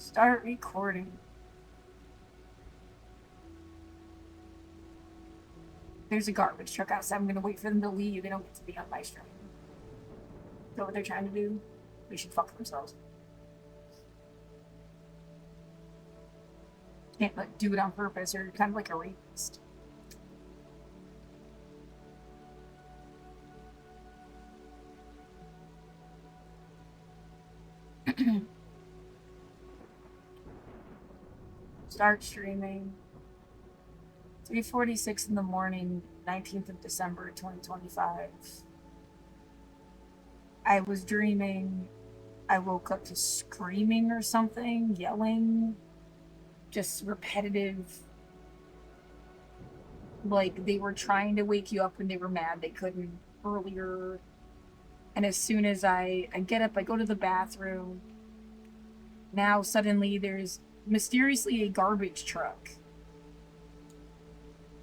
Start recording. There's a garbage truck outside. I'm gonna wait for them to leave. They don't get to be on my stream. Know what they're trying to do? They should fuck themselves. Can't like do it on purpose, or you're kind of like a rapist. Start streaming. 3:46 in the morning, 19th of December, 2025. I was dreaming. I woke up to screaming or something, yelling, just repetitive. Like they were trying to wake you up when they were mad. They couldn't earlier. And as soon as I get up, I go to the bathroom. Now suddenly there's mysteriously a garbage truck.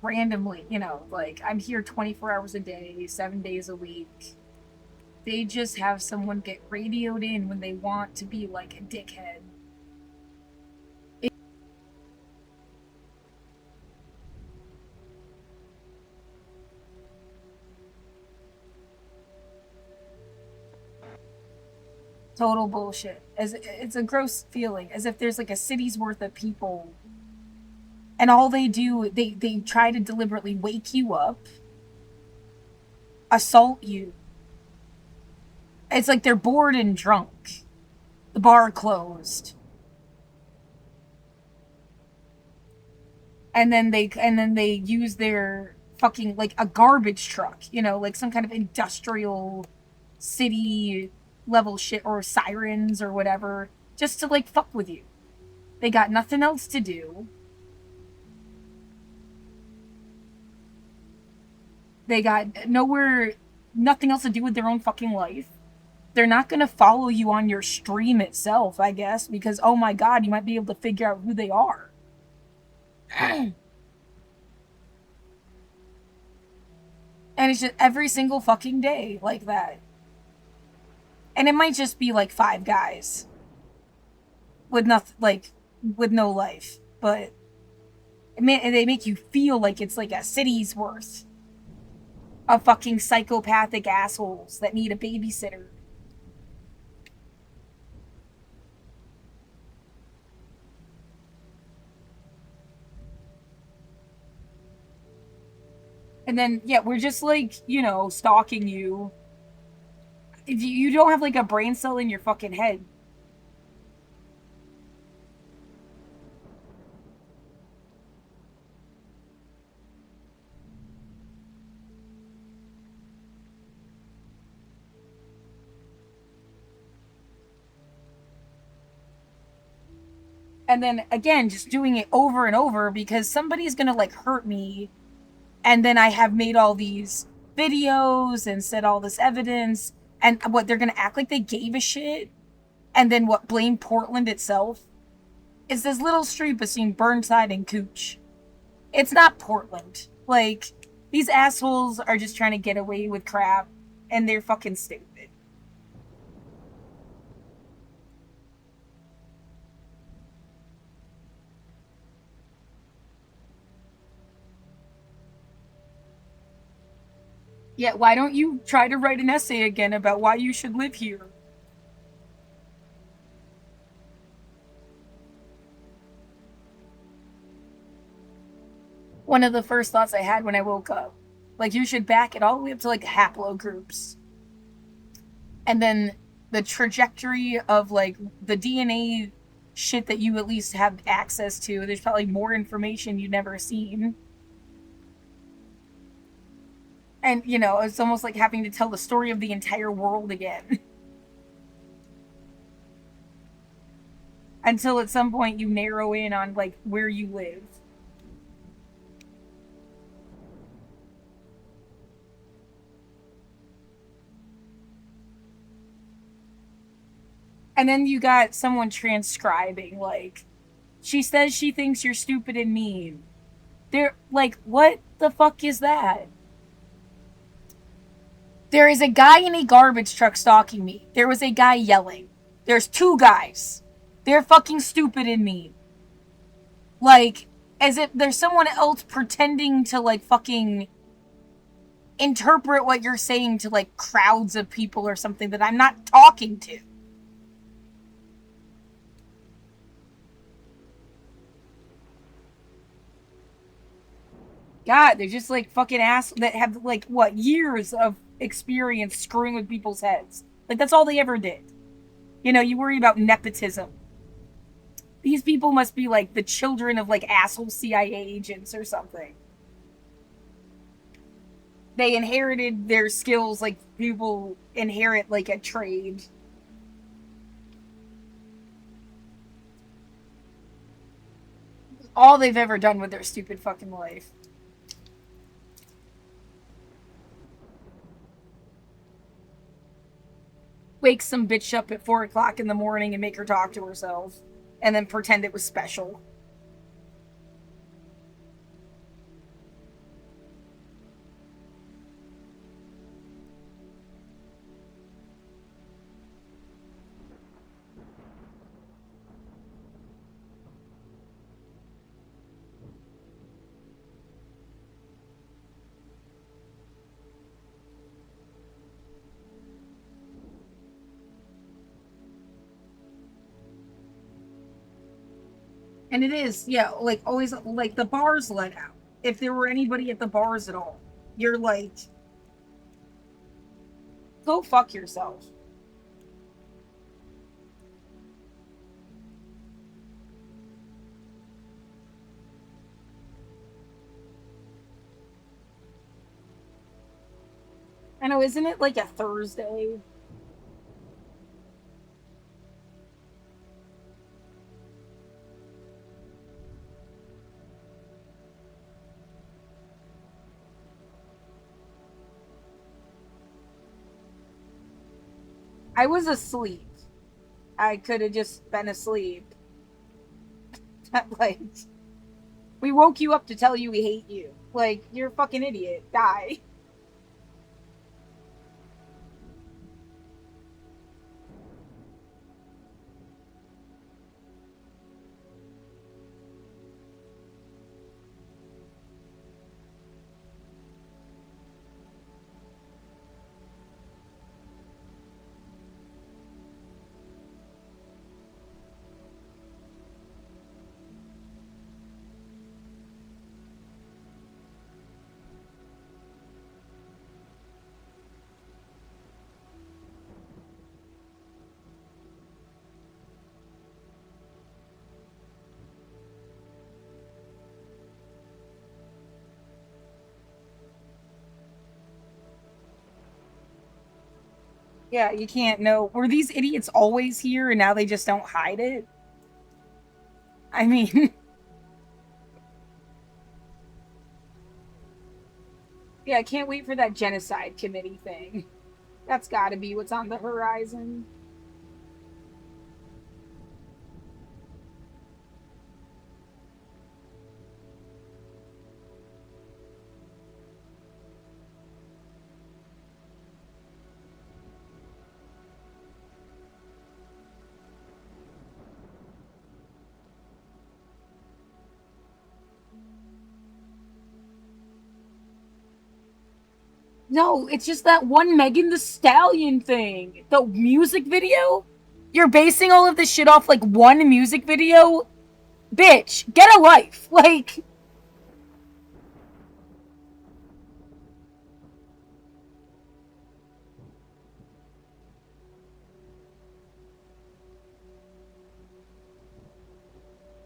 Randomly, like I'm here 24 hours a day, 7 days a week. They just have someone get radioed in when they want to be like a dickhead. Total bullshit. As it's a gross feeling, as if there's like a city's worth of people, and all they do, they try to deliberately wake you up, assault you. It's like they're bored and drunk. The bar closed. And then they use their fucking like a garbage truck, like some kind of industrial city level shit, or sirens or whatever, just to like fuck with you. They got nothing else to do. They got nothing else to do with their own fucking life. They're not going to follow you on your stream itself, I guess, because, oh my god, you might be able to figure out who they are. And it's just every single fucking day like that. And it might just be like 5 guys with nothing, like with no life, but they make you feel like it's like a city's worth of fucking psychopathic assholes that need a babysitter. And then, yeah, we're just like, stalking you. You don't have like a brain cell in your fucking head. And then again, just doing it over and over because somebody's gonna like hurt me. And then I have made all these videos and said all this evidence. And what, they're gonna act like they gave a shit? And then what, blame Portland itself? It's this little street between Burnside and Cooch. It's not Portland. Like, these assholes are just trying to get away with crap. And they're fucking stupid. Yeah, why don't you try to write an essay again about why you should live here? One of the first thoughts I had when I woke up. Like, you should back it all the way up to, like, haplogroups. And then the trajectory of, like, the DNA shit that you at least have access to. There's probably more information you've never seen. And, it's almost like having to tell the story of the entire world again. Until at some point you narrow in on, like, where you live. And then you got someone transcribing, like, she says she thinks you're stupid and mean. They're like, what the fuck is that? There is a guy in a garbage truck stalking me. There was a guy yelling. There's 2 guys. They're fucking stupid in me. Like, as if there's someone else pretending to, like, fucking interpret what you're saying to, like, crowds of people or something that I'm not talking to. God, they're just, like, fucking ass that have, like, what, years of experience screwing with people's heads. Like, that's all they ever did. You know, you worry about nepotism. These people must be, like, the children of, like, asshole CIA agents or something. They inherited their skills like people inherit, like, a trade. All they've ever done with their stupid fucking life. Wake some bitch up at 4 o'clock in the morning and make her talk to herself. And then pretend it was special. And it is, yeah, like, always, like, the bars let out. If there were anybody at the bars at all, you're like, go fuck yourself. I know, isn't it like a Thursday? I was asleep. I could have just been asleep. Like, we woke you up to tell you we hate you. Like, you're a fucking idiot. Die. Yeah, you can't know. Were these idiots always here and now they just don't hide it? I mean, yeah, I can't wait for that genocide committee thing. That's gotta be what's on the horizon. No, it's just that one Megan the Stallion thing. The music video? You're basing all of this shit off like one music video? Bitch, get a life. Like,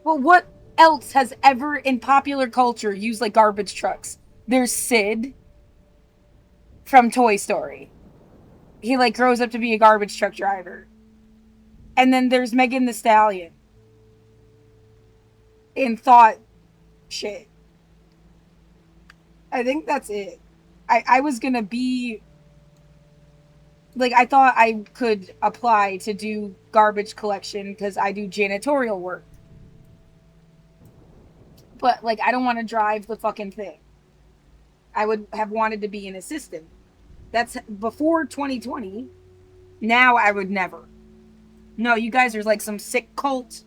well, what else has ever in popular culture used like garbage trucks? There's Sid from Toy Story. He like grows up to be a garbage truck driver. And then there's Megan the Stallion in Thought shit. I think that's it. I was gonna be like, I thought I could apply to do garbage collection because I do janitorial work. But like, I don't want to drive the fucking thing. I would have wanted to be an assistant. That's before 2020. Now I would never. No, you guys are like some sick cult.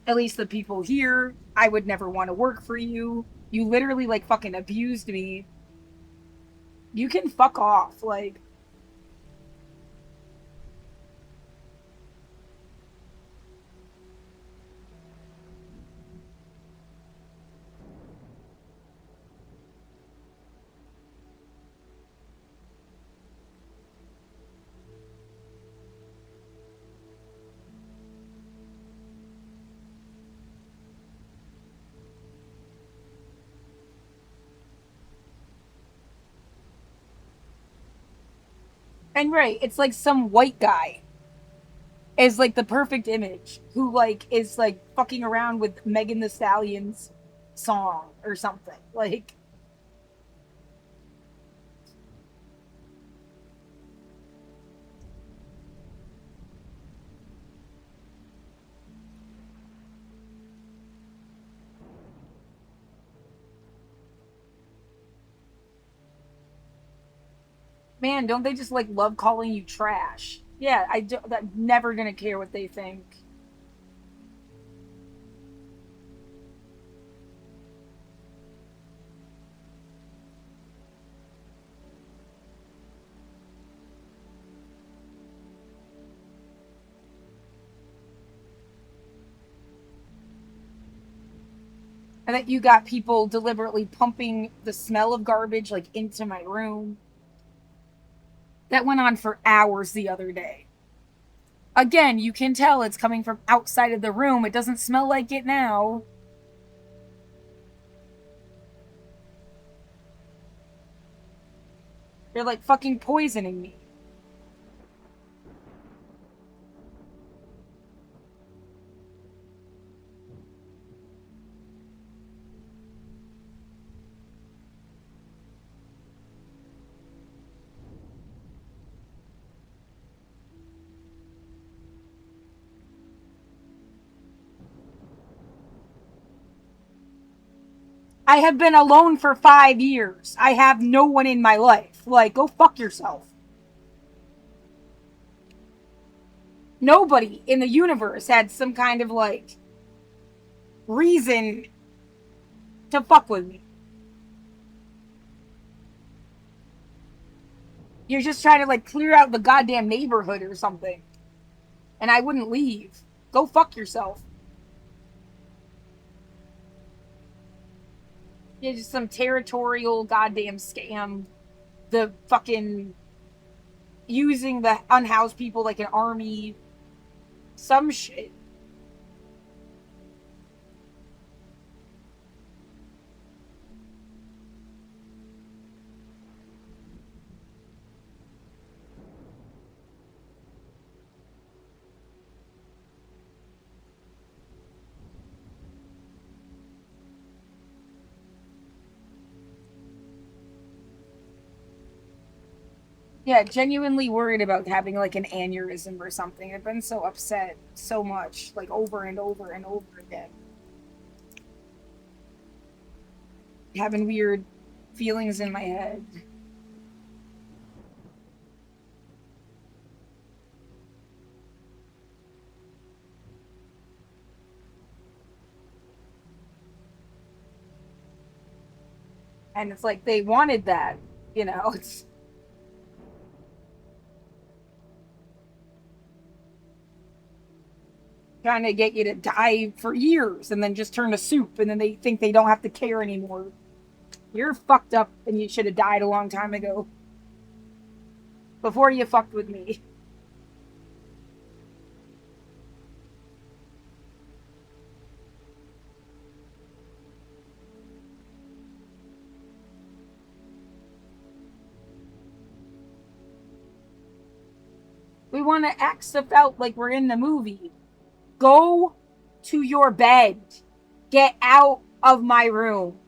At least the people here. I would never want to work for you. You literally like fucking abused me. You can fuck off. Like, and right, it's like some white guy is like the perfect image who like is like fucking around with Megan the Stallion's song or something. Like, man, don't they just like love calling you trash? Yeah, I'm never gonna care what they think. And that you got people deliberately pumping the smell of garbage like into my room. That went on for hours the other day. Again, you can tell it's coming from outside of the room. It doesn't smell like it now. They're like fucking poisoning me. I have been alone for 5 years. I have no one in my life. Like, go fuck yourself. Nobody in the universe had some kind of like reason to fuck with me. You're just trying to like clear out the goddamn neighborhood or something. And I wouldn't leave. Go fuck yourself. Yeah, just some territorial goddamn scam. The fucking using the unhoused people like an army. Some shit. Yeah, genuinely worried about having like an aneurysm or something. I've been so upset so much, like over and over and over again. Having weird feelings in my head. And it's like they wanted that, you know. It's trying to get you to die for years and then just turn to soup and then they think they don't have to care anymore. You're fucked up and you should have died a long time ago before you fucked with me. We want to act stuff out like we're in the movie. Go to your bed. Get out of my room.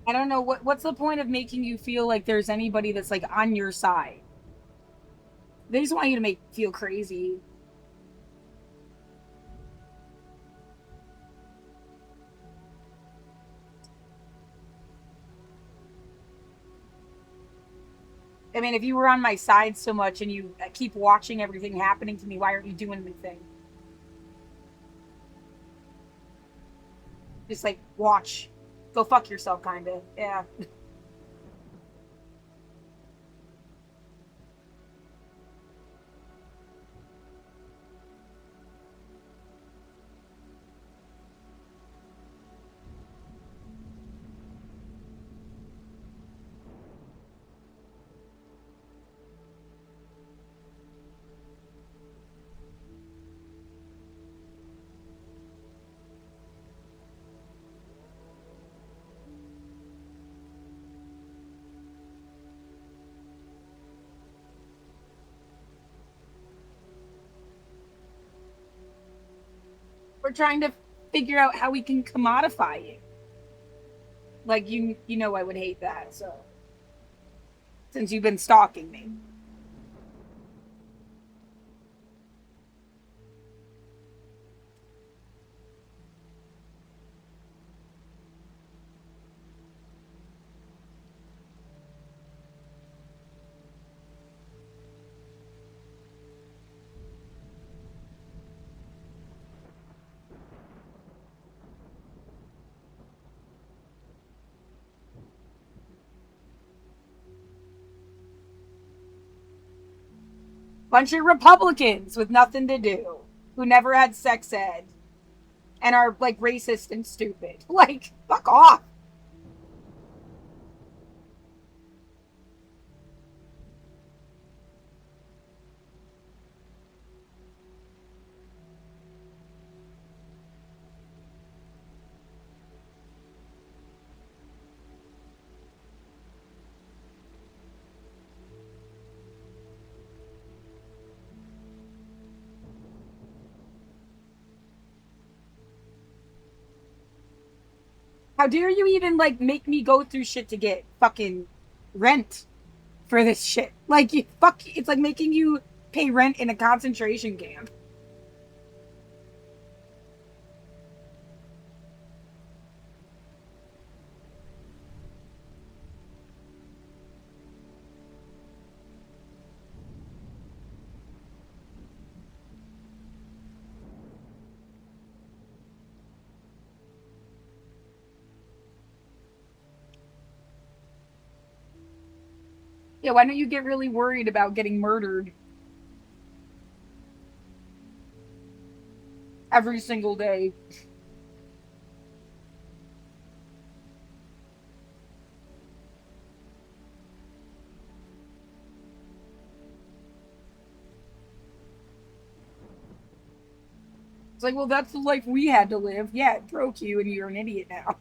I don't know what's the point of making you feel like there's anybody that's like on your side. They just want you to make feel crazy. I mean, if you were on my side so much and you keep watching everything happening to me, why aren't you doing anything? Just like watch, go fuck yourself, kind of. Yeah. We're trying to figure out how we can commodify you. Like you know, I would hate that. So since you've been stalking me, bunch of Republicans with nothing to do who never had sex ed and are like racist and stupid. Like, fuck off. How dare you even like make me go through shit to get fucking rent for this shit? Like, you fuck, it's like making you pay rent in a concentration camp. Yeah, why don't you get really worried about getting murdered every single day? It's like, well, that's the life we had to live. Yeah, it broke you and you're an idiot now.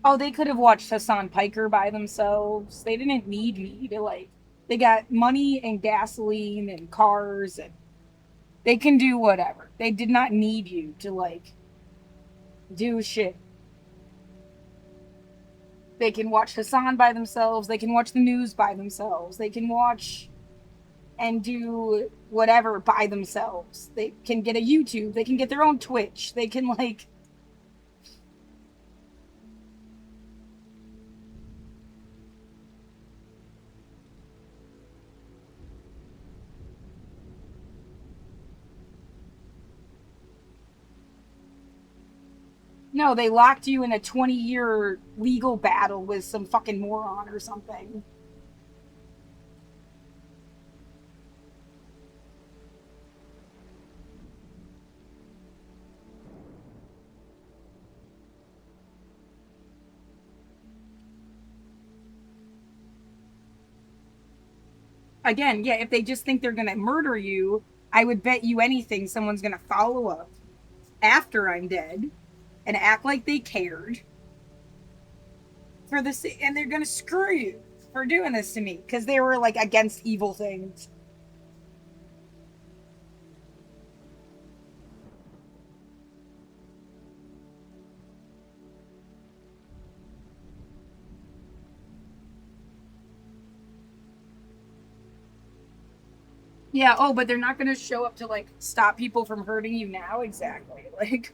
Oh, they could have watched Hassan Piker by themselves. They didn't need me to like. They got money and gasoline and cars, and they can do whatever. They did not need you to like do shit. They can watch Hassan by themselves. They can watch the news by themselves. They can watch and do whatever by themselves. They can get a YouTube. They can get their own Twitch. They can like No, they locked you in a 20-year legal battle with some fucking moron or something. Again, yeah, if they just think they're gonna murder you, I would bet you anything someone's gonna follow up after I'm dead and act like they cared for this, and they're gonna screw you for doing this to me because they were like against evil things. Yeah, oh, but they're not gonna show up to like stop people from hurting you now, exactly. Like,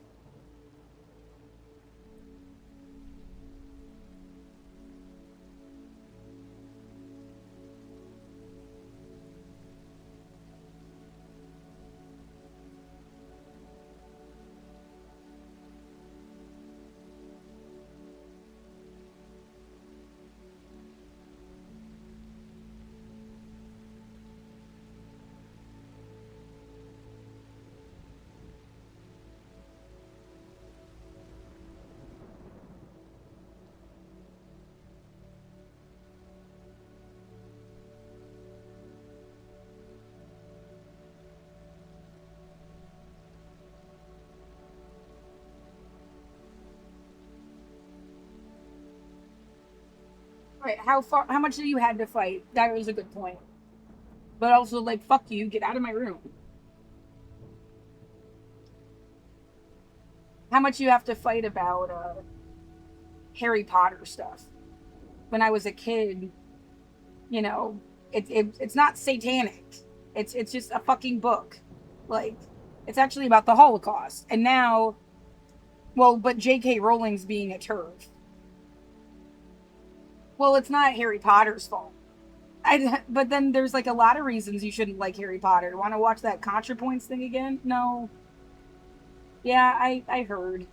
right, how much do you had to fight? That was a good point. But also, like, fuck you, get out of my room. How much you have to fight about Harry Potter stuff? When I was a kid, you know, it's not satanic. It's just a fucking book. Like, it's actually about the Holocaust. And now, well, but J.K. Rowling's being a turf. Well, it's not Harry Potter's fault. But then there's like a lot of reasons you shouldn't like Harry Potter. Want to watch that ContraPoints thing again? No. Yeah, I heard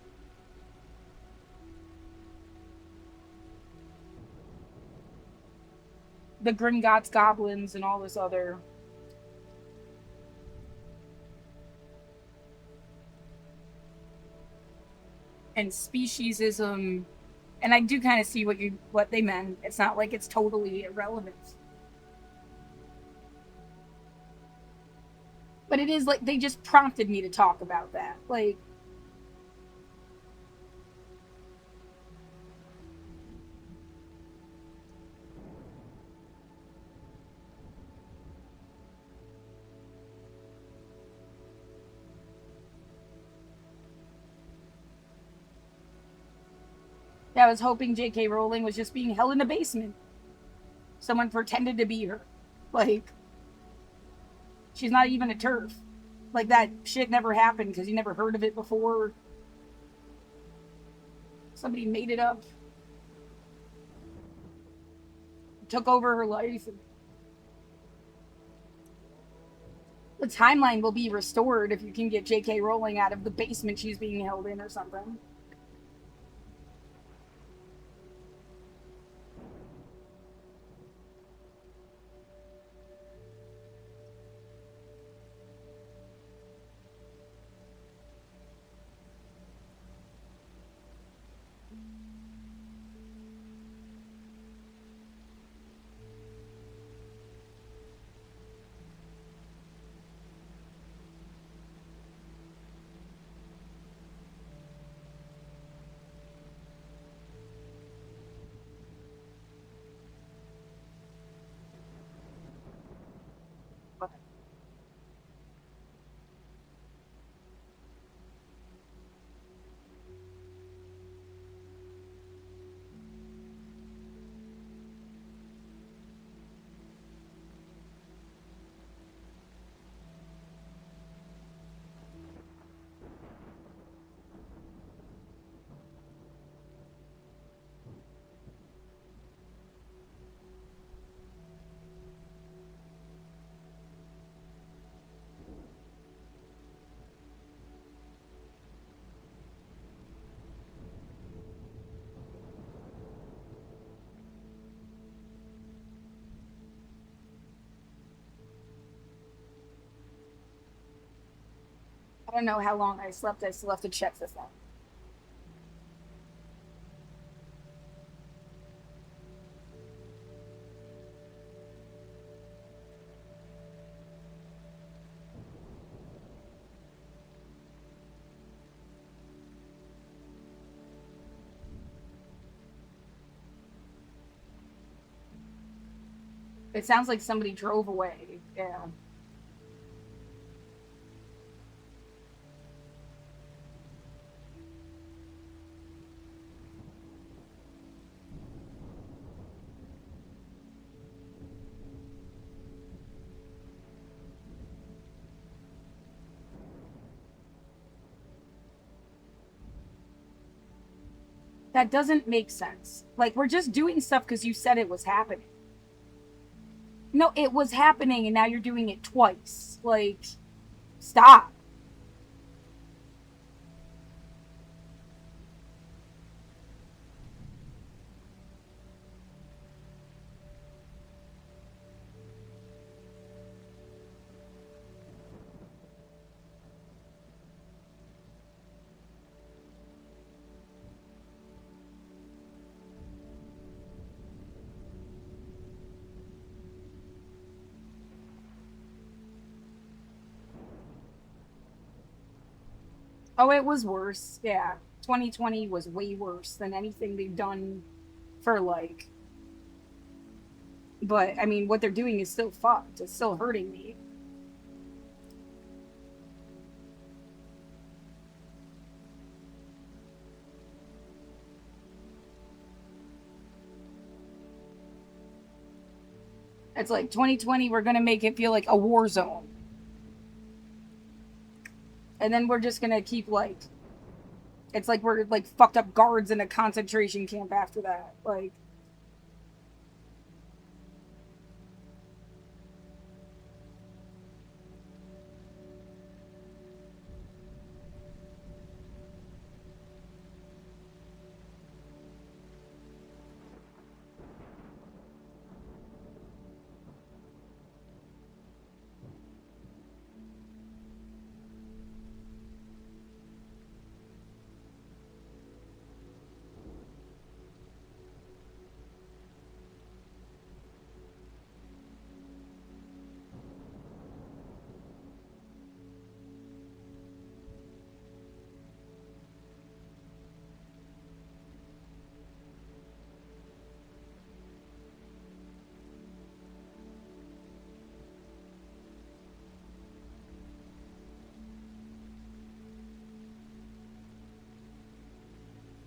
the Gringotts goblins and all this other and speciesism. And I do kind of see what they meant. It's not like it's totally irrelevant, but it is like they just prompted me to talk about that. Like, I was hoping J.K. Rowling was just being held in a basement. Someone pretended to be her. Like, she's not even a turf. Like, that shit never happened because you never heard of it before. Somebody made it up, took over her life. The timeline will be restored if you can get J.K. Rowling out of the basement she's being held in or something. I don't know how long I slept. I still have to check this out. It sounds like somebody drove away. Yeah. That doesn't make sense. Like, we're just doing stuff because you said it was happening. No, it was happening and now you're doing it twice. Like, stop. Oh, it was worse. Yeah. 2020 was way worse than anything they've done for like. But I mean, what they're doing is still fucked. It's still hurting me. It's like 2020, we're going to make it feel like a war zone. And then we're just going to keep like. It's like we're like fucked up guards in a concentration camp after that. Like,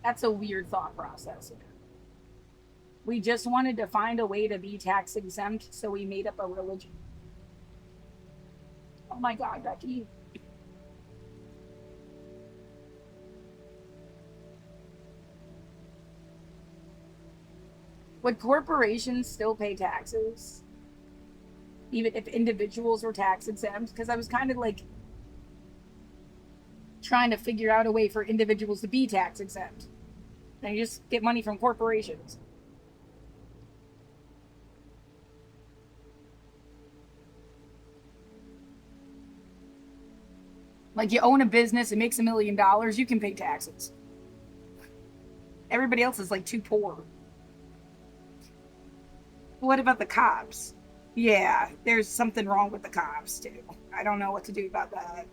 that's a weird thought process. We just wanted to find a way to be tax exempt, so we made up a religion. Oh my God, Becky. Would corporations still pay taxes? Even if individuals were tax exempt? Because I was kind of like trying to figure out a way for individuals to be tax exempt. And you just get money from corporations. Like, you own a business, it makes $1 million, you can pay taxes. Everybody else is like too poor. What about the cops? Yeah, there's something wrong with the cops too. I don't know what to do about that.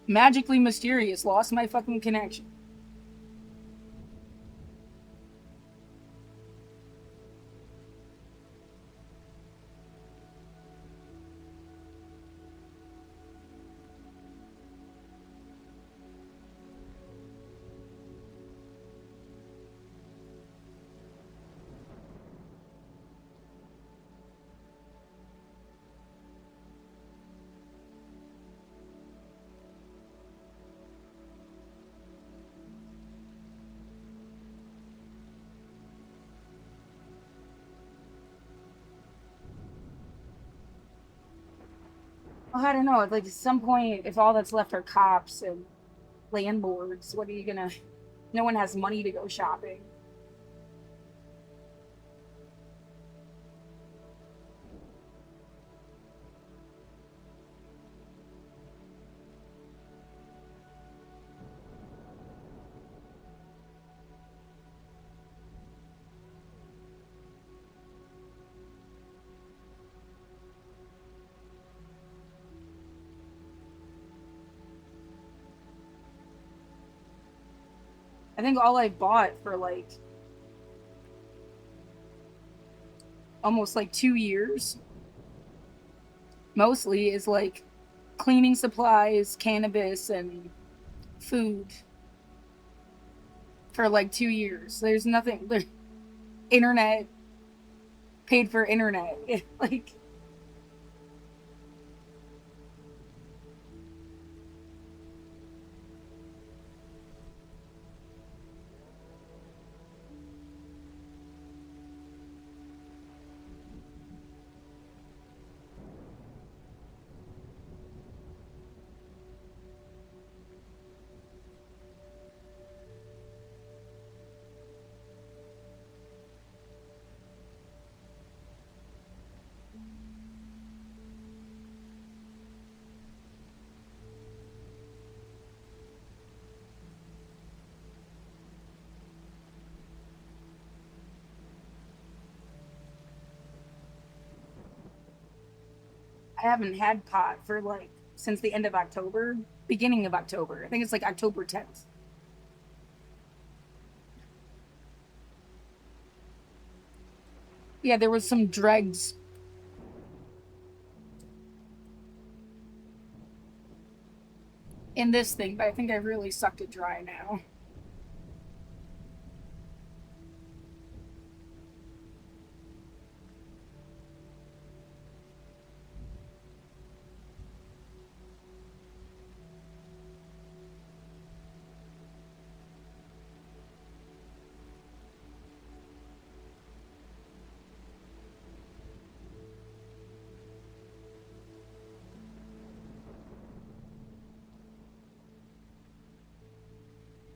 Magically mysterious, lost my fucking connection. I don't know. Like at some point, if all that's left are cops and landlords, what are you gonna? No one has money to go shopping. I think all I bought for like almost like 2 years, mostly is like cleaning supplies, cannabis, and food for like 2 years. There's nothing. Internet paid for internet. Like I haven't had pot for like since the end of October, beginning of October. I think it's like October 10th. Yeah, there was some dregs in this thing, but I think I really sucked it dry now.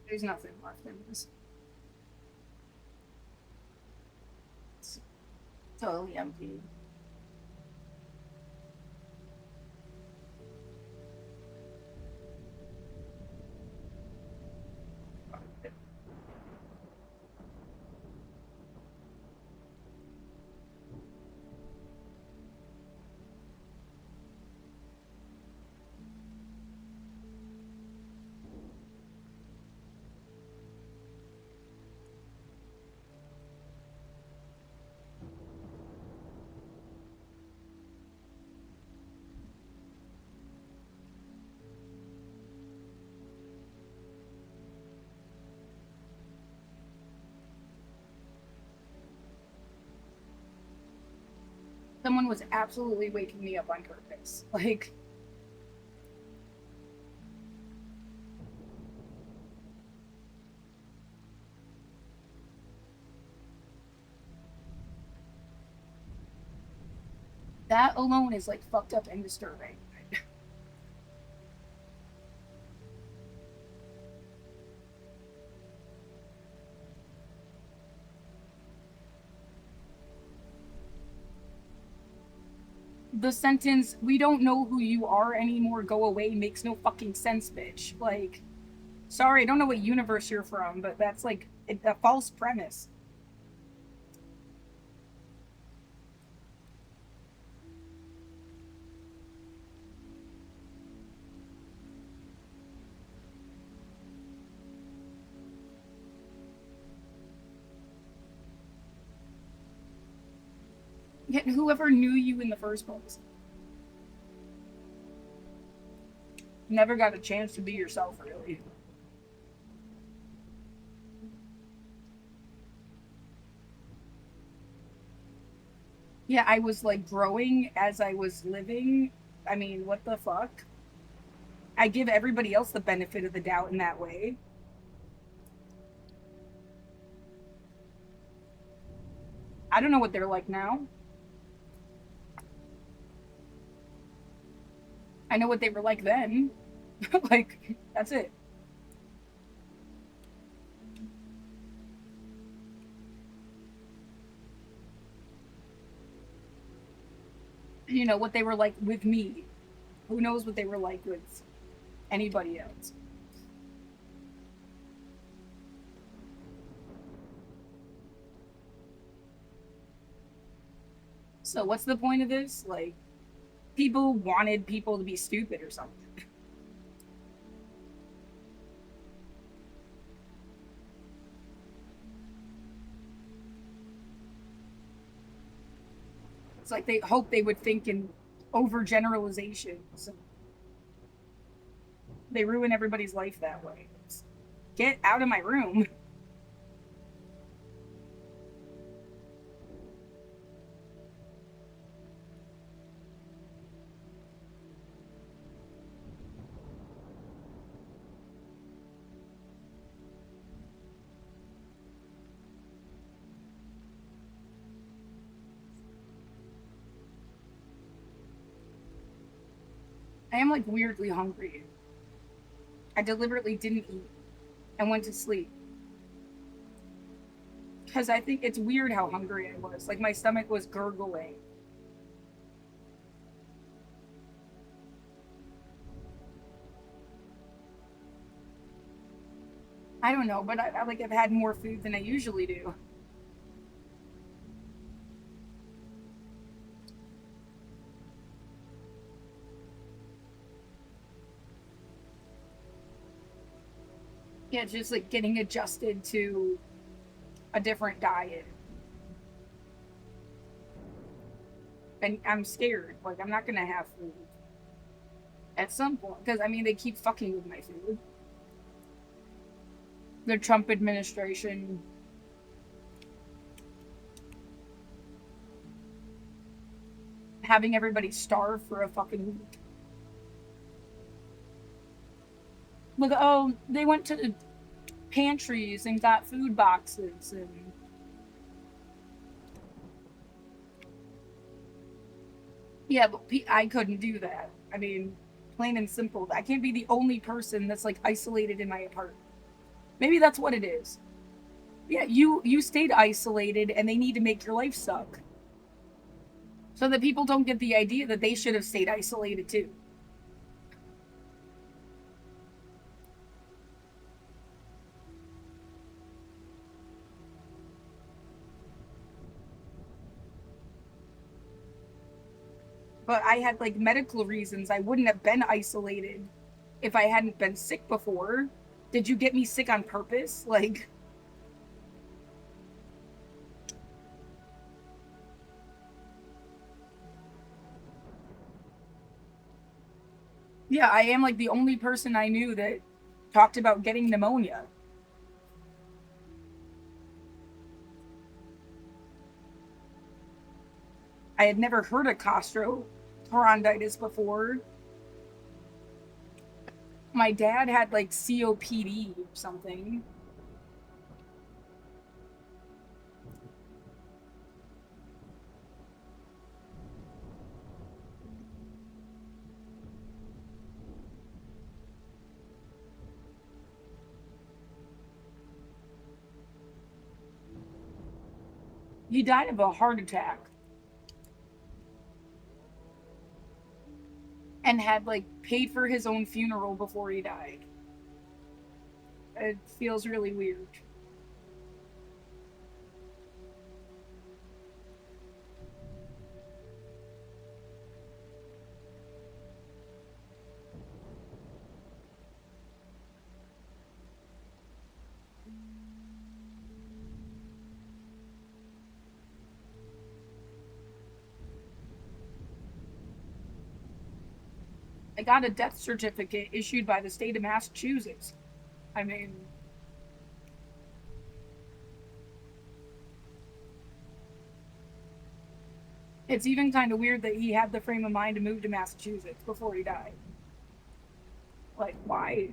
There's nothing left in this. It's totally empty. Someone was absolutely waking me up on purpose. Like that alone is like fucked up and disturbing. The sentence "we don't know who you are anymore, go away" makes no fucking sense, bitch. Like, sorry, I don't know what universe you're from, but that's like a false premise. Yet whoever knew you in the first place never got a chance to be yourself, really. Yeah, I was like growing as I was living. I mean, what the fuck? I give everybody else the benefit of the doubt in that way. I don't know what they're like now. I know what they were like then. Like, that's it. You know what they were like with me. Who knows what they were like with anybody else? So what's the point of this? Like, people wanted people to be stupid or something. It's like they hope they would think in overgeneralizations. They ruin everybody's life that way. Get out of my room. I am like weirdly hungry. I deliberately didn't eat and went to sleep because I think it's weird how hungry I was. Like my stomach was gurgling. I don't know, but I like I've had more food than I usually do. Yeah, just like getting adjusted to a different diet. And I'm scared. Like I'm not gonna have food at some point because I mean they keep fucking with my food. The Trump administration having everybody starve for a fucking week. Look, oh, they went to pantries and got food boxes and yeah, but I couldn't do that. I mean, plain and simple. I can't be the only person that's like isolated in my apartment. Maybe that's what it is. Yeah, you stayed isolated and they need to make your life suck. So that people don't get the idea that they should have stayed isolated too. But I had like medical reasons. I wouldn't have been isolated if I hadn't been sick before. Did you get me sick on purpose? Like, yeah, I am like the only person I knew that talked about getting pneumonia. I had never heard of costochondritis before. My dad had like COPD or something. He died of a heart attack and had like paid for his own funeral before he died. It feels really weird. I got a death certificate issued by the state of Massachusetts. I mean, it's even kind of weird that he had the frame of mind to move to Massachusetts before he died. Like, why?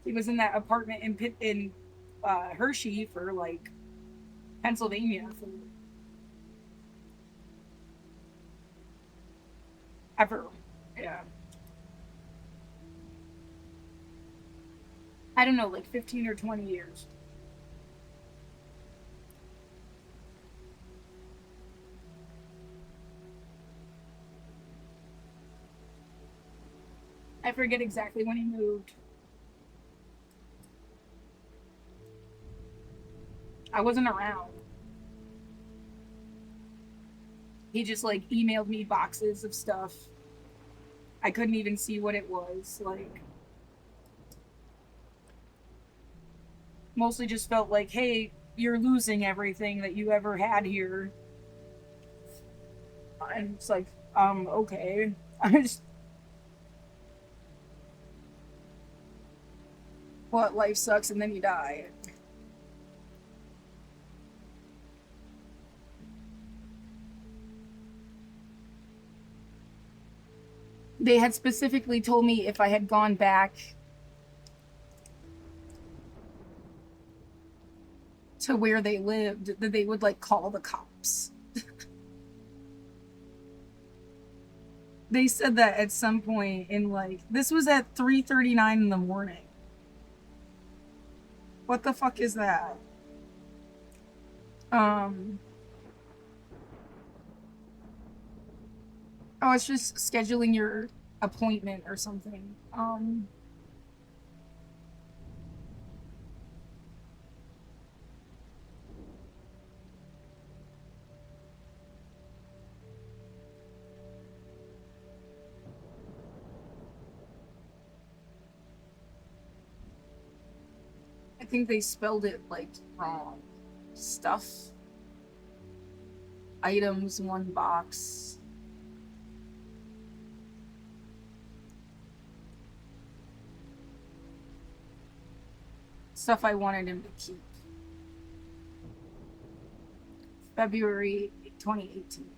He was in that apartment in Hershey for like Pennsylvania for ever. Yeah. I don't know, like 15 or 20 years. I forget exactly when he moved. I wasn't around. He just like emailed me boxes of stuff. I couldn't even see what it was. Like, mostly just felt like, hey, you're losing everything that you ever had here. And it's like, okay. I just, what, life sucks and then you die. They had specifically told me if I had gone back to where they lived, that they would like call the cops. They said that at some point in like this was at 3:39 in the morning. What the fuck is that? Um oh, it's just scheduling your appointment or something. I think they spelled it like wrong. Stuff, items, one box. Stuff I wanted him to keep. February 2018.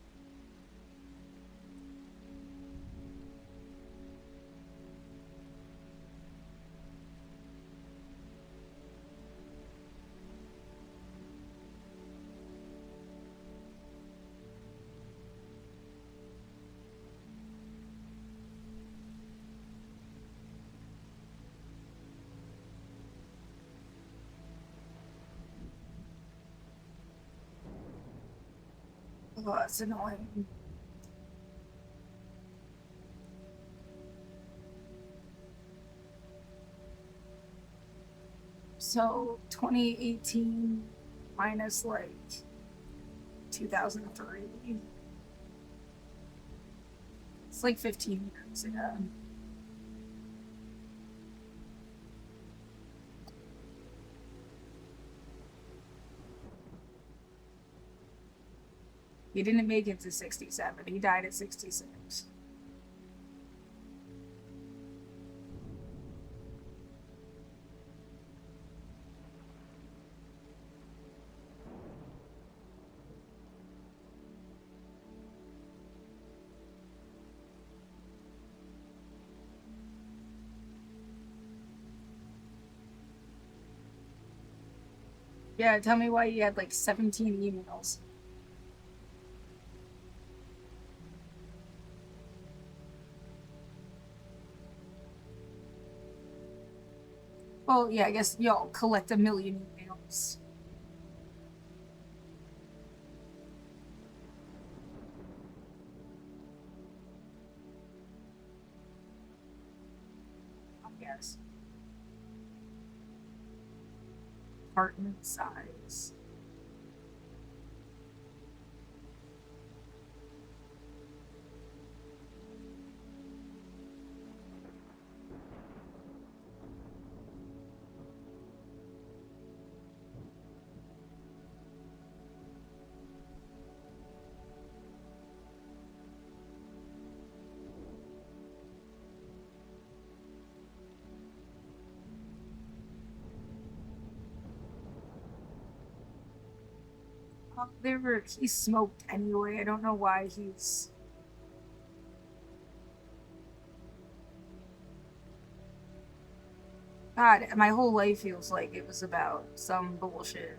Oh, that's annoying. So 2018 minus like 2003. It's like 15 years ago. He didn't make it to 67. He died at 66. Yeah, tell me why he had like 17 emails. Well, yeah, I guess y'all collect a million emails. I guess. Apartment size. He smoked anyway. I don't know why he's. God, my whole life feels like it was about some bullshit.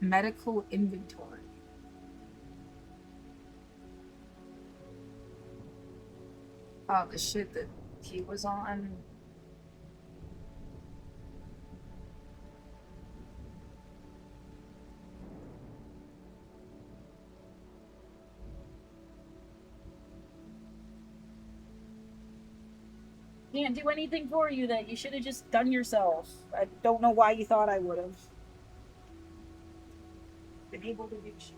Medical inventory. Oh, the shit that he was on. Can't do anything for you that you should have just done yourself. I don't know why you thought I would have been able to do shit.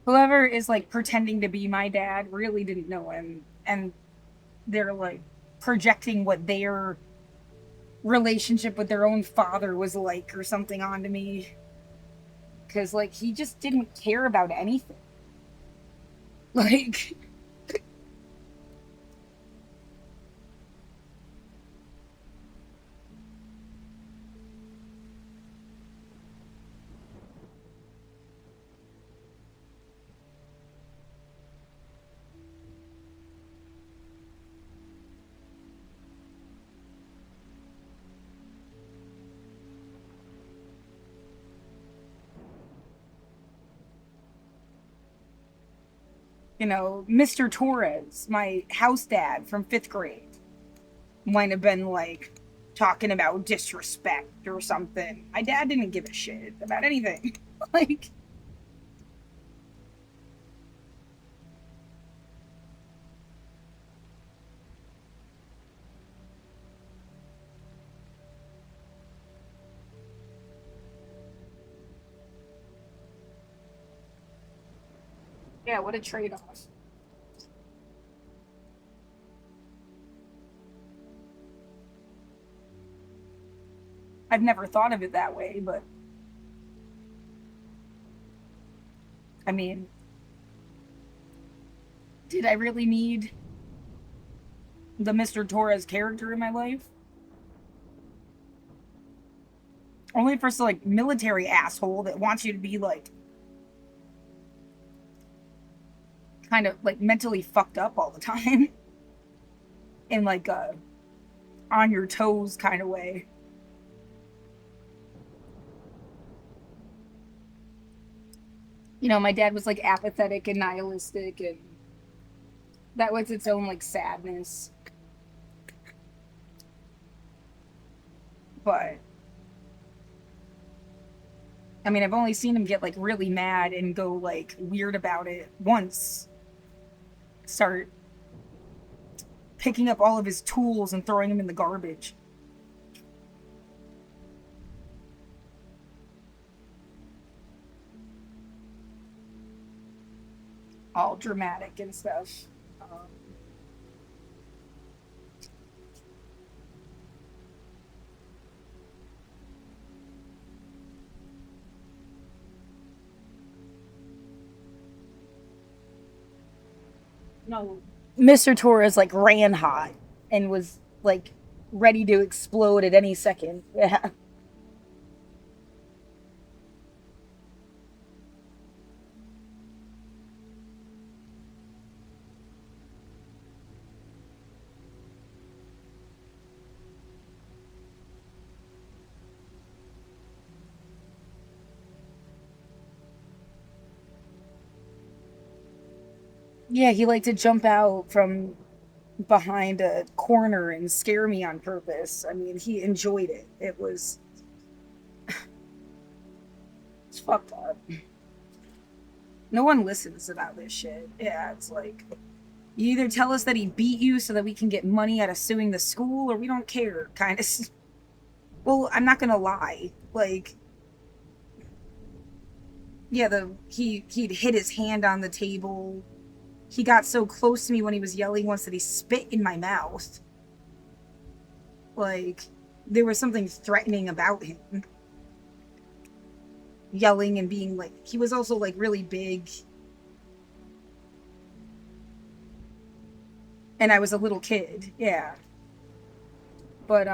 Whoever is like pretending to be my dad really didn't know him, and they're like projecting what their relationship with their own father was like or something onto me, because like he just didn't care about anything. Like, Mr. Torres, my house dad from fifth grade, might have been like talking about disrespect or something. My dad didn't give a shit about anything. Like, yeah, what a trade off. I've never thought of it that way, but I mean, did I really need the Mr. Torres character in my life? Only for some like military asshole that wants you to be like kind of like mentally fucked up all the time in like a on your toes kind of way. You know, my dad was like apathetic and nihilistic, and that was its own like sadness. But I mean, I've only seen him get like really mad and go like weird about it once. Start picking up all of his tools and throwing them in the garbage. All dramatic and stuff. Um, no, Mr. Torres like ran hot and was like ready to explode at any second. Yeah. Yeah, he liked to jump out from behind a corner and scare me on purpose. I mean, he enjoyed it. It's fucked up. No one listens about this shit. Yeah, it's like you either tell us that he beat you so that we can get money out of suing the school, or we don't care. Kind of. Well, I'm not gonna lie. Like, yeah, he'd hit his hand on the table. He got so close to me when he was yelling once that he spit in my mouth. Like, there was something threatening about him. Yelling and being like, he was also like really big. And I was a little kid, yeah. But,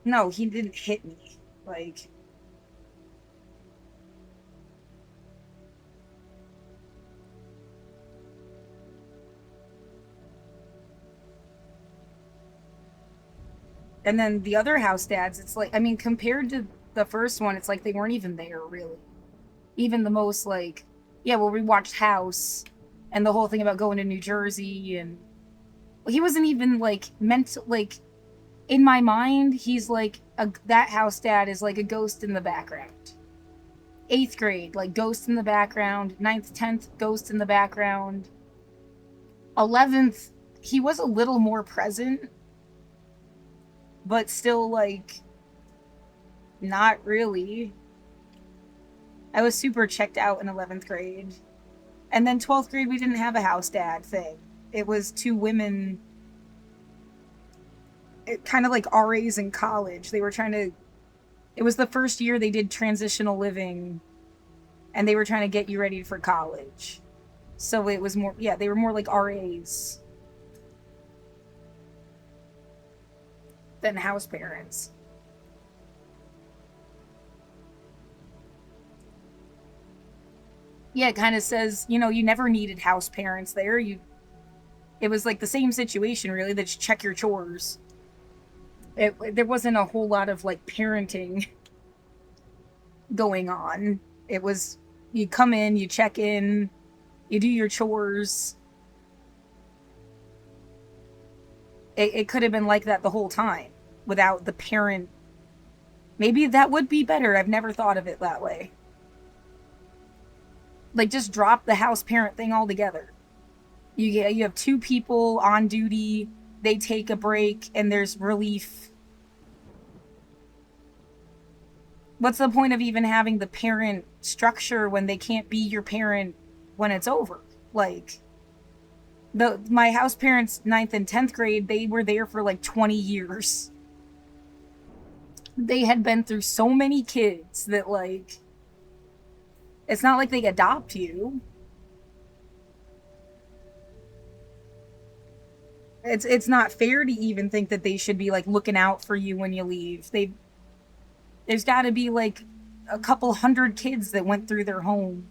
no, he didn't hit me. Like, and then the other house dads, it's like, I mean, compared to the first one, it's like they weren't even there, really. Even the most, like, yeah, well, we watched House and the whole thing about going to New Jersey, and he wasn't even, like, meant to, like, in my mind, he's like, that house dad is like a ghost in the background. Eighth grade, like, ghost in the background. Ninth, 10th, ghost in the background. 11th, he was a little more present, but still, like, not really. I was super checked out in 11th grade. And then 12th grade, we didn't have a house dad thing. It was two women, kind of like RAs in college. They were trying to, it was the first year they did transitional living, and they were trying to get you ready for college. So it was more, yeah, they were more like RAs than house parents. Yeah, it kind of says, you know, you never needed house parents there. It was like the same situation, really, that you check your chores. There wasn't a whole lot of like parenting going on. It was, you come in, you check in, you do your chores. It could have been like that the whole time without the parent. Maybe that would be better. I've never thought of it that way. Like, just drop the house parent thing altogether. You have two people on duty, they take a break, and there's relief. What's the point of even having the parent structure when they can't be your parent when it's over? Like, my house parents, ninth and 10th grade, they were there for like 20 years. They had been through so many kids that, like, it's not like they adopt you. It's not fair to even think that they should be like looking out for you when you leave. There's got to be like a couple hundred kids that went through their home.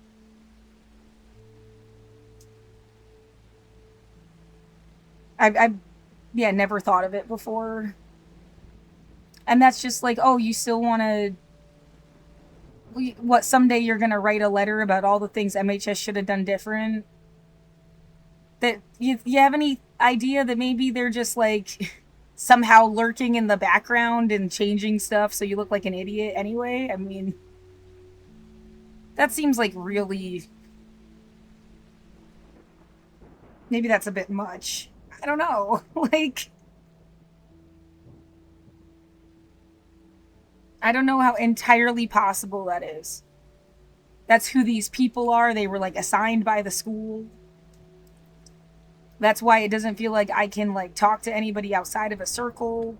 I've yeah, never thought of it before. And that's just like, oh, you still want to, what, someday you're going to write a letter about all the things MHS should have done different? That you have any idea that maybe they're just like somehow lurking in the background and changing stuff so you look like an idiot anyway? I mean, that seems like really, maybe that's a bit much. I don't know. Like, I don't know how entirely possible that is. That's who these people are. They were like assigned by the school. That's why it doesn't feel like I can like talk to anybody outside of a circle.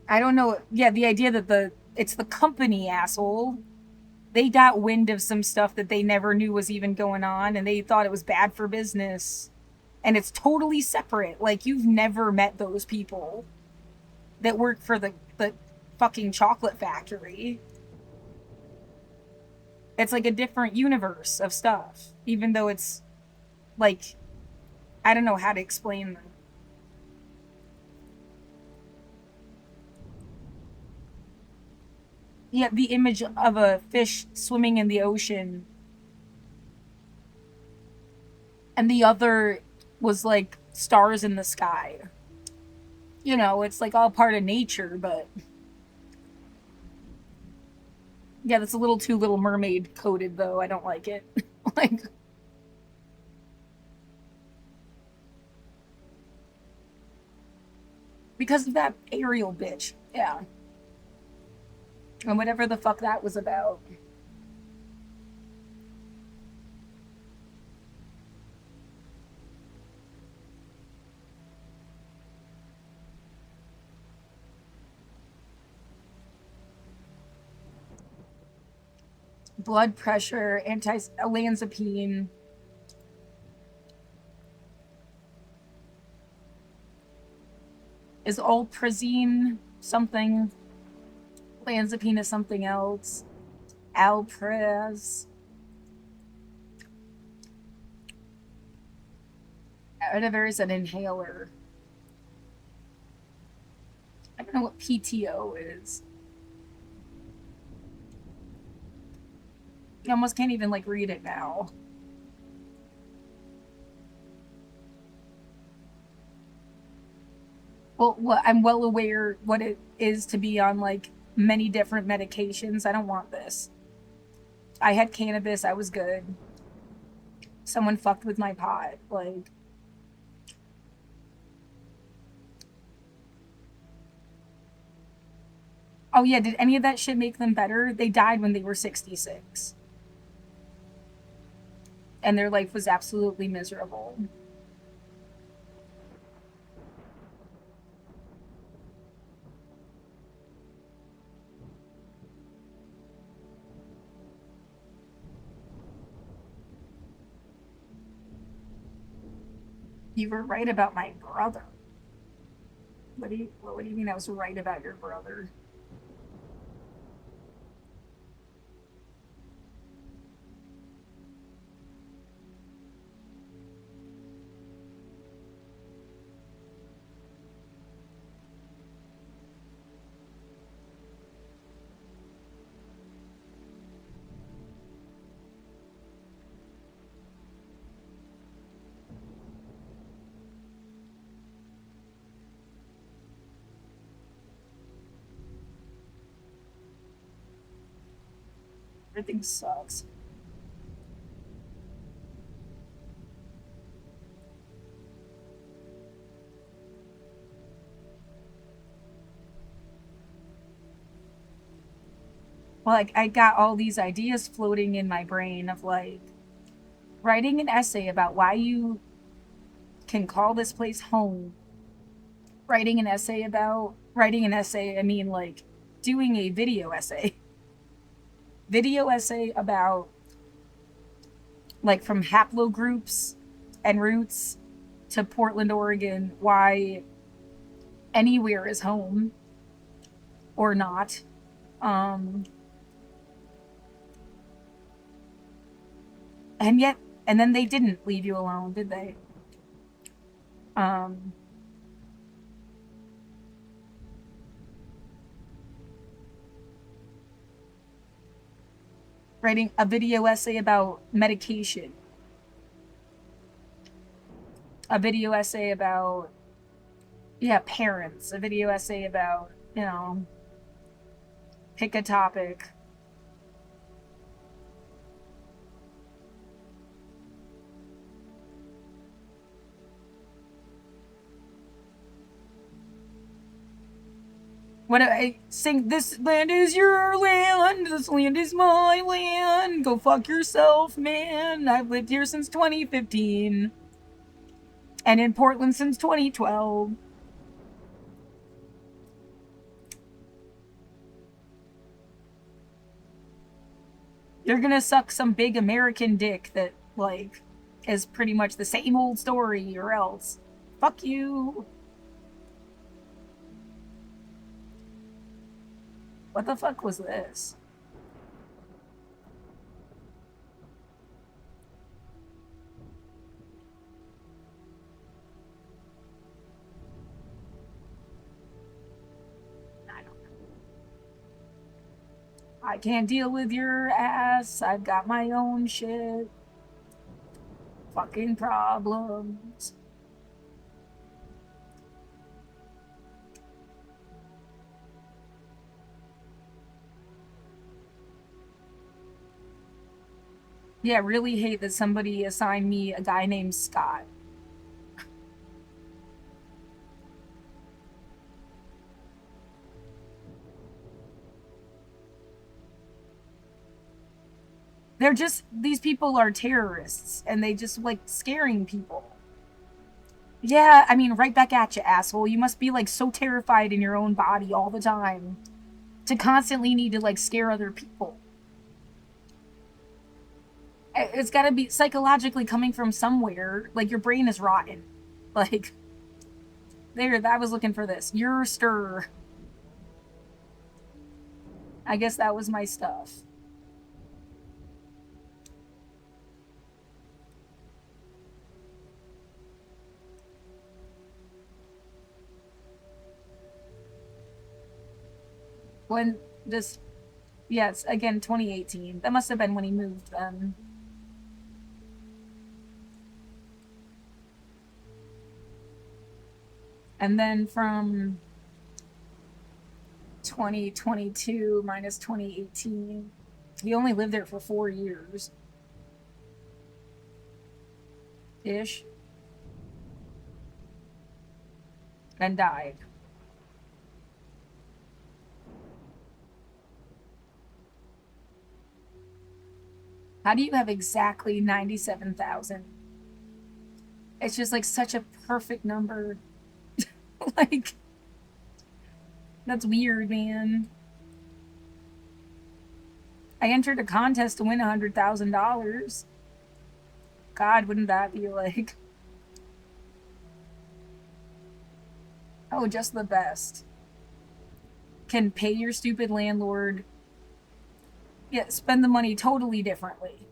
I don't know. Yeah, the idea that it's the company, asshole. They got wind of some stuff that they never knew was even going on, and they thought it was bad for business. And it's totally separate. Like, you've never met those people that work for the fucking chocolate factory. It's like a different universe of stuff, even though it's like, I don't know how to explain them. Yeah, the image of a fish swimming in the ocean, and the other was like stars in the sky. You know, it's like all part of nature, but yeah, that's a little too Little Mermaid coded, though. I don't like it. Like, because of that Ariel bitch. Yeah. And whatever the fuck that was about. Blood pressure, anti olanzapine. Is Alprazine something? Olanzapine is something else. Alpraz. Ativer is an inhaler. I don't know what PTO is. You almost can't even like read it now. Well, I'm well aware what it is to be on like many different medications. I don't want this. I had cannabis. I was good. Someone fucked with my pot. Like, oh yeah, did any of that shit make them better? They died when they were 66. And their life was absolutely miserable. You were right about my brother. What do you mean I was right about your brother? Everything sucks. Well, like, I got all these ideas floating in my brain of like writing an essay about why you can call this place home. Writing an essay, I mean like doing a video essay. Video essay about like from haplogroups and roots to Portland, Oregon, why anywhere is home or not. Um, and yet And then they didn't leave you alone, did they? Um, Writing a video essay about medication, a video essay about, yeah, parents, a video essay about, pick a topic. What I sing, this land is your land, this land is my land, go fuck yourself, man. I've lived here since 2015 and in Portland since 2012. You're gonna suck some big American dick that, like, is pretty much the same old story, or else. Fuck you. What the fuck was this? I don't know. I can't deal with your ass. I've got my own shit. Fucking problems. Yeah, really hate that somebody assigned me a guy named Scott. They're just, these people are terrorists and they just like scaring people. Yeah, I mean, right back at you, asshole. You must be like so terrified in your own body all the time to constantly need to like scare other people. It's got to be psychologically coming from somewhere. Like your brain is rotten. Like, there, I was looking for this. Your stir. I guess that was my stuff. When this, yes, again, 2018. That must have been when he moved then. And then from 2022 minus 2018, he only lived there for 4 years. Ish. And died. How do you have exactly 97,000? It's just like such a perfect number. Like, that's weird, man. I entered a contest to win $100,000. God, wouldn't that be like, oh, just the best. Can pay your stupid landlord. Yeah, spend the money totally differently.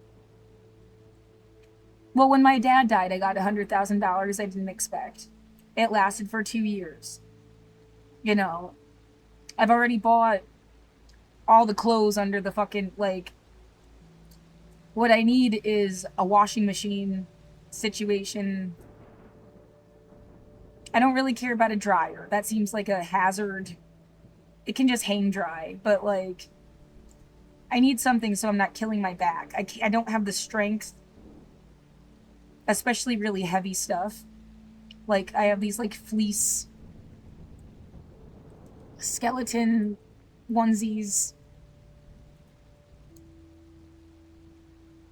Well, when my dad died, I got $100,000 I didn't expect. It lasted for 2 years. You know, I've already bought all the clothes under the fucking, like, what I need is a washing machine situation. I don't really care about a dryer. That seems like a hazard. It can just hang dry, but like, I need something so I'm not killing my back. I don't have the strength, especially really heavy stuff. Like, I have these like fleece skeleton onesies.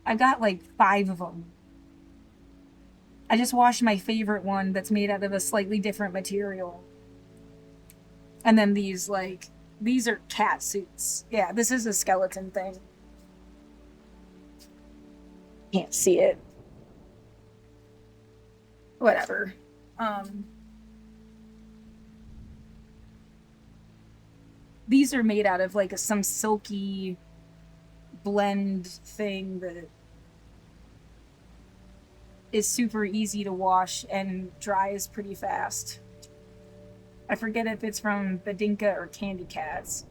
I got like 5 of them. I just washed my favorite one that's made out of a slightly different material. And then these, like, these are cat suits. Yeah, this is a skeleton thing. Can't see it. Whatever. These are made out of like some silky blend thing that is super easy to wash and dries pretty fast. I forget if it's from Badinka or Candy Cats.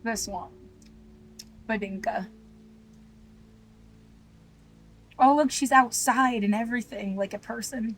This one. Badinka. Oh, look, she's outside and everything, like a person.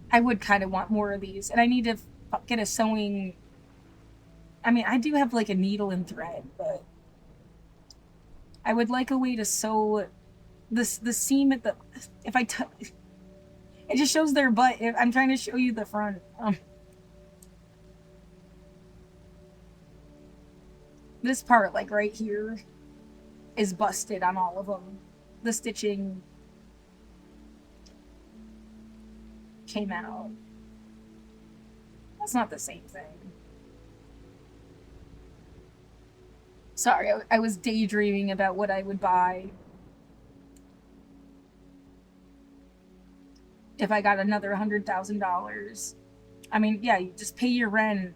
I would kind of want more of these, and I need to get a sewing. I mean, I do have like a needle and thread, but I would like a way to sew this the seam at the. If it just shows their butt. I'm trying to show you the front. This part, like right here, is busted on all of them. The stitching came out. That's not the same thing. Sorry, I was daydreaming about what I would buy if I got another $100,000. I mean, yeah, you just pay your rent.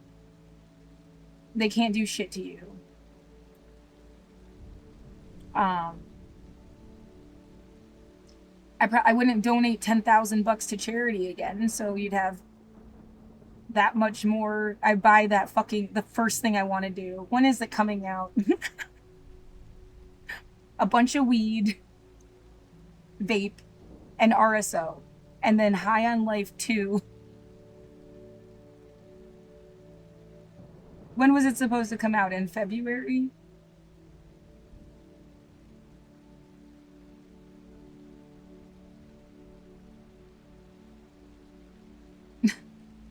They can't do shit to you. I wouldn't donate $10,000 to charity again, so you'd have that much more. I buy that the first thing I want to do. When is it coming out? A bunch of weed, vape, and RSO, and then High on Life 2. When was it supposed to come out? In February?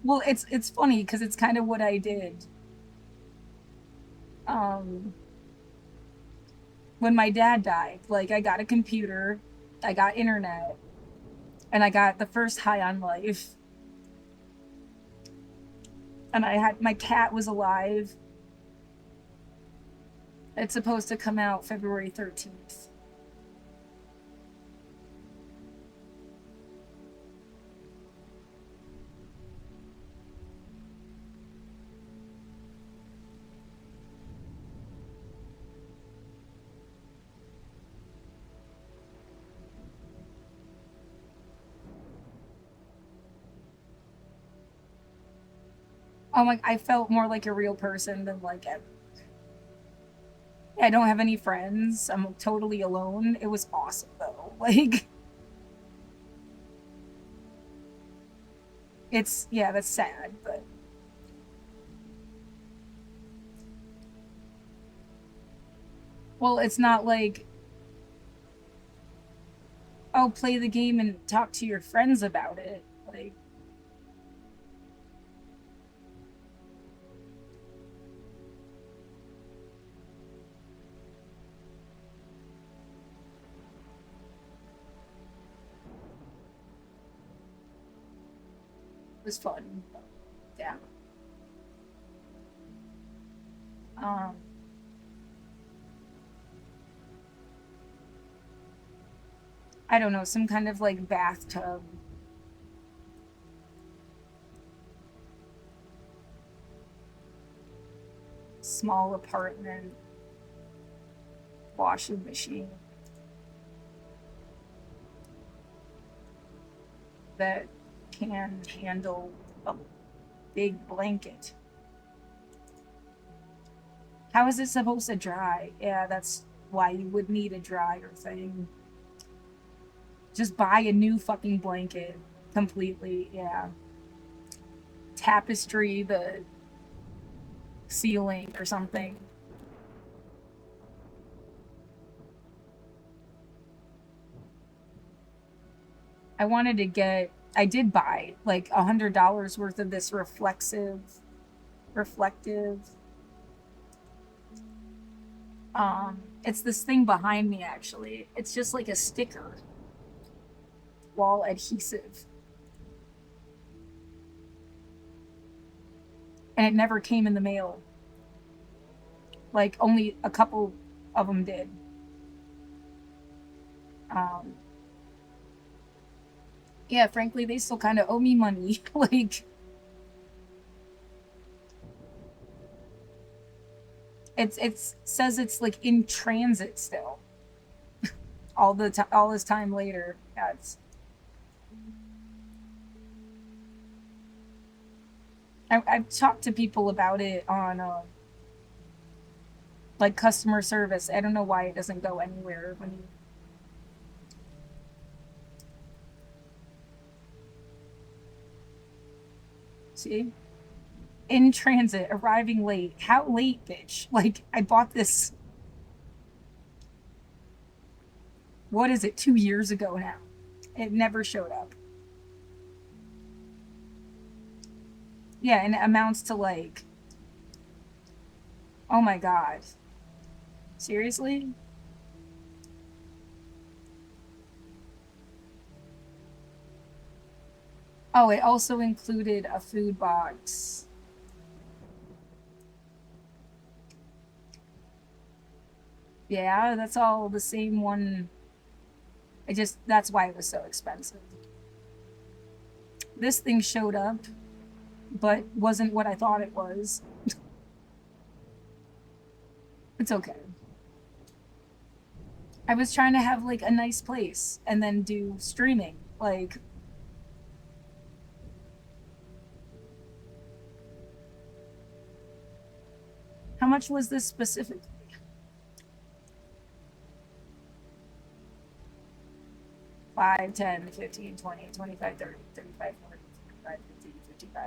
Well, it's funny because it's kind of what I did. Um, when my dad died, like I got a computer, I got internet, and I got the first High on Life. And I had my cat was alive. It's supposed to come out February 13th. Oh my, I felt more like a real person than like I don't have any friends. I'm totally alone. It was awesome though. Like it's yeah, that's sad, but well, it's not like oh, play the game and talk to your friends about it. Like it was fun. Yeah. Um I don't know, some kind of like bathtub, small apartment, washing machine that can handle a big blanket. How is it supposed to dry? Yeah, that's why you would need a dryer thing. Just buy a new fucking blanket completely. Yeah. Tapestry the ceiling or something. I wanted to get, I did buy like $100 worth of this reflective It's this thing behind me actually. It's just like a sticker, wall adhesive, and it never came in the mail. Like only a couple of them did. Um, yeah, frankly, they still kind of owe me money. Like it's says it's like in transit still. All this time later. Yeah, I've talked to people about it on like customer service. I don't know why it doesn't go anywhere when you see in transit, arriving late. How late, bitch? Like I bought this. What is it? 2 years ago now. It never showed up. Yeah, and it amounts to like, oh my god, seriously? Oh, it also included a food box. Yeah, that's all the same one. I just, that's why it was so expensive. This thing showed up, but wasn't what I thought it was. It's okay. I was trying to have like a nice place and then do streaming. Like, how much was this specifically? 5, 10, 15, 20, 25, 30, 35, 40, 45, 50, 55.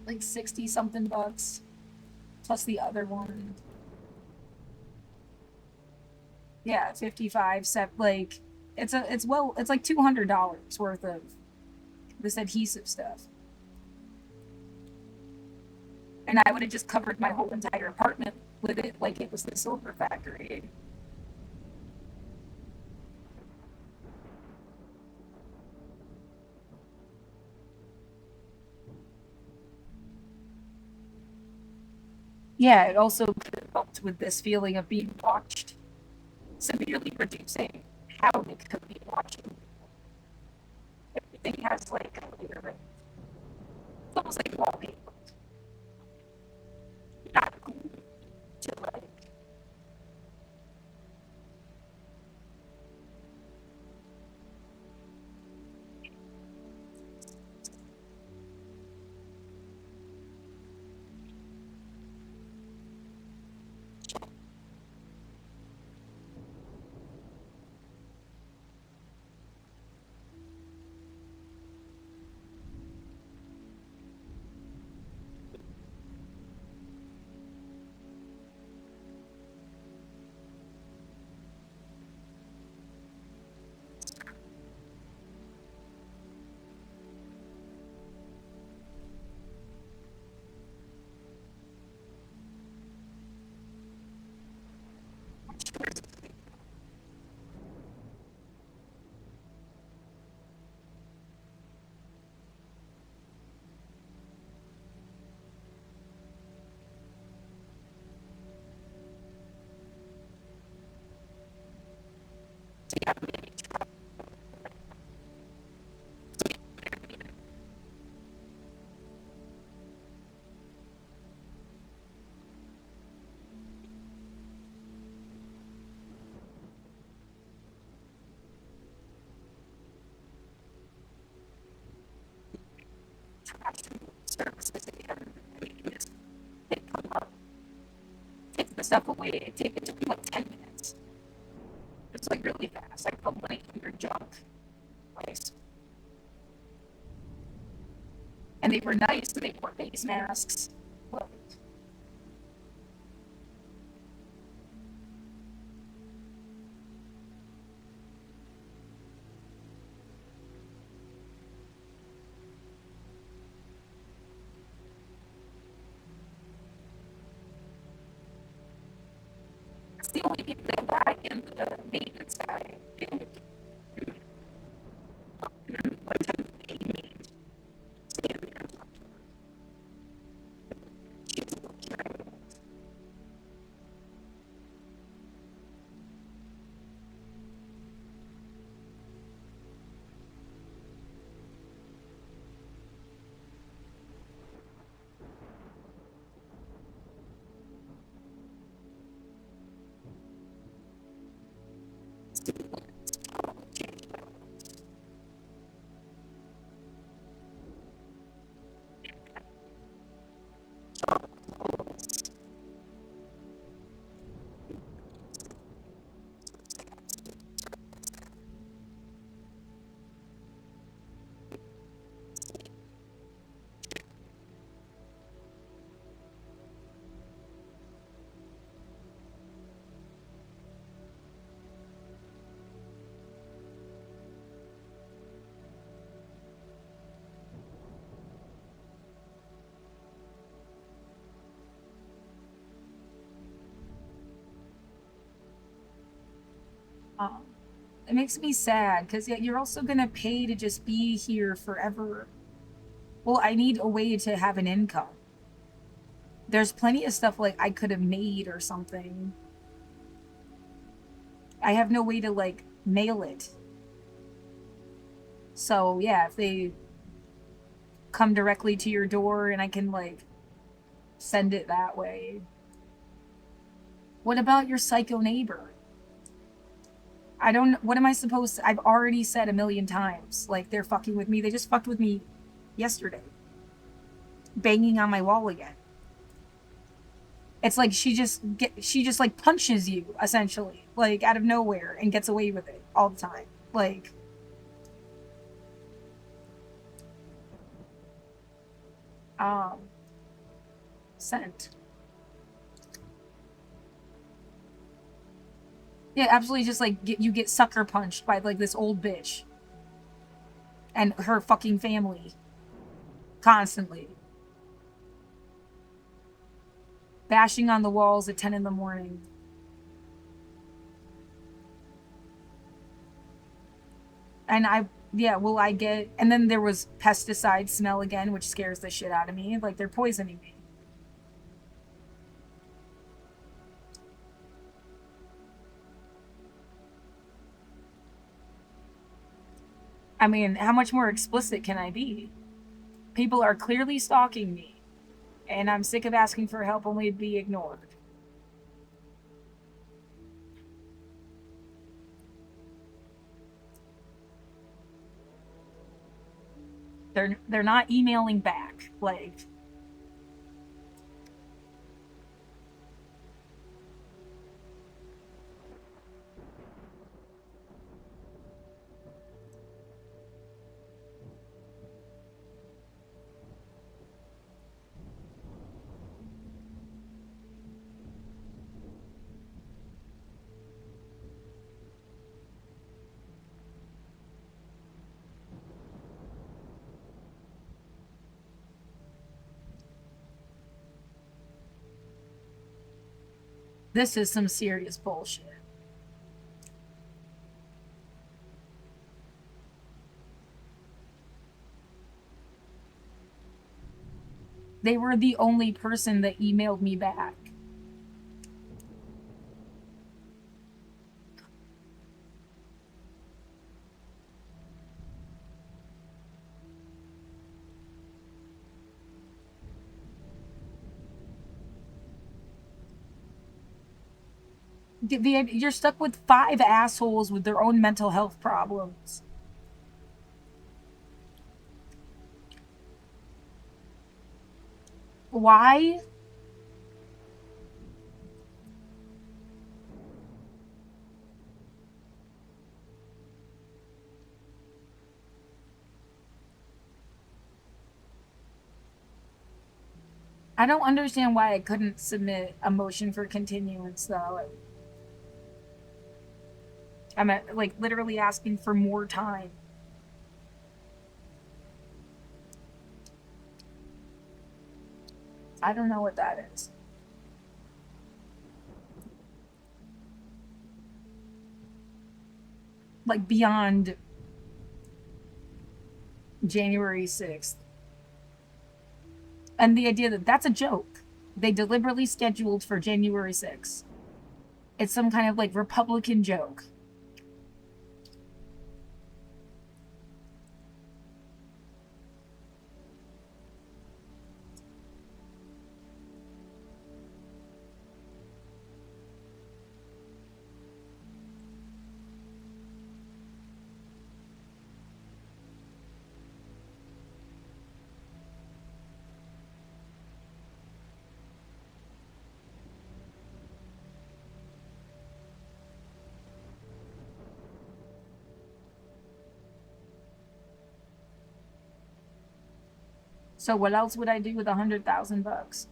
Like 60 something bucks. Plus the other one. Yeah, 55, like it's like $200 worth of this adhesive stuff. And I would have just covered my whole entire apartment with it like it was the silver factory. Yeah, it also helped with this feeling of being watched, severely reducing how they could be watching. Everything has like a layer. It's almost like wallpaper. Not glued to like services again. I mean, they come up, take the stuff away. It took me like 10 minutes. It's like really fast. I put money in your junk. Nice. And they were nice and they wore face masks. But Um, it makes me sad because yeah, you're also gonna pay to just be here forever. Well, I need a way to have an income. There's plenty of stuff like I could have made or something. I have no way to like mail it. So yeah, if they come directly to your door and I can like send it that way. What about your psycho neighbor? I don't. What am I supposed to? I've already said a million times. Like they're fucking with me. They just fucked with me yesterday, banging on my wall again. It's like she just like punches you essentially, like out of nowhere, and gets away with it all the time. Like, um, sent. Yeah, absolutely. Just like you get sucker punched by like this old bitch and her fucking family constantly bashing on the walls at 10 in the morning. And yeah, will I get, and then there was pesticide smell again, which scares the shit out of me. Like they're poisoning me. I mean, how much more explicit can I be? People are clearly stalking me, and I'm sick of asking for help only to be ignored. They're not emailing back. Like, this is some serious bullshit. They were the only person that emailed me back. You're stuck with 5 assholes with their own mental health problems. Why? I don't understand why I couldn't submit a motion for continuance though. I'm like literally asking for more time. I don't know what that is. like beyond January 6th. And the idea that that's a joke. They deliberately scheduled for January 6th. It's some kind of like Republican joke. So what else would I do with $100,000?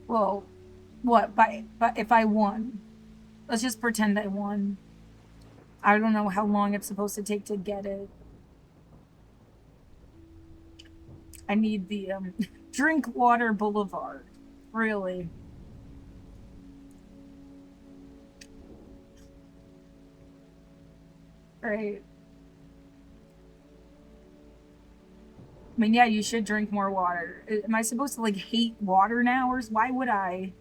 Well, what? But if I won, let's just pretend I won. I don't know how long it's supposed to take to get it. I need the Drinkwater Boulevard. Really. Great. I mean, yeah, you should drink more water. Am I supposed to like hate water now, or why would I?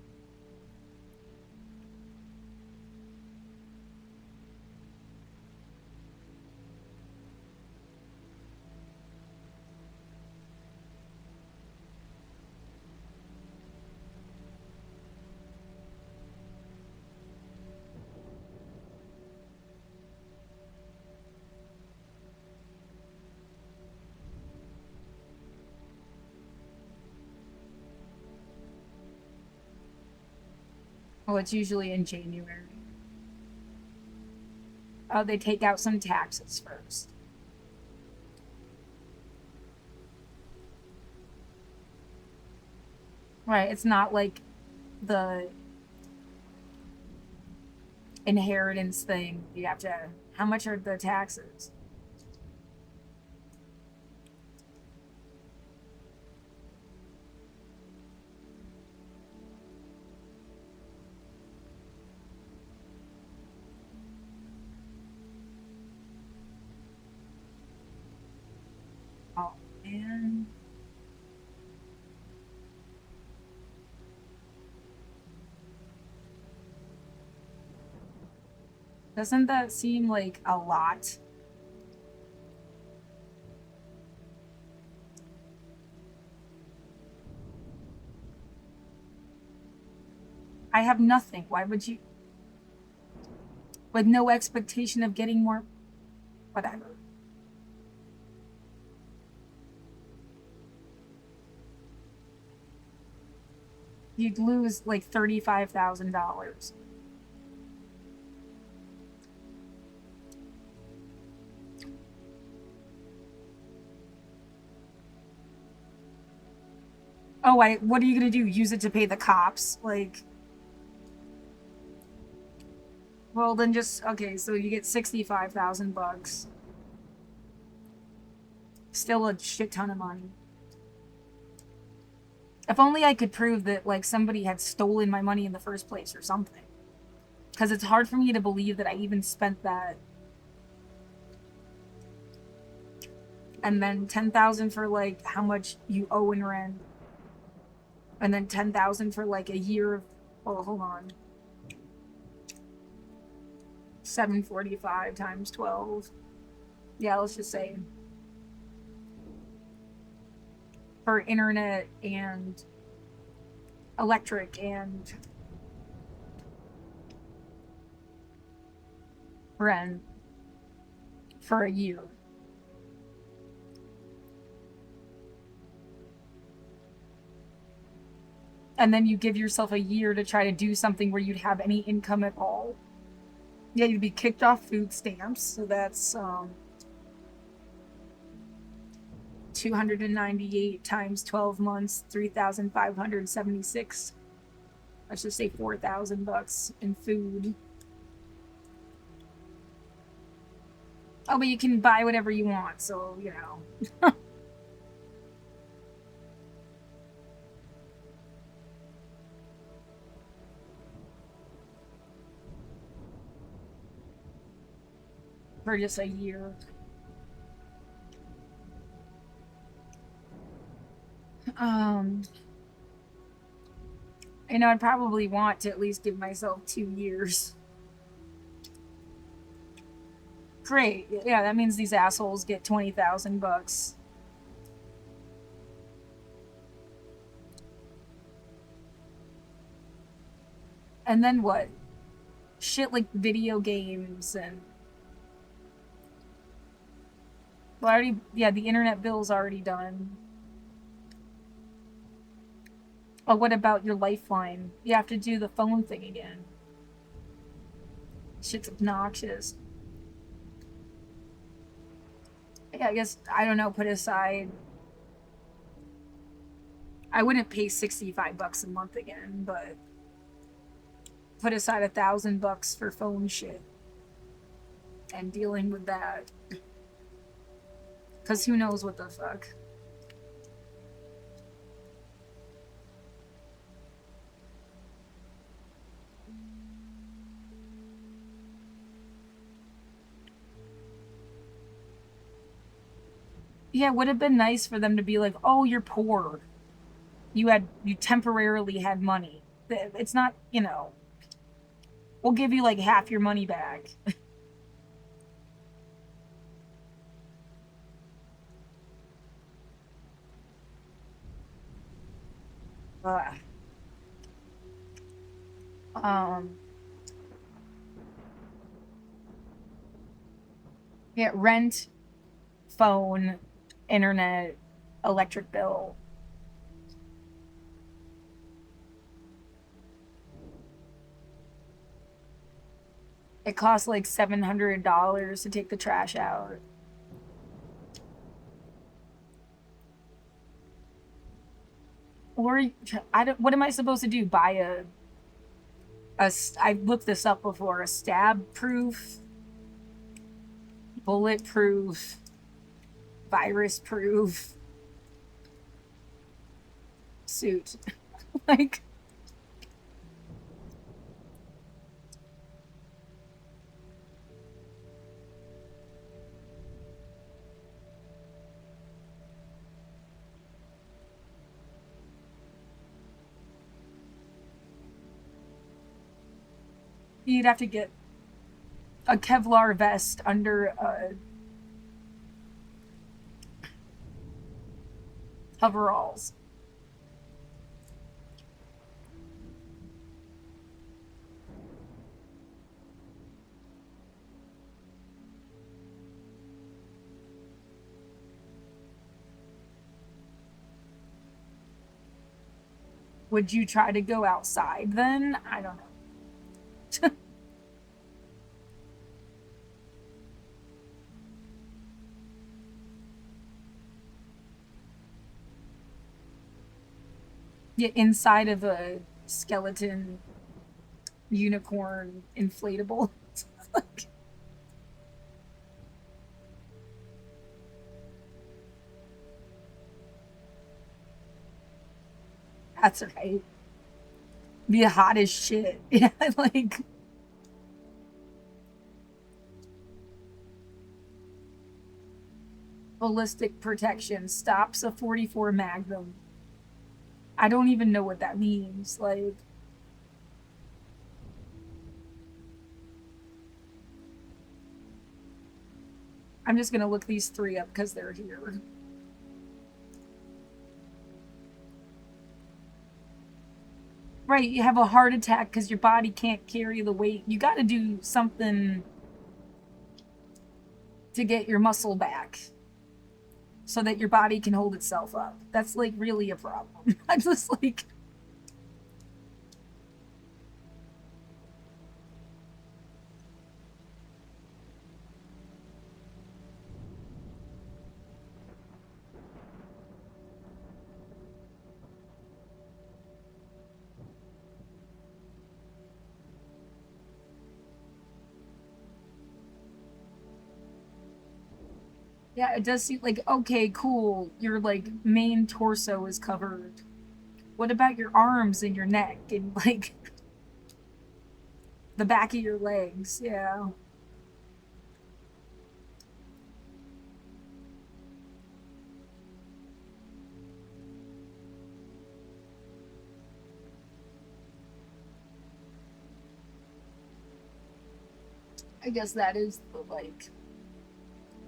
Well, it's usually in January. Oh, they take out some taxes first. Right. It's not like the inheritance thing. You have to. How much are the taxes? Oh, man. Doesn't that seem like a lot? I have nothing. Why would you? With no expectation of getting more. Whatever. You'd lose like $35,000. Oh, what are you gonna do? Use it to pay the cops? Like, well, then just okay. So you get $65,000. Still a shit ton of money. If only I could prove that like somebody had stolen my money in the first place or something. Because it's hard for me to believe that I even spent that. And then 10,000 for like how much you owe in rent, and then 10,000 for like a year of. Oh, hold on. 745 times 12. Yeah, let's just say for internet and electric and rent for a year. And then you give yourself a year to try to do something where you'd have any income at all. Yeah, you'd be kicked off food stamps. So that's 298 times 12 months, 3,576. Let's just say $4,000 in food. Oh, but you can buy whatever you want, so you know. for just a year. Um, I'd probably want to at least give myself 2 years. Great. Yeah, that means these assholes get 20,000 bucks. And then what? Shit like video games and well, already, yeah, the internet bill's already done. Oh, what about your lifeline? You have to do the phone thing again. Shit's obnoxious. Yeah, I guess, I don't know, put aside. I wouldn't pay 65 bucks a month again, but put aside $1,000 for phone shit and dealing with that. Because who knows what the fuck. Yeah, it would have been nice for them to be like, oh, you're poor. You temporarily had money. It's not, we'll give you like half your money back. uh, um, yeah, rent, phone, internet, electric bill. It costs like $700 to take the trash out. Or I don't. What am I supposed to do? Buy a? I looked this up before. A stab-proof, bulletproof, virus-proof suit. Like, you'd have to get a Kevlar vest under coveralls. Would you try to go outside then? I don't know. Yeah, inside of a skeleton unicorn inflatable. Like, that's right. Be hot as shit. Yeah, like ballistic protection stops a 44 Magnum. I don't even know what that means. Like, I'm just gonna look these three up because they're here. Right, you have a heart attack because your body can't carry the weight. You got to do something to get your muscle back so that your body can hold itself up. That's like really a problem. I'm just like, yeah, it does seem like, okay, cool. Your like main torso is covered. What about your arms and your neck and like the back of your legs? Yeah. I guess that is the like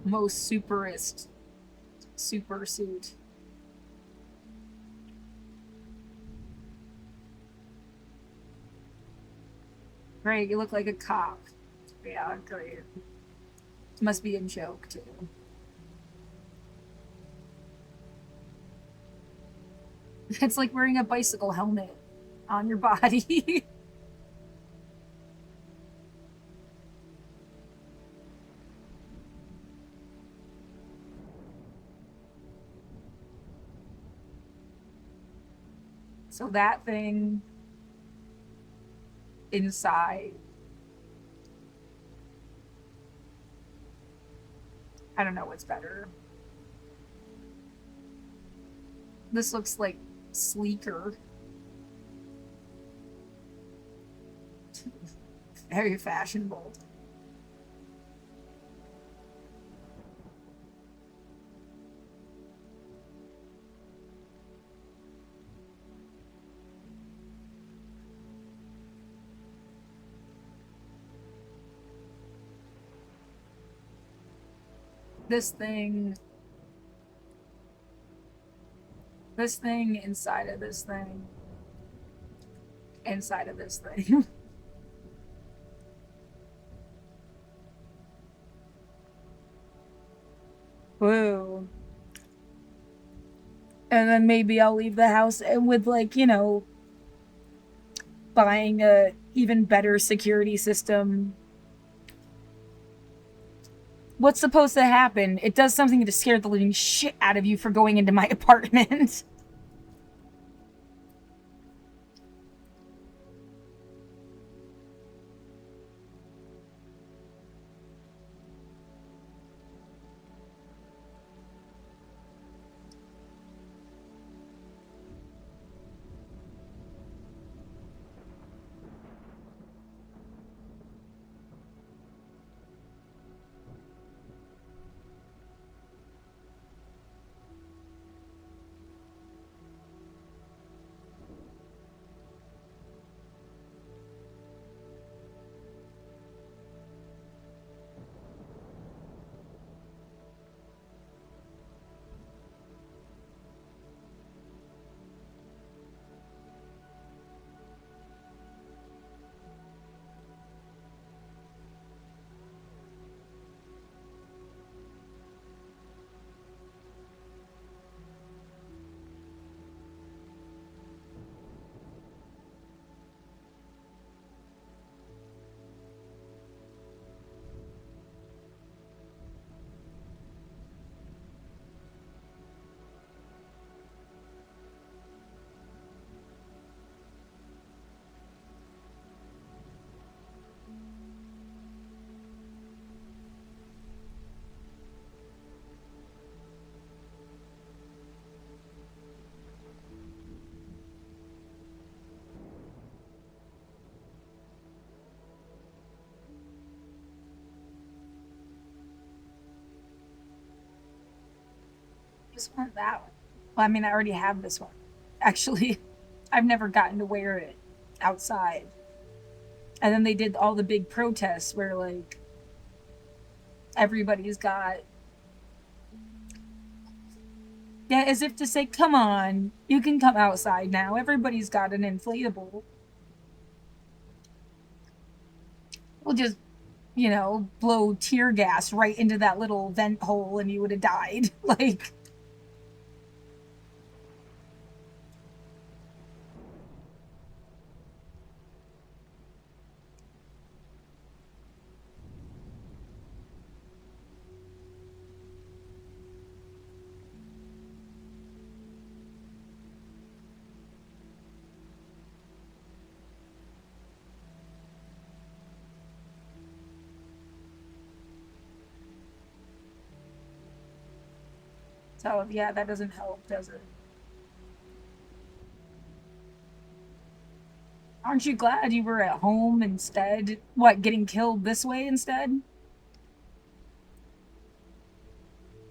most superist super suit. Great, you look like a cop. Yeah, great. Must be a joke too. It's like wearing a bicycle helmet on your body. So that thing inside, I don't know what's better. This looks like sleeker. Very fashionable. This thing, this thing inside of this thing, inside of this thing. Whoa. And then maybe I'll leave the house with like, buying a even better security system. What's supposed to happen? It does something to scare the living shit out of you for going into my apartment. Just want that one. Well, I mean, I already have this one. Actually, I've never gotten to wear it outside. And then they did all the big protests where, like, everybody's got. Yeah, as if to say, come on, you can come outside now. Everybody's got an inflatable. We'll just, blow tear gas right into that little vent hole and you would have died. Like, so yeah, that doesn't help, does it? Aren't you glad you were at home instead? What, getting killed this way instead?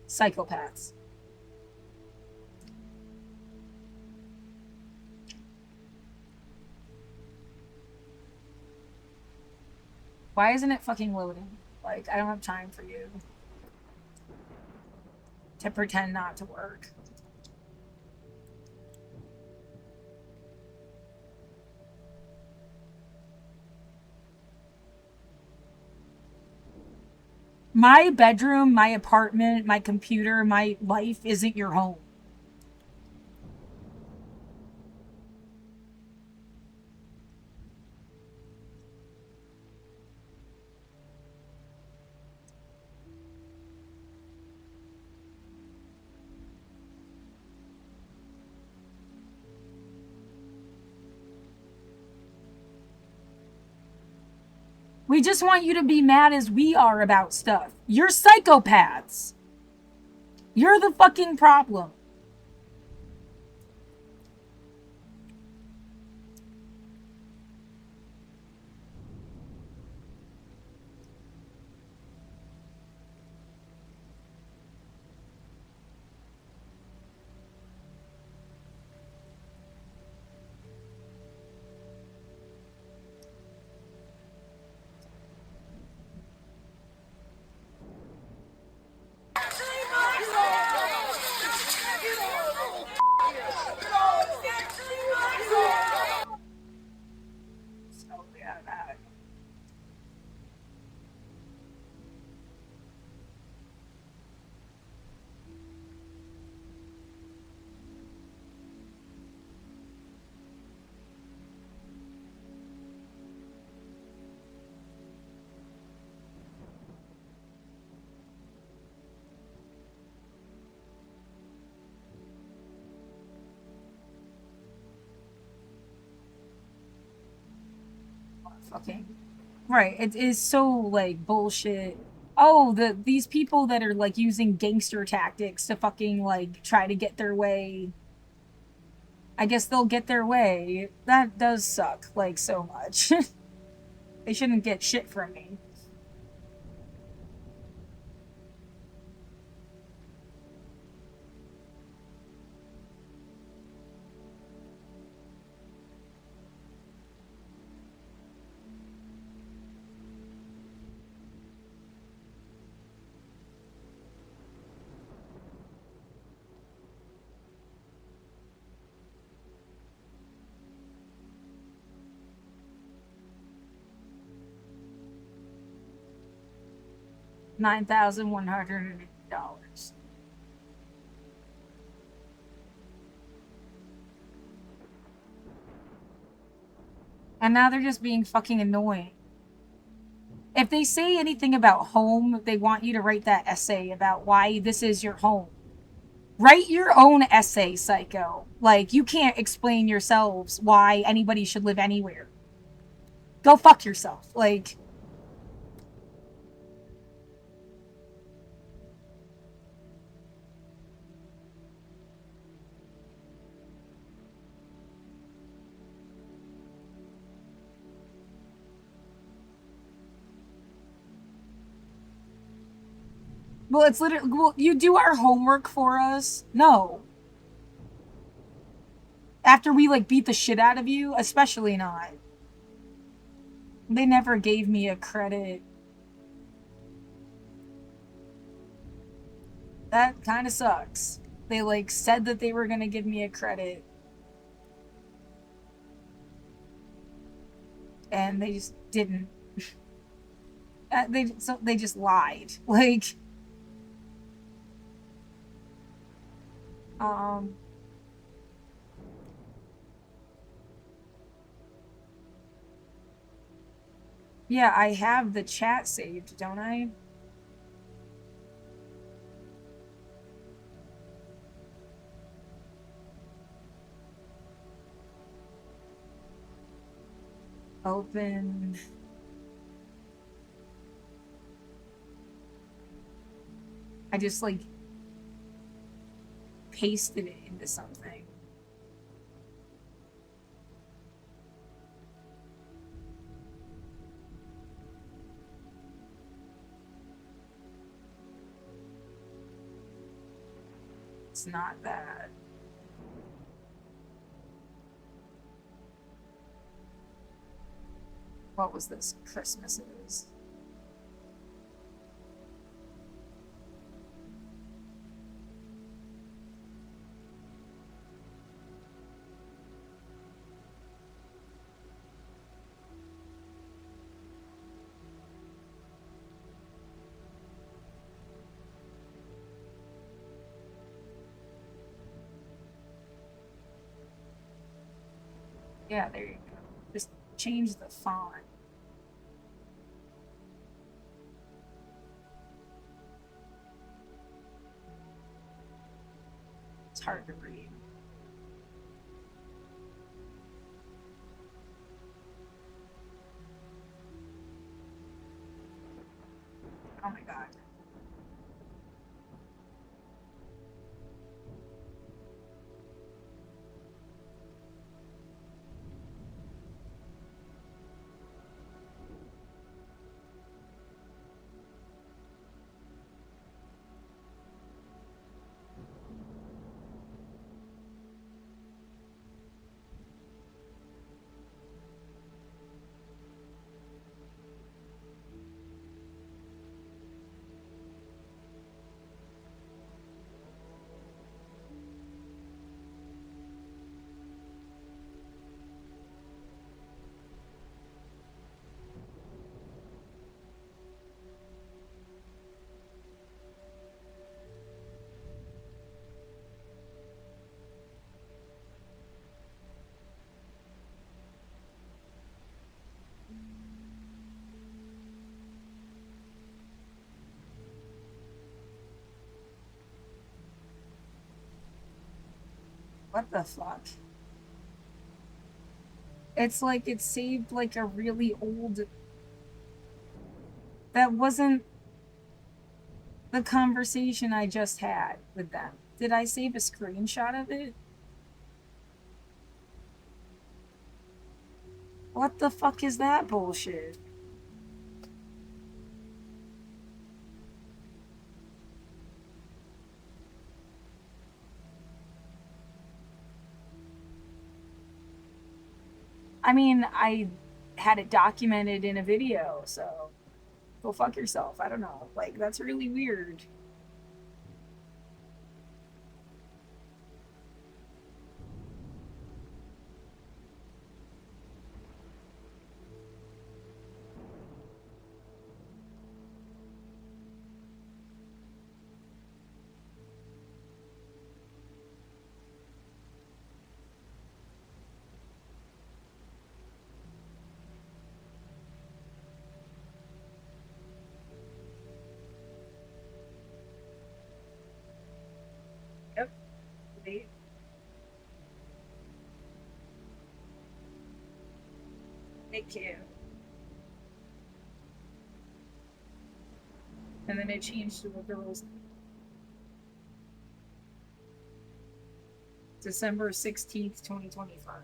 Psychopaths. Why isn't it fucking loading? Like, I don't have time for you to pretend not to work. My bedroom, my apartment, my computer, my life isn't your home. We just want you to be mad as we are about stuff. You're psychopaths. You're the fucking problem. So, yeah, that. Fucking right. It is so like bullshit. Oh, these people that are like using gangster tactics to fucking like try to get their way. I guess they'll get their way. That does suck like so much. They shouldn't get shit from me. $9,180. And now they're just being fucking annoying. If they say anything about home, they want you to write that essay about why this is your home. Write your own essay, psycho. Like, you can't explain yourselves why anybody should live anywhere. Go fuck yourself. Like, well, it's literally, well, you do our homework for us? No. After we, like, beat the shit out of you? Especially not. They never gave me a credit. That kind of sucks. They, like, said that they were gonna give me a credit. And they just didn't. They just lied. Like, um, yeah, I have the chat saved, don't I? Open. I just like pasted it into something. It's not that. What was this? Christmases. Yeah, there you go. Just change the font. It's hard to read. Oh my god. What the fuck? It's like it saved like a really old. That wasn't the conversation I just had with them. Did I save a screenshot of it? What the fuck is that bullshit? I mean, I had it documented in a video, so go fuck yourself. I don't know. Like, that's really weird. Yep. Thank you. And then it changed to a girl's name. December 16th, 2025.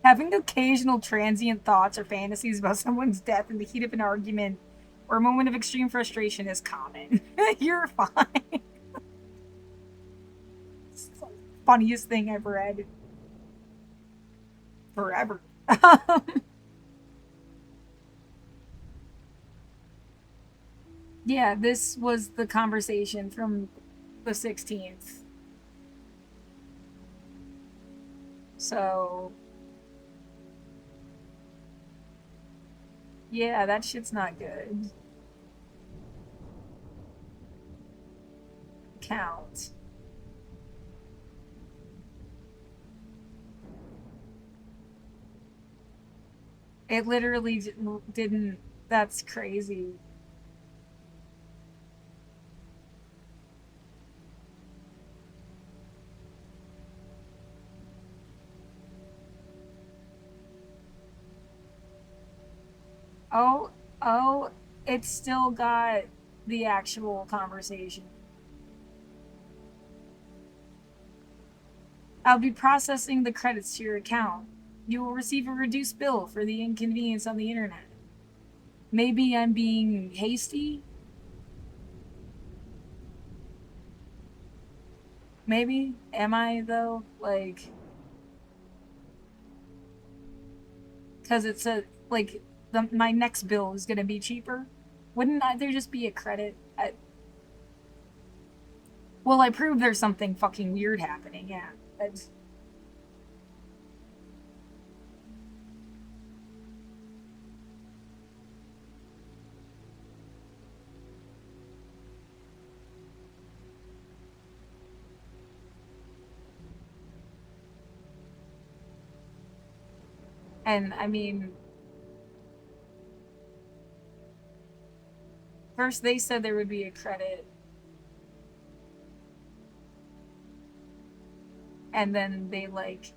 Having occasional transient thoughts or fantasies about someone's death in the heat of an argument or a moment of extreme frustration is common. You're fine. It's the funniest thing I've read forever. Yeah, this was the conversation from the 16th. So, yeah, that shit's not good. Count. It literally didn't. That's crazy. Oh, oh, it's still got the actual conversation. I'll be processing the credits to your account. You will receive a reduced bill for the inconvenience on the internet. Maybe I'm being hasty? Maybe? Am I, though? Like, because it's a, like, my next bill is going to be cheaper? Wouldn't there just be a credit? Well, I proved there's something fucking weird happening, yeah. That's, and I mean, first they said there would be a credit, and then they, like,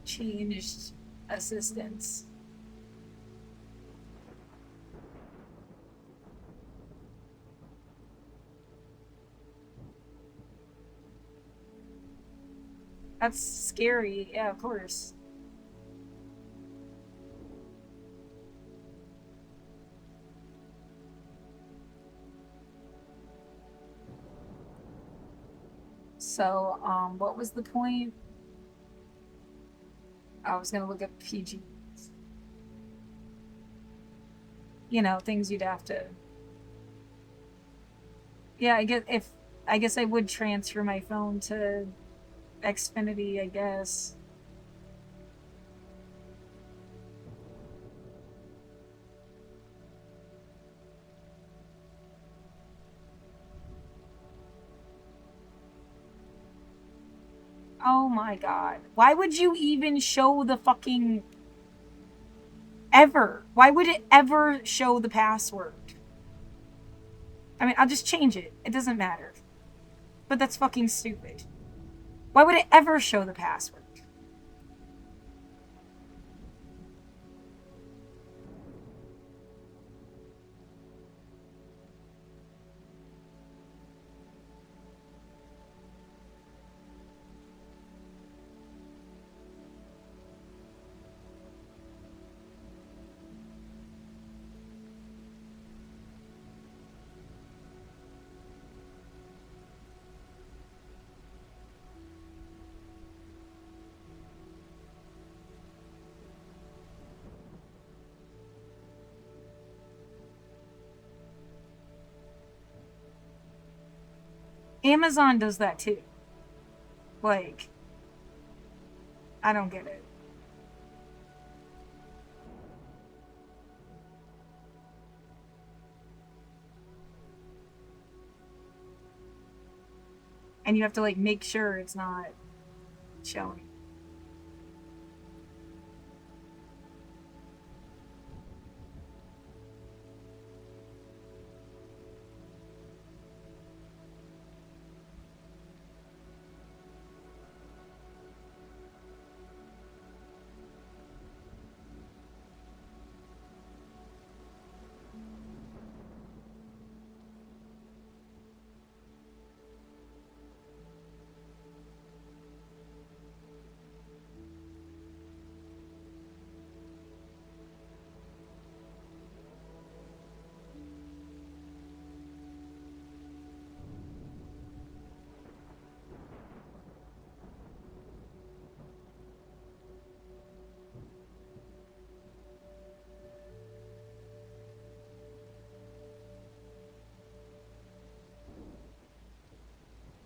changed assistance. That's scary. Yeah, of course. So, what was the point? I was gonna look up PG. You know, things you'd have to. Yeah, I guess I would transfer my phone to Xfinity, I guess. Oh my god. Why would you even show the fucking ever? Why would it ever show the password? I mean, I'll just change it. It doesn't matter. But that's fucking stupid. Why would it ever show the password? Amazon does that too. Like, I don't get it. And you have to, like, make sure it's not showing.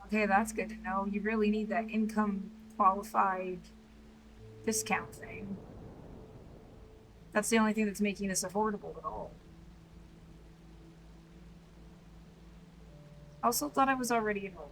Okay, that's good to know. You really need that income qualified discount thing. That's the only thing that's making this affordable at all. I also thought I was already enrolled.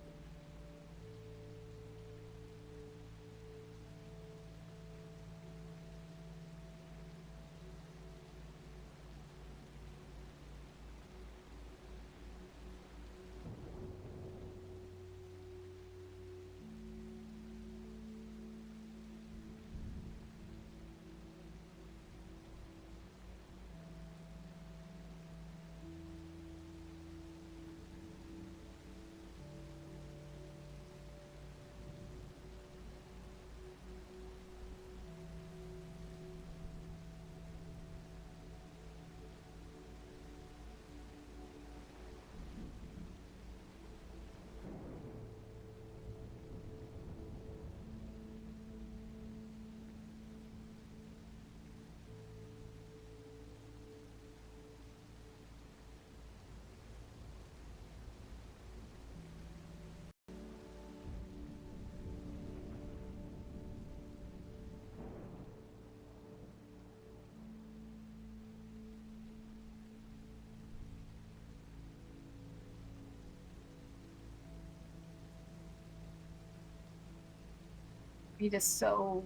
Need to sew.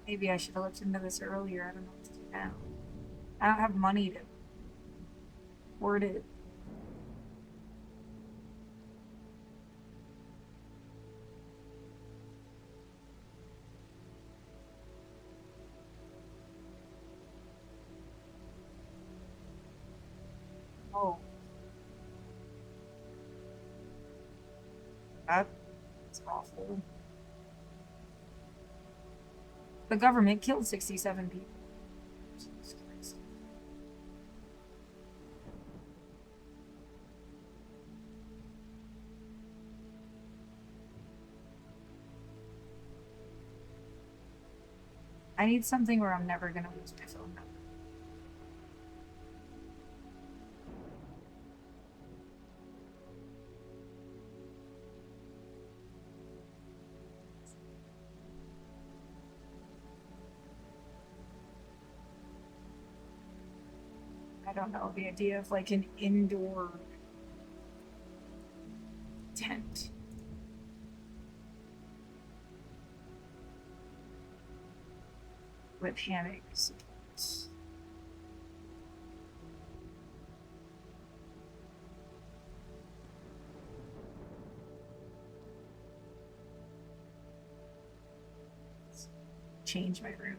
Maybe I should have looked into this earlier. I don't know what to do now. I don't have money to word it. Oh, that's awful. The government killed 67 people. Jesus Christ. I need something where I'm never gonna lose my phone number. I don't know, the idea of like an indoor tent with hammocks. Change my room.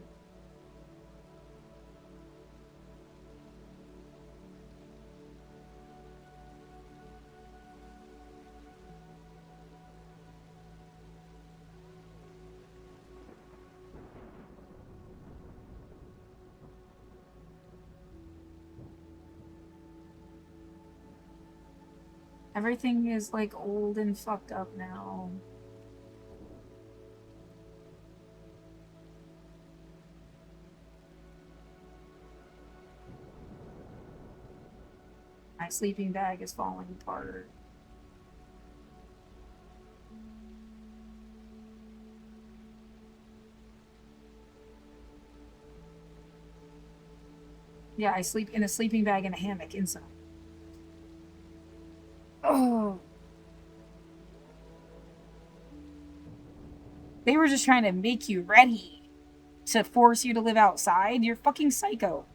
Everything is like old and fucked up now. My sleeping bag is falling apart. Yeah, I sleep in a sleeping bag and a hammock inside. Oh, they were just trying to make you ready to force you to live outside. You're fucking psycho.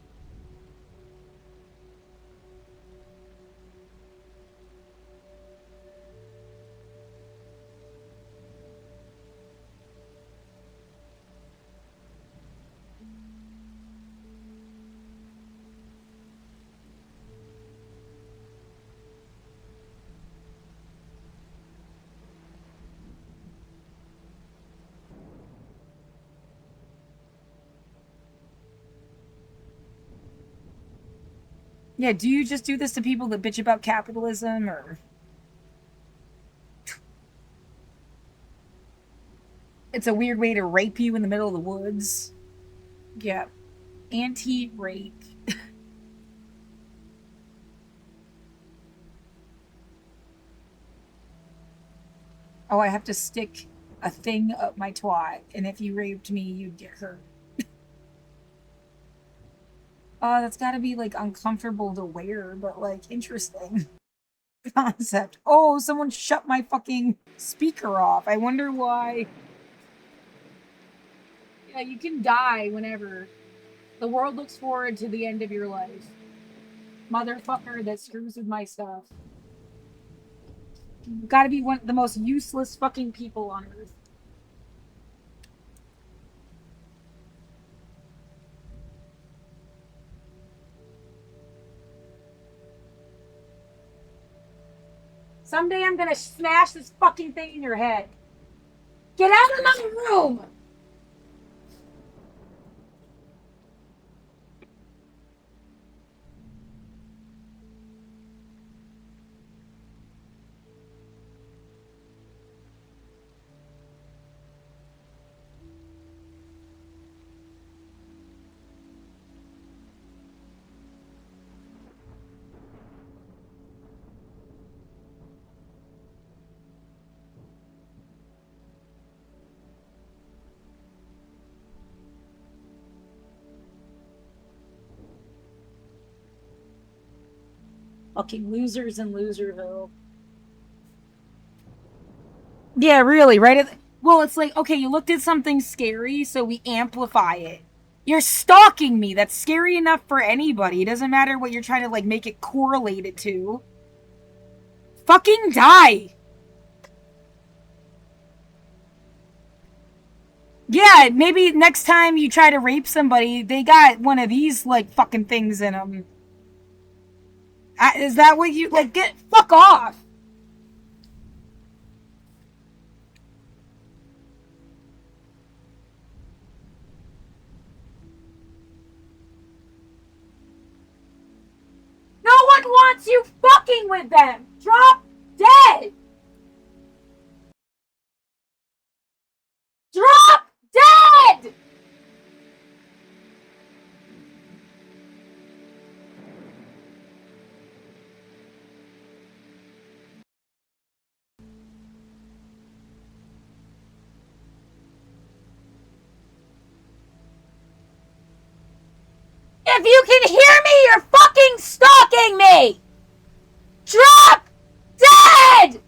Yeah, do you just do this to people that bitch about capitalism or It's a weird way to rape you in the middle of the woods. Yeah. Anti-rape. Oh, I have to stick a thing up my twat, and if you raped me, you'd get hurt. Oh, that's gotta be like uncomfortable to wear, but like interesting concept. Oh, someone shut my fucking speaker off. I wonder why. Yeah, you can die whenever. The world looks forward to the end of your life. Motherfucker that screws with my stuff. You've gotta be one of the most useless fucking people on earth. Someday I'm gonna smash this fucking thing in your head. Get out of my room! Fucking losers in Loserville. Yeah, really, right? Well, it's like, okay, you looked at something scary, so we amplify it. You're stalking me. That's scary enough for anybody. It doesn't matter what you're trying to like make it correlated to. Fucking die. Yeah, maybe next time you try to rape somebody, they got one of these like fucking things in them. Is that what you like? Get fuck off. No one wants you fucking with them. Drop dead. Drop dead. If you can hear me, you're fucking stalking me. Drop dead.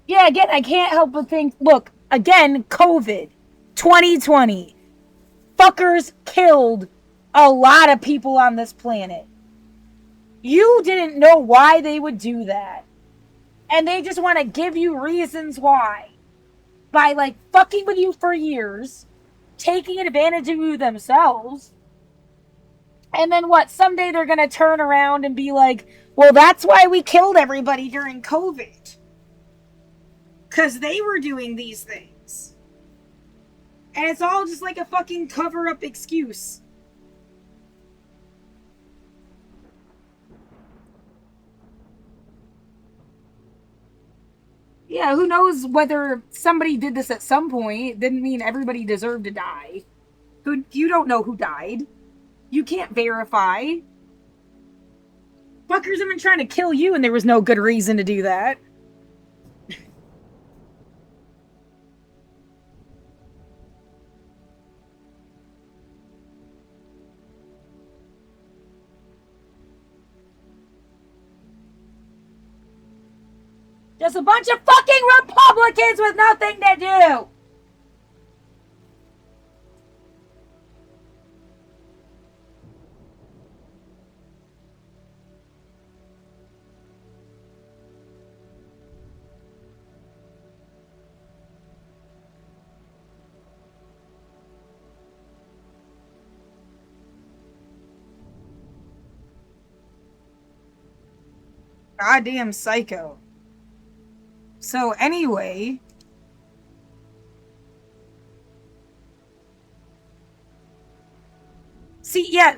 Yeah, again, I can't help but think, look, again, COVID 2020. Fuckers killed a lot of people on this planet. You didn't know why they would do that. And they just want to give you reasons why. By like fucking with you for years, taking advantage of you themselves. And then what? Someday they're going to turn around and be like, well, that's why we killed everybody during COVID. Because they were doing these things. And it's all just like a fucking cover up excuse. Yeah, who knows whether somebody did this at some point. Didn't mean everybody deserved to die. Who you don't know who died. You can't verify. Fuckers have been trying to kill you and there was no good reason to do that. Just a bunch of fucking Republicans with nothing to do. Goddamn psycho. So anyway, see, yeah,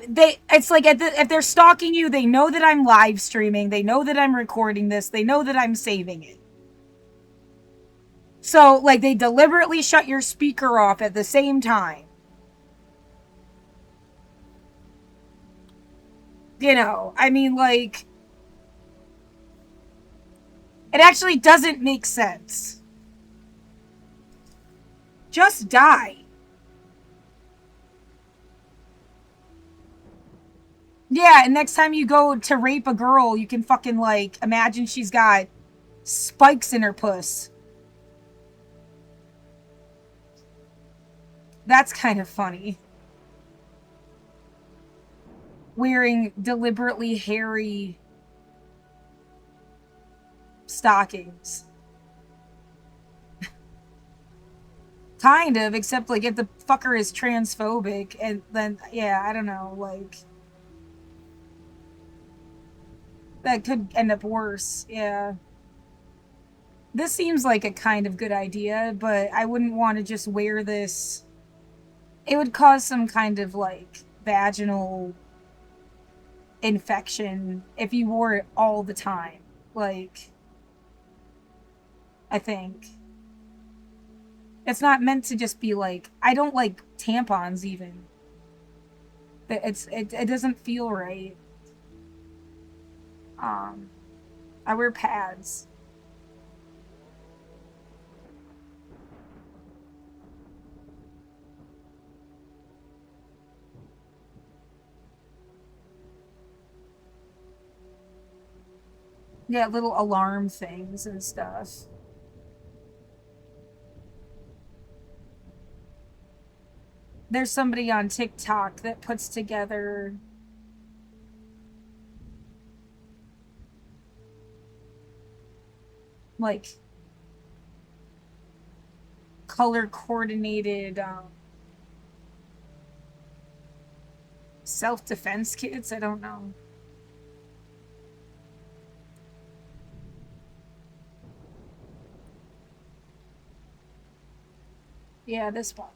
it's like if they're stalking you, they know that I'm live streaming, they know that I'm recording this, they know that I'm saving it. So like they deliberately shut your speaker off at the same time. You know, I mean, like, it actually doesn't make sense. Just die. Yeah, and next time you go to rape a girl, you can fucking, like, imagine she's got spikes in her puss. That's kind of funny. Wearing deliberately hairy stockings. Kind of, except, like, if the fucker is transphobic, and then, yeah, I don't know, like, that could end up worse, yeah. This seems like a kind of good idea, but I wouldn't want to just wear this. It would cause some kind of, like, vaginal infection if you wore it all the time. Like, I think. It's not meant to just be like, I don't like tampons even. It doesn't feel right. Um, I wear pads. Yeah, little alarm things and stuff. There's somebody on TikTok that puts together like color coordinated self defense kits. I don't know. Yeah, this one.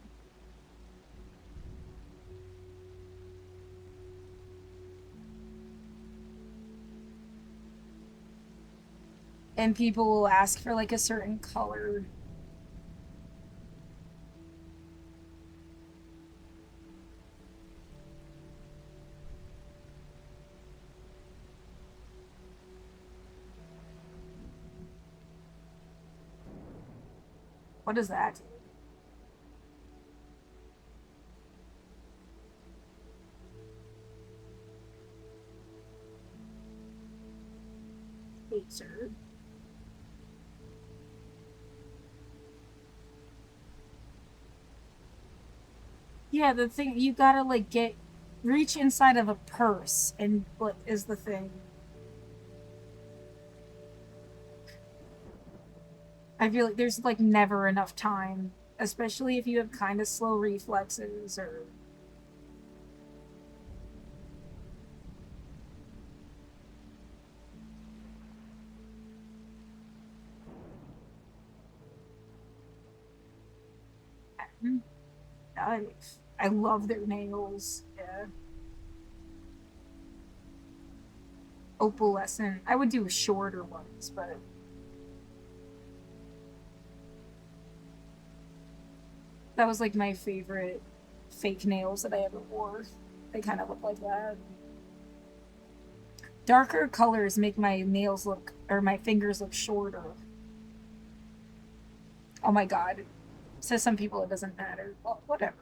And people will ask for like a certain color. What is that? Sir. Yeah, the thing you gotta like get reach inside of a purse and what is the thing. I feel like there's like never enough time, especially if you have kind of slow reflexes or I love their nails. Yeah. Opalescent. I would do shorter ones, but that was like my favorite fake nails that I ever wore. They kind of look like that. Darker colors make my nails look, or my fingers look shorter. Oh my god. Says some people it doesn't matter. Well, whatever.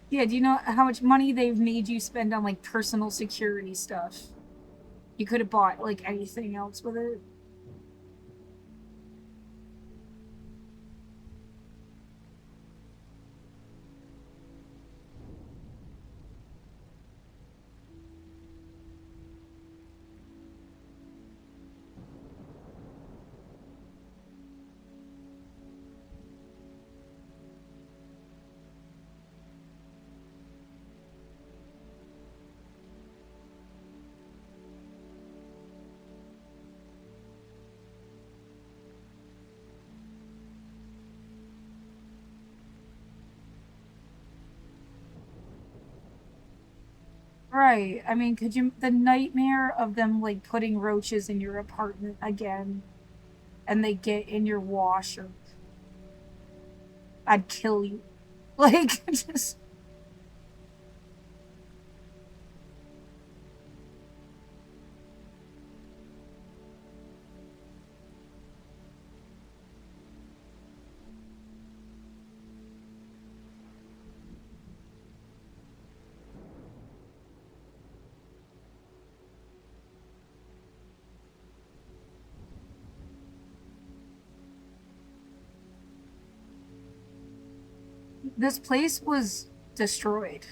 Yeah, do you know how much money they've made you spend on like personal security stuff? You could have bought like anything else with it. Right. I mean, could you, the nightmare of them like putting roaches in your apartment again and they get in your washer. I'd kill you. Like, just. This place was destroyed.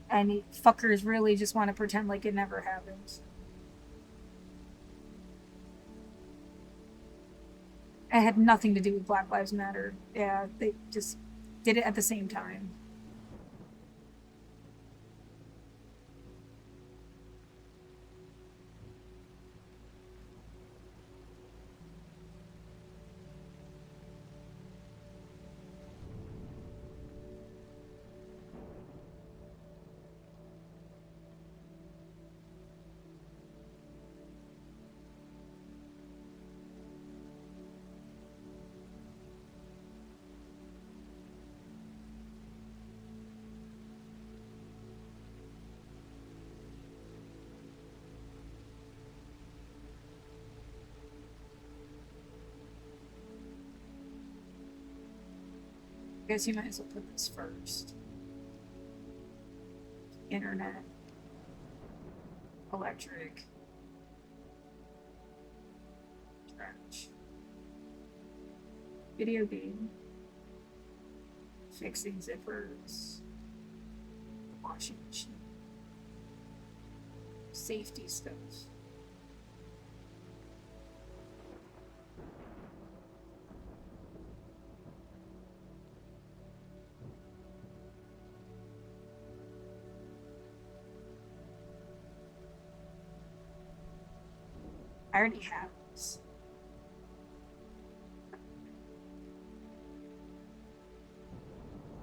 And fuckers really just want to pretend like it never happened. It had nothing to do with Black Lives Matter. Yeah, they just did it at the same time. I guess you might as well put this first. Internet, electric, trash, video game, fixing zippers, washing machine, safety stuff. I already have this.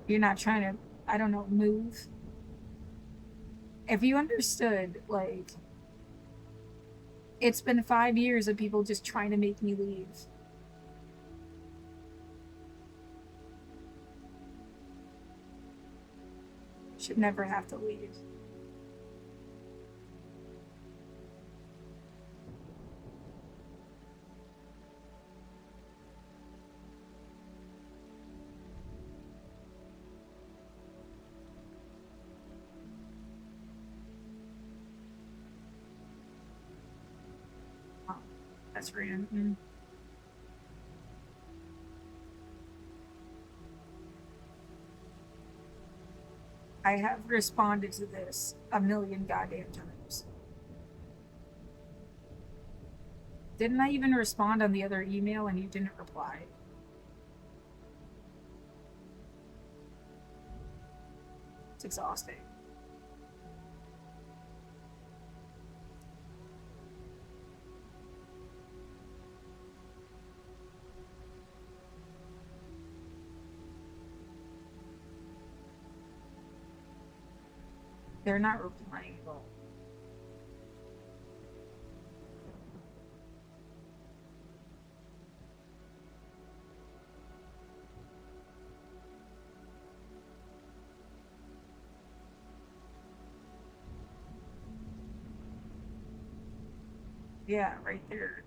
You're not trying to, I don't know, move. If you understood, like, it's been 5 years of people just trying to make me leave. Should never have to leave. Oh, that's random. I have responded to this a million goddamn times. Didn't I even respond on the other email and you didn't reply? It's exhausting. They're not replying at all. Yeah, right there.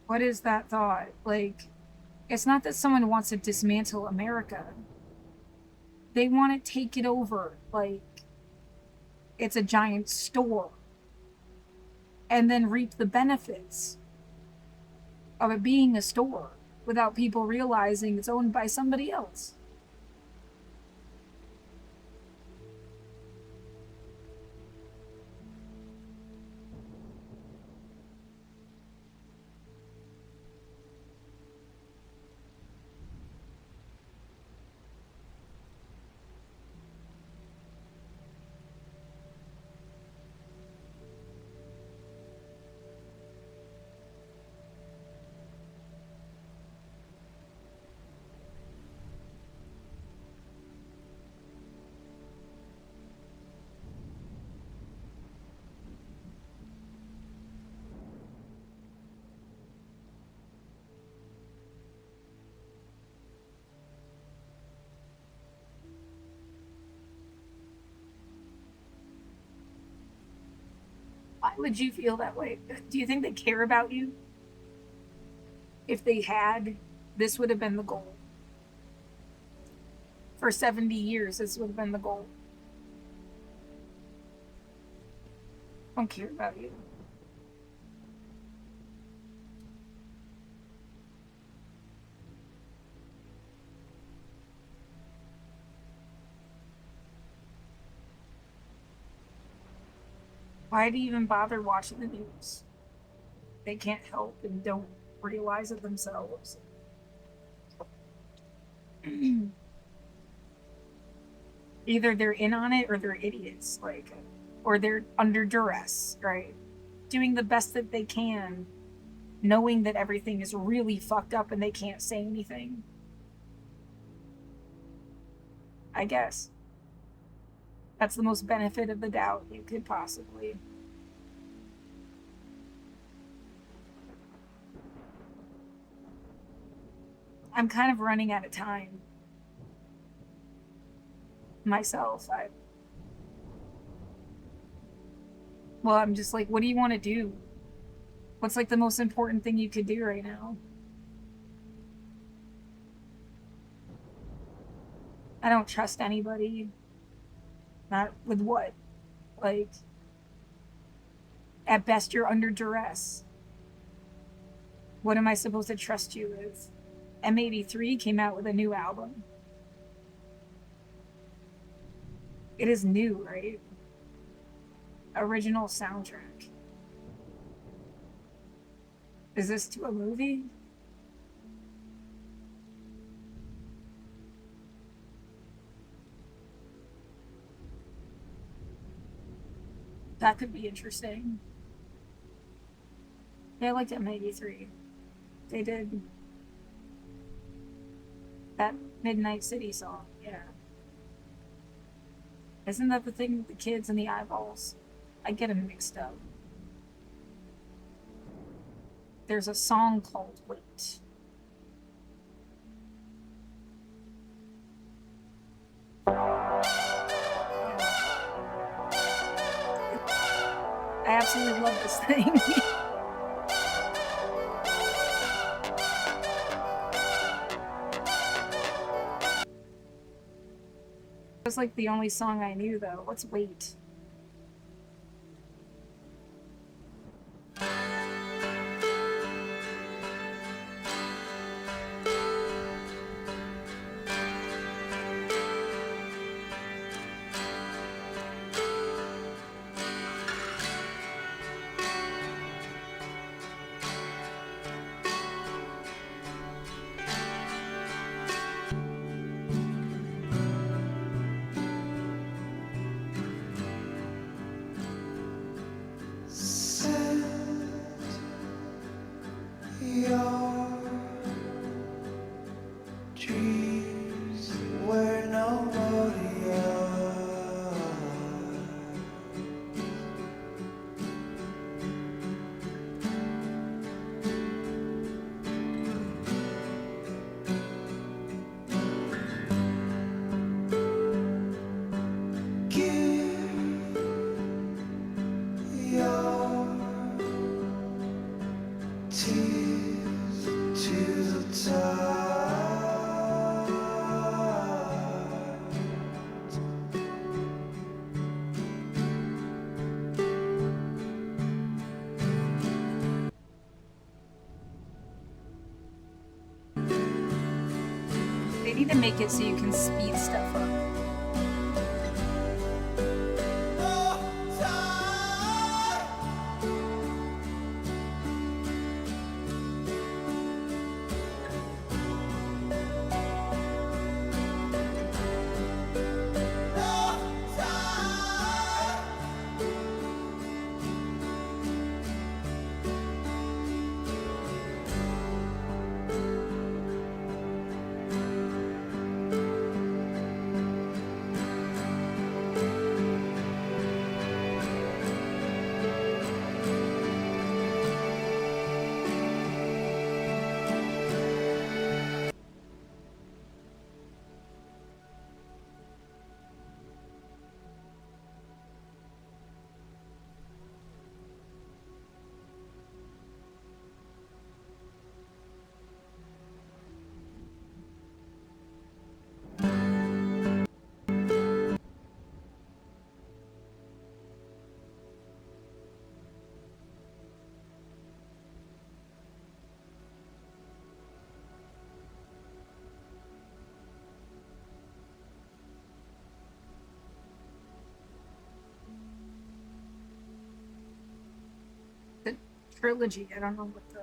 What is that thought? Like, it's not that someone wants to dismantle America. They want to take it over. Like, it's a giant store and then reap the benefits of it being a store without people realizing it's owned by somebody else. Why would you feel that way? Do you think they care about you? If they had, this would have been the goal. For 70 years, this would have been the goal. I don't care about you. Why do you even bother watching the news? They can't help and don't realize it themselves. Either they're in on it or they're idiots, like, or they're under duress, right? Doing the best that they can, knowing that everything is really fucked up and they can't say anything. I guess that's the most benefit of the doubt you could possibly. I'm kind of running out of time myself. Well, I'm just like, what do you want to do? What's like the most important thing you could do right now? I don't trust anybody. Not with what? Like, at best, you're under duress. What am I supposed to trust you with? M83 came out with a new album. It is new, right? Original soundtrack. Is this to a movie? That could be interesting. Yeah, I liked M83. They did that Midnight City song, yeah. Isn't that the thing with the kids and the eyeballs? I get them mixed up. There's a song called Wait. I absolutely love this thing. It was like the only song I knew though. What's Wait? need to make it so you can speed stuff up. The trilogy, I don't know what the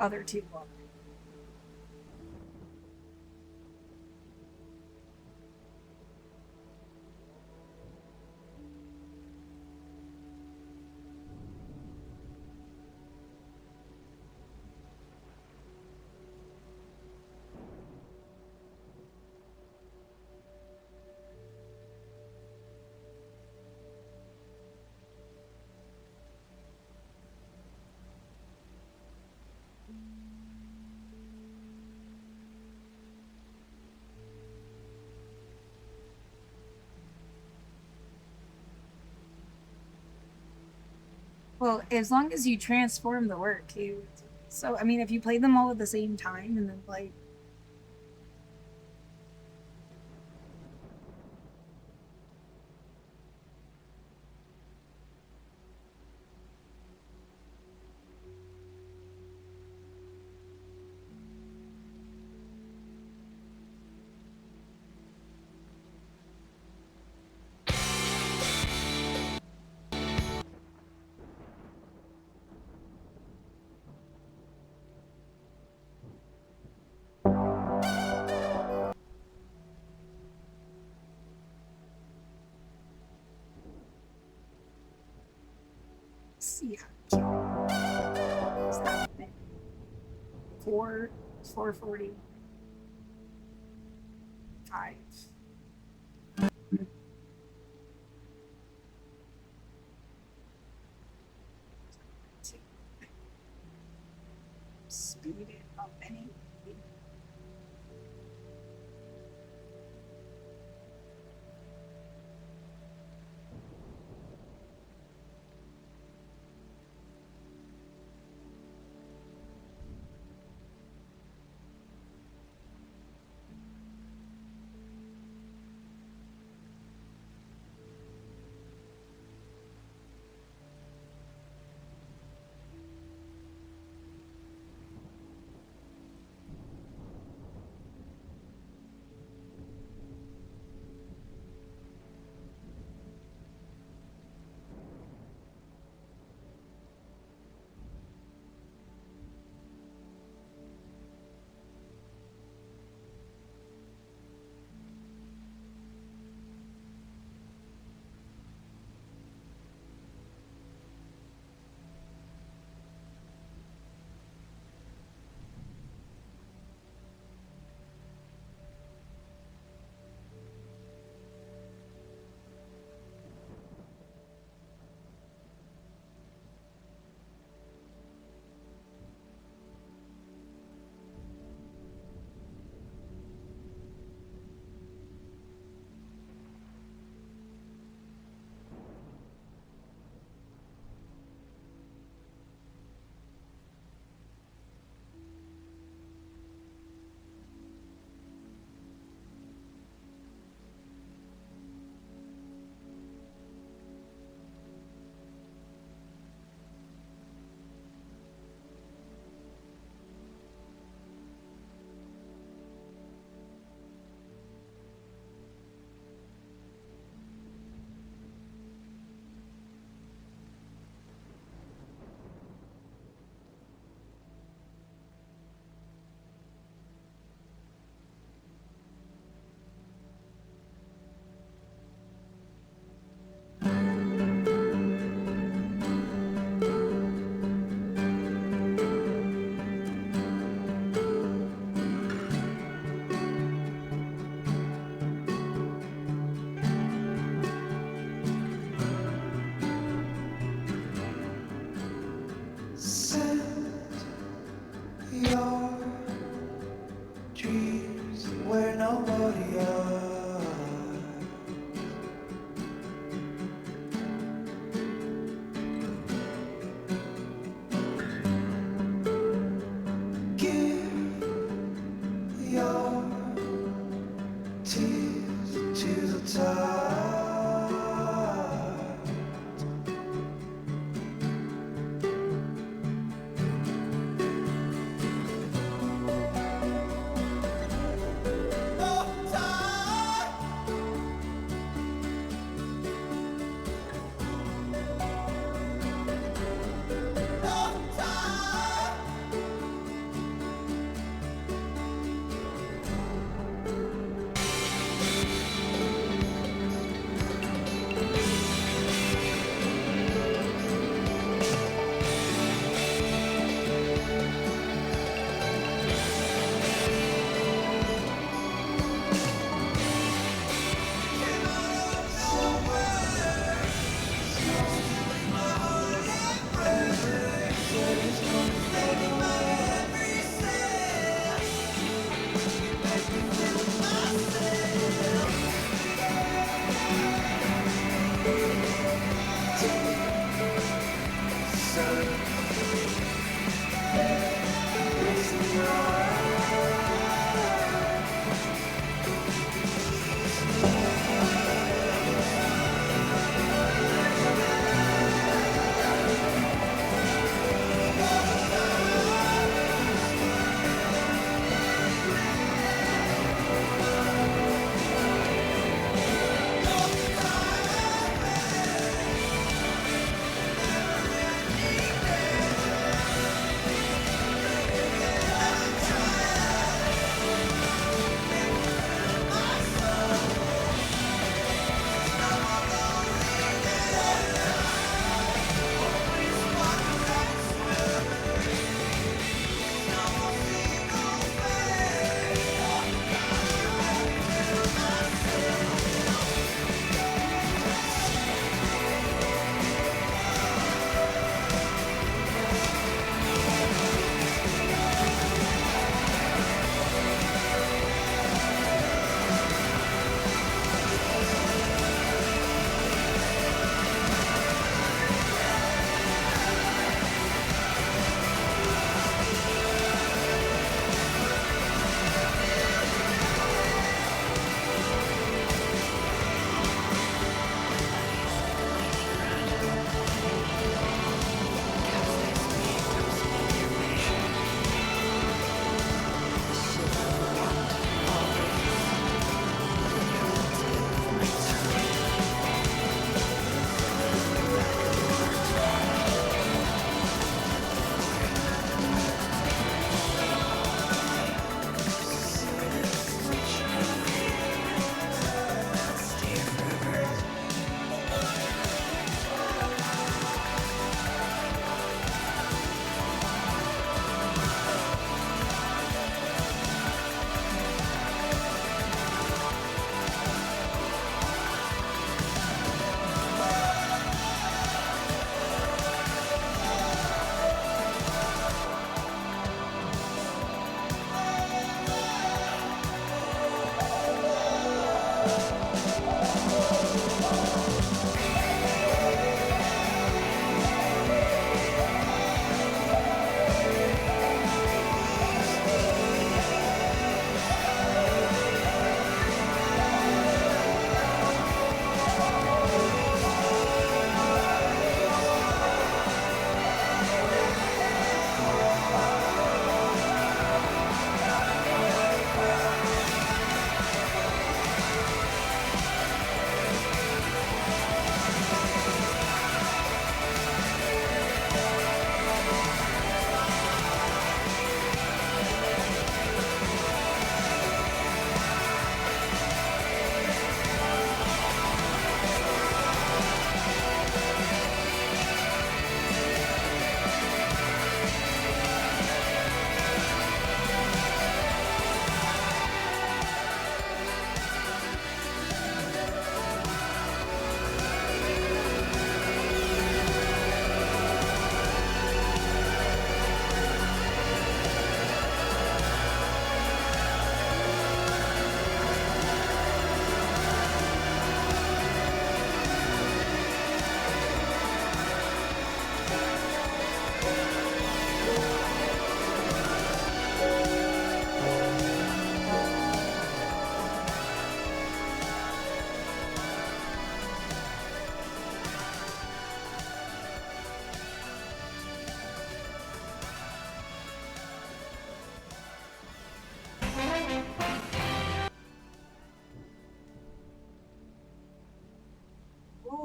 other two are. Well, as long as you transform the work, you. So I mean, if you play them all at the same time and then like. See how is that 4:45. Speed it up any.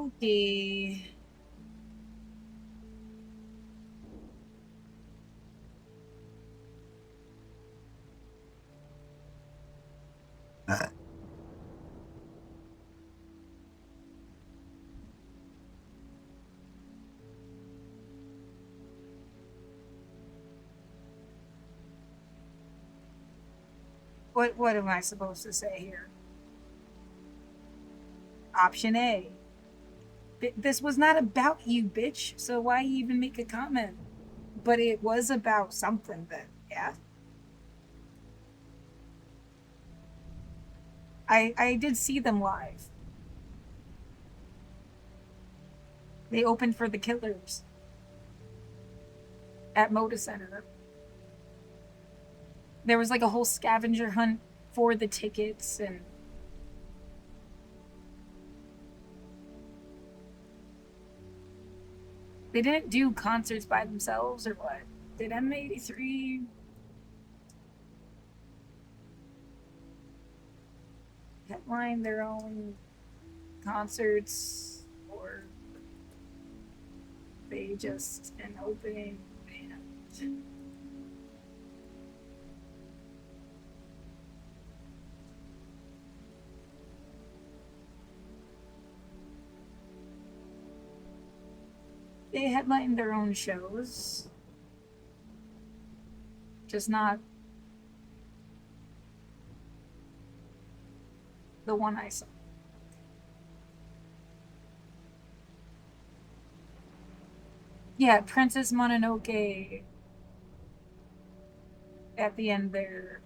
Okay. What am I supposed to say here? Option A. This was not about you, bitch. So why even make a comment? But it was about something then. Yeah. I did see them live. They opened for the Killers at Moda Center. There was like a whole scavenger hunt for the tickets, and they didn't do concerts by themselves or what? Did M83 headline their own concerts, or they just an opening band? They headlined their own shows, just not the one I saw. Yeah, Princess Mononoke at the end there.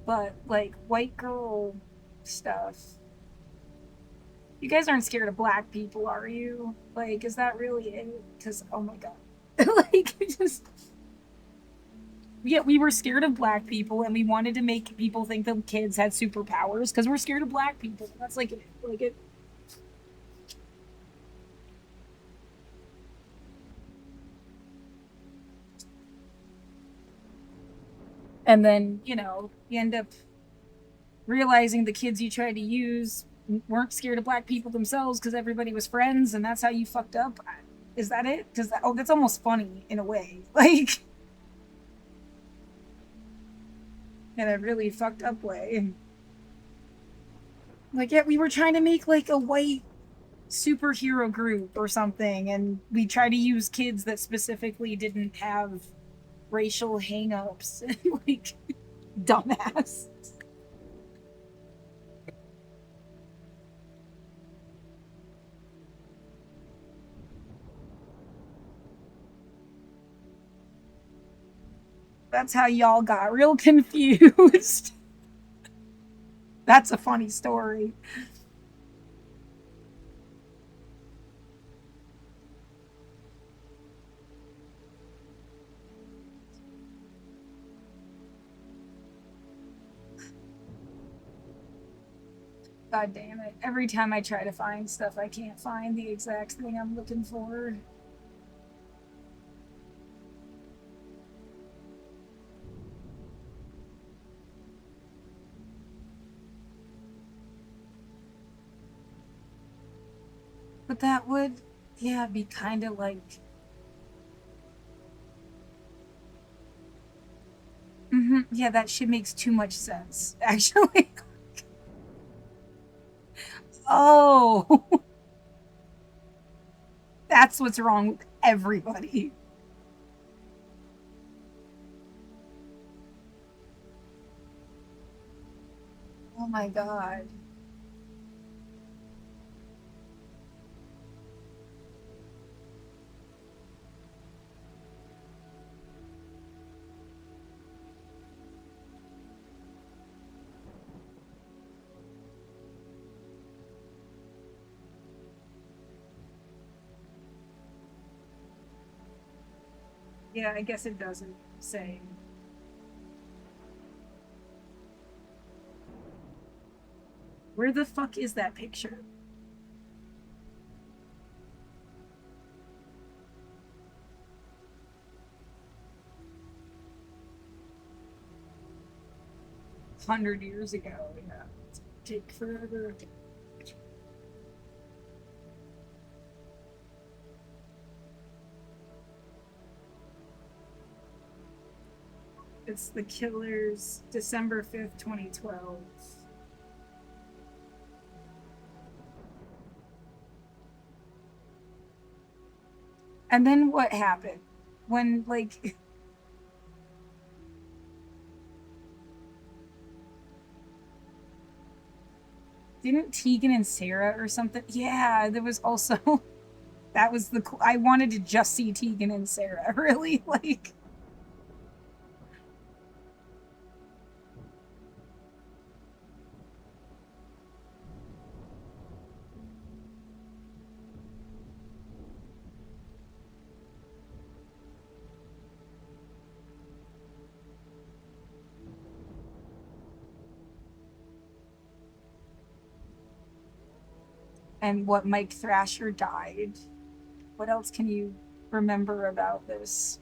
But like white girl stuff. You guys aren't scared of black people, are you? Like, is that really it? Because oh my god, like just yeah, we were scared of black people, and we wanted to make people think that kids had superpowers because we're scared of black people. That's like it. And then you end up realizing the kids you tried to use weren't scared of black people themselves because everybody was friends, and that's how you fucked up. Is that it? Does that? Oh, that's almost funny in a way, like in a really fucked up way. Like, yeah, we were trying to make like a white superhero group or something, and we tried to use kids that specifically didn't have racial hangups. Like, dumbass. That's how y'all got real confused. That's a funny story. God damn it. Every time I try to find stuff, I can't find the exact thing I'm looking for. But that would, yeah, be kind of like. Yeah, that shit makes too much sense, actually. Oh, that's what's wrong with everybody. Oh my god. Yeah, I guess it doesn't say. Where the fuck is that picture? 100 years ago. Yeah. Take forever. It's The Killers, December 5th, 2012. And then what happened? When, like, didn't Tegan and Sarah or something? Yeah, there was also that was the I wanted to just see Tegan and Sarah, really, like. And what, Mike Thrasher died. What else can you remember about this?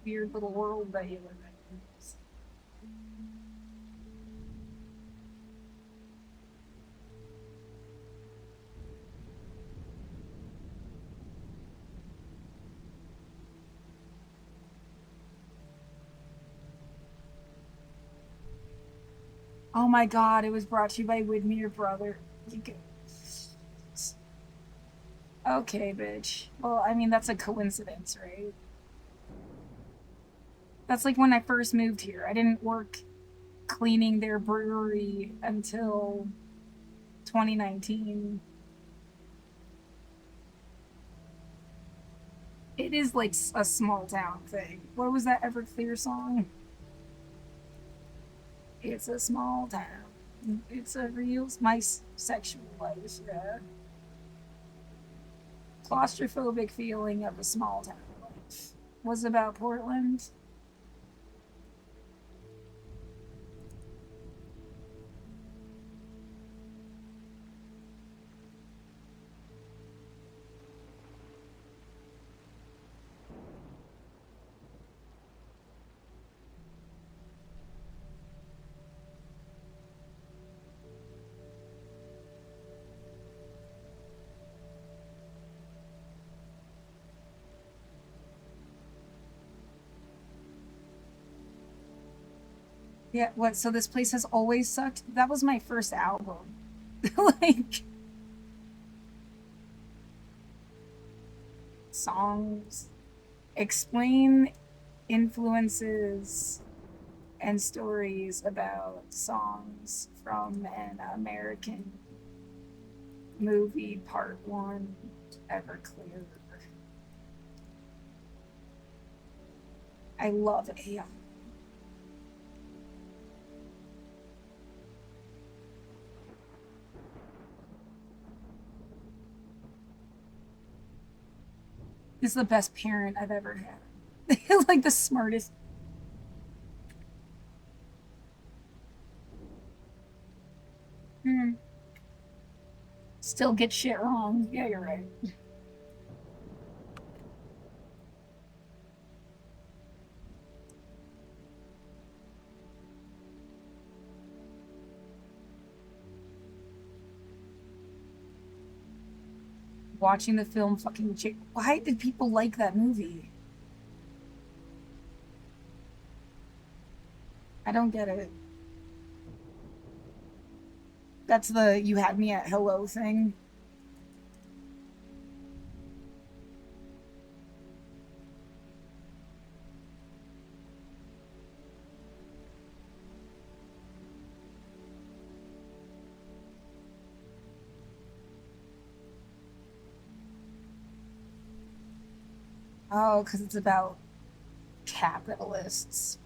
Weird little world that you live in. Oh my god, it was brought to you by Widmer Brother. You could... Okay, bitch. Well, I mean, that's a coincidence, right? That's like when I first moved here. I didn't work cleaning their brewery until 2019. It is like a small town thing. What was that Everclear song? It's a small town. It's a real my sexual life. Yeah. Claustrophobic feeling of a small town life. Was about Portland. Yeah, what? So this place has always sucked? That was my first album. Like, songs. Explain influences and stories about songs from an American movie, part one, Everclear. I love AI. This is the best parent I've ever had. Like the smartest. Hmm. Still get shit wrong. Yeah, you're right. Watching the film fucking why did people like that movie? I don't get it. That's the you had me at hello thing. Oh, because it's about capitalists.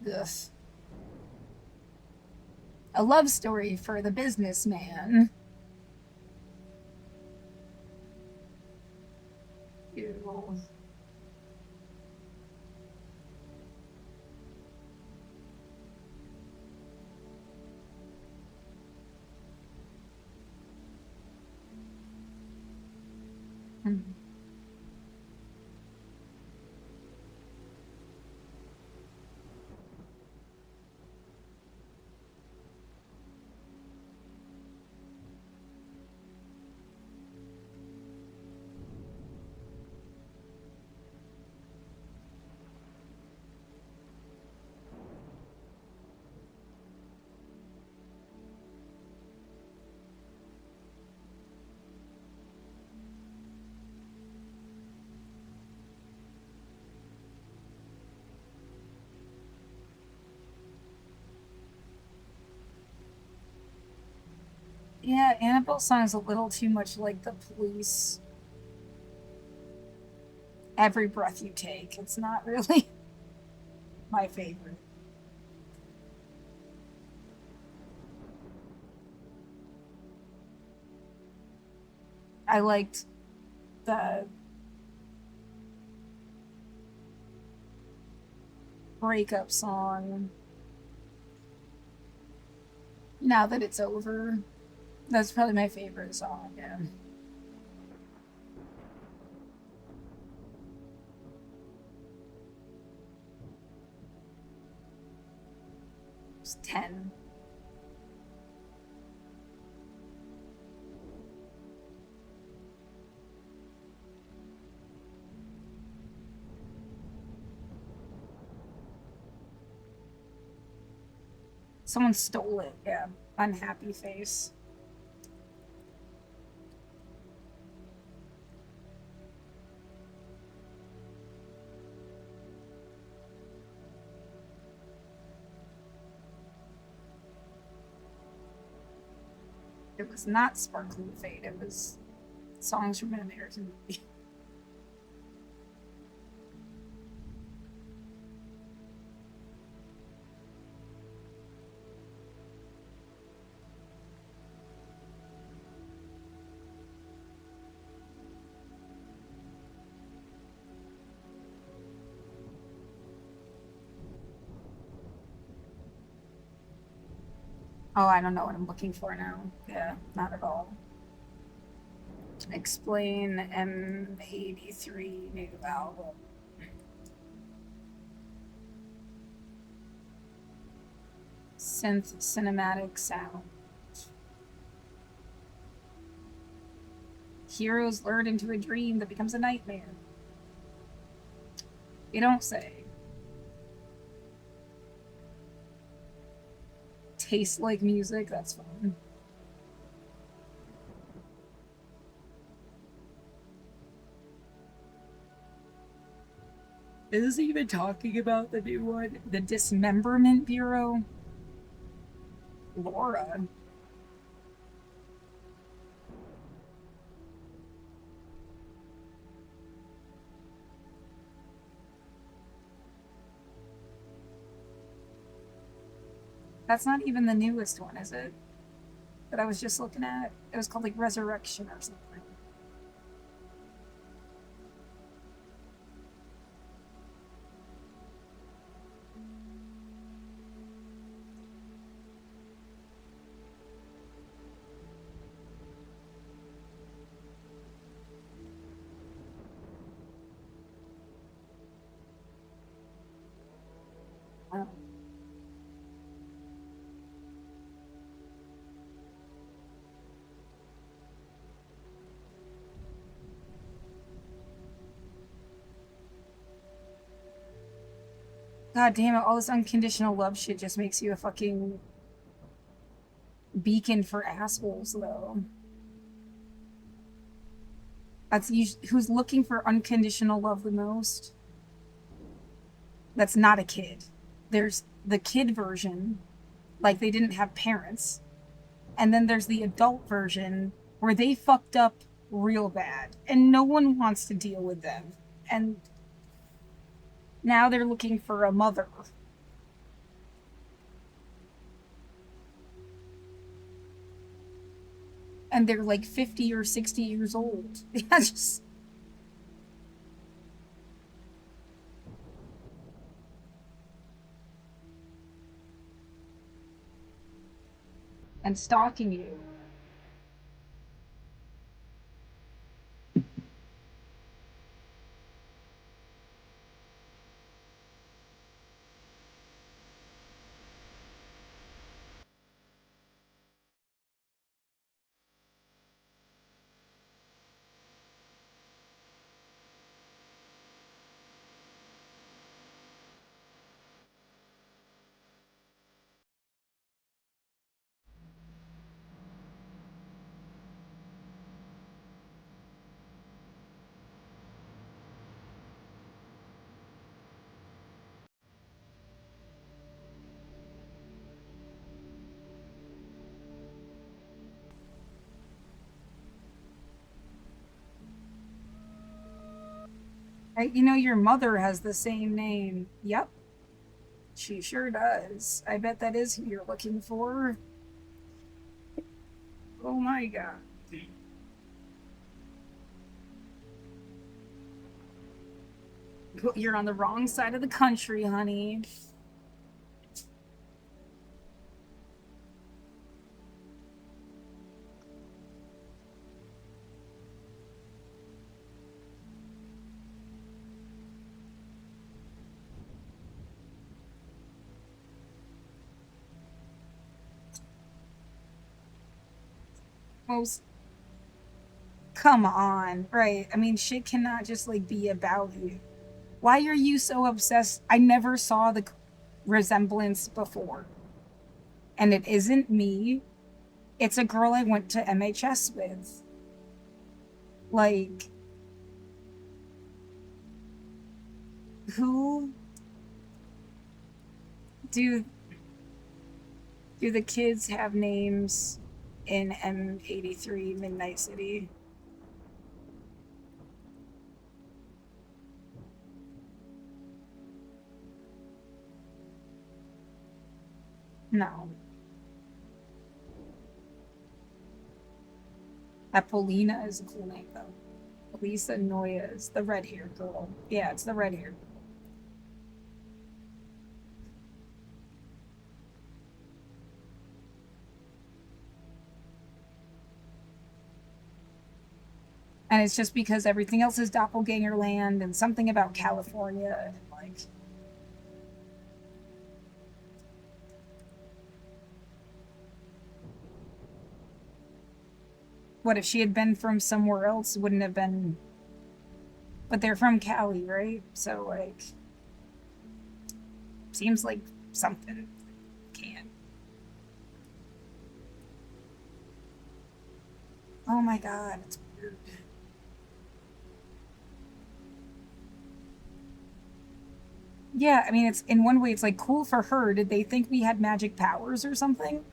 Ugh. A love story for the businessman. Ew. Mm. Yeah, Annabelle song's a little too much like the Police. Every breath you take. It's not really my favorite. I liked the breakup song, Now That It's Over. That's probably my favorite song, yeah. It's 10. Someone stole it, yeah. Unhappy face. It was not Sparkling Fate, it was songs from an American movie. Oh, I don't know what I'm looking for now. Yeah, not at all. Explain M83 new album. Synth cinematic sound. Heroes lured into a dream that becomes a nightmare. You don't say. Tastes like music, that's fun. Is he even talking about the new one? The Dismemberment Bureau? Laura. That's not even the newest one, is it? That I was just looking at. It was called like Resurrection or something. Oh. God damn it, all this unconditional love shit just makes you a fucking beacon for assholes, though. That's usually who's looking for unconditional love the most. That's not a kid. There's the kid version, like they didn't have parents, and then there's the adult version where they fucked up real bad, and no one wants to deal with them. And now they're looking for a mother, and they're like 50 or 60 years old. Yeah, just and stalking you. You know, your mother has the same name. Yep, she sure does. I bet that is who you're looking for. Oh my god. You're on the wrong side of the country, honey. Most Come on, right? I mean, shit cannot just like be about you. Why are you so obsessed? I never saw the resemblance before. And it isn't me. It's a girl I went to MHS with. Like, who do do the kids have names in M83 Midnight City? No. Apollina is a cool name though. Lisa Noya is the red haired girl. Yeah, it's the red haired. And it's just because everything else is doppelganger land and something about California and like what if she had been from somewhere else wouldn't have been, but they're from Cali, right? So like seems like something can. Oh my god, it's weird. Yeah, I mean it's in one way it's like cool for her. Did they think we had magic powers or something?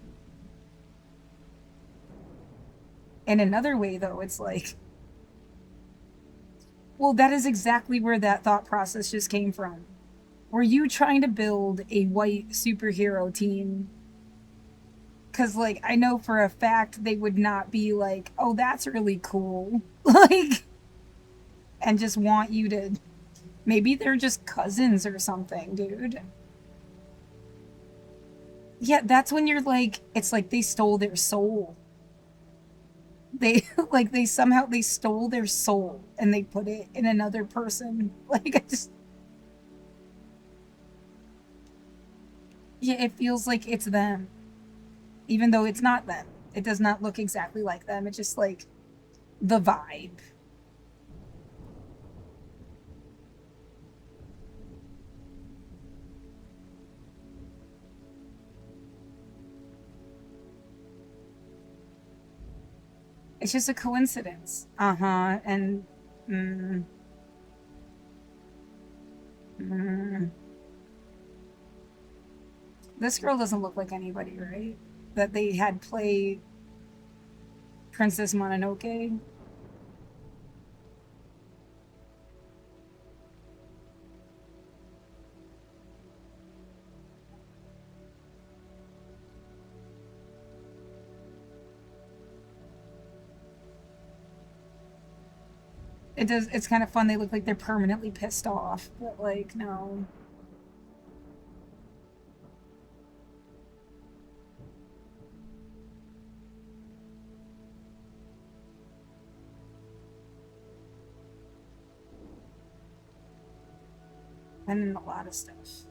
In another way though, it's like well, that is exactly where that thought process just came from. Were you trying to build a white superhero team? Because, like, I know for a fact they would not be like, oh, that's really cool. Like, and just want you to. Maybe they're just cousins or something, dude. Yeah, that's when you're like, it's like they stole their soul. They, like, they somehow, they stole their soul and they put it in another person. Like, I just, yeah, it feels like it's them. Even though it's not them. It does not look exactly like them. It's just like the vibe. It's just a coincidence. Uh huh. And mm, mm, this girl doesn't look like anybody, right? That they had play Princess Mononoke. It does. It's kind of fun. They look like they're permanently pissed off, but like no. And a lot of stuff.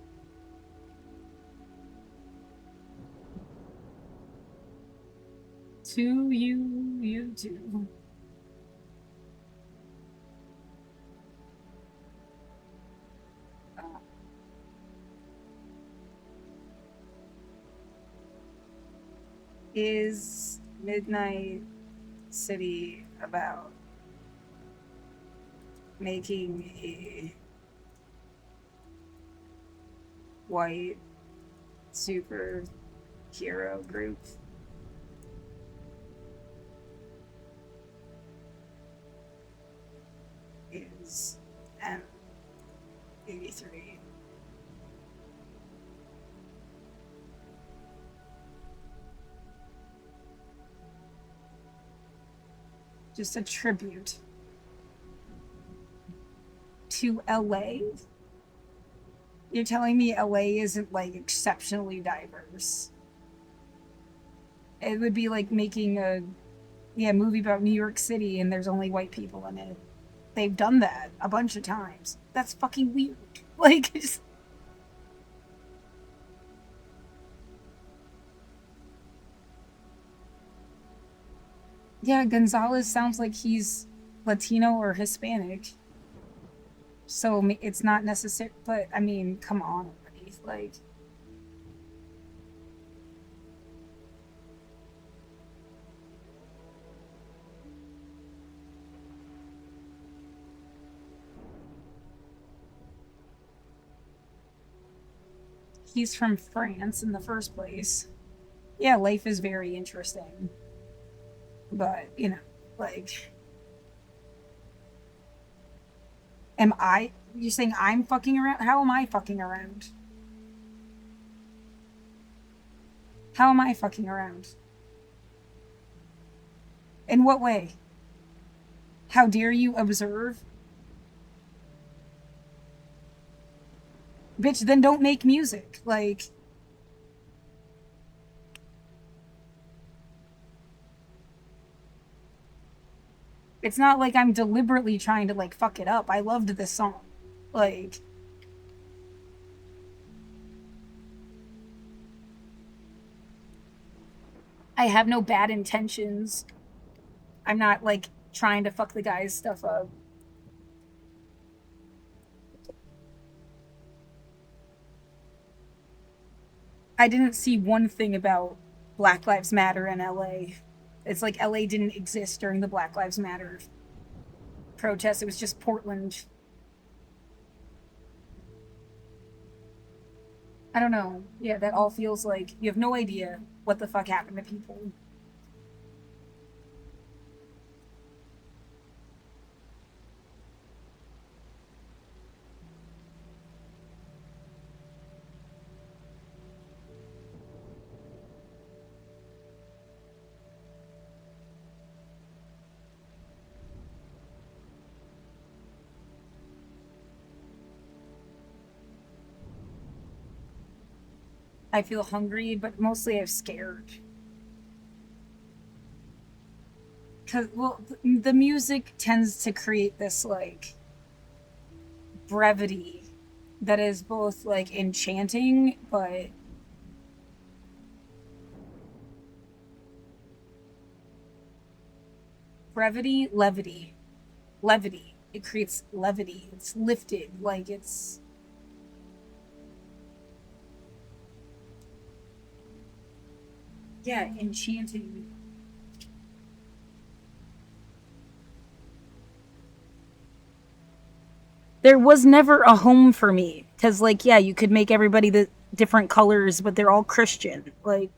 To you, you too. Uh, is Midnight City about making a white superhero group? Is M 3. Just a tribute to LA. You're telling me LA isn't like exceptionally diverse? It would be like making a movie about New York City and there's only white people in it. They've done that a bunch of times. That's fucking weird. Like, just, yeah, Gonzalez sounds like he's Latino or Hispanic. So it's not necessary, but I mean, come on, already. Like, he's from France in the first place. Yeah, life is very interesting. But, like, you saying I'm fucking around? How am I fucking around? How am I fucking around? In what way? How dare you observe? Bitch, then don't make music. Like, it's not like I'm deliberately trying to, like, fuck it up. I loved this song. Like, I have no bad intentions. I'm not, like, trying to fuck the guy's stuff up. I didn't see one thing about Black Lives Matter in LA. It's like LA didn't exist during the Black Lives Matter protests. It was just Portland. I don't know. Yeah, that all feels like you have no idea what the fuck happened to people. I feel hungry, but mostly I'm scared. Cause well, the music tends to create this like brevity that is both like enchanting, but brevity, levity. It creates levity. It's lifted, like it's yeah, enchanting. There was never a home for me because like yeah you could make everybody the different colors but they're all Christian like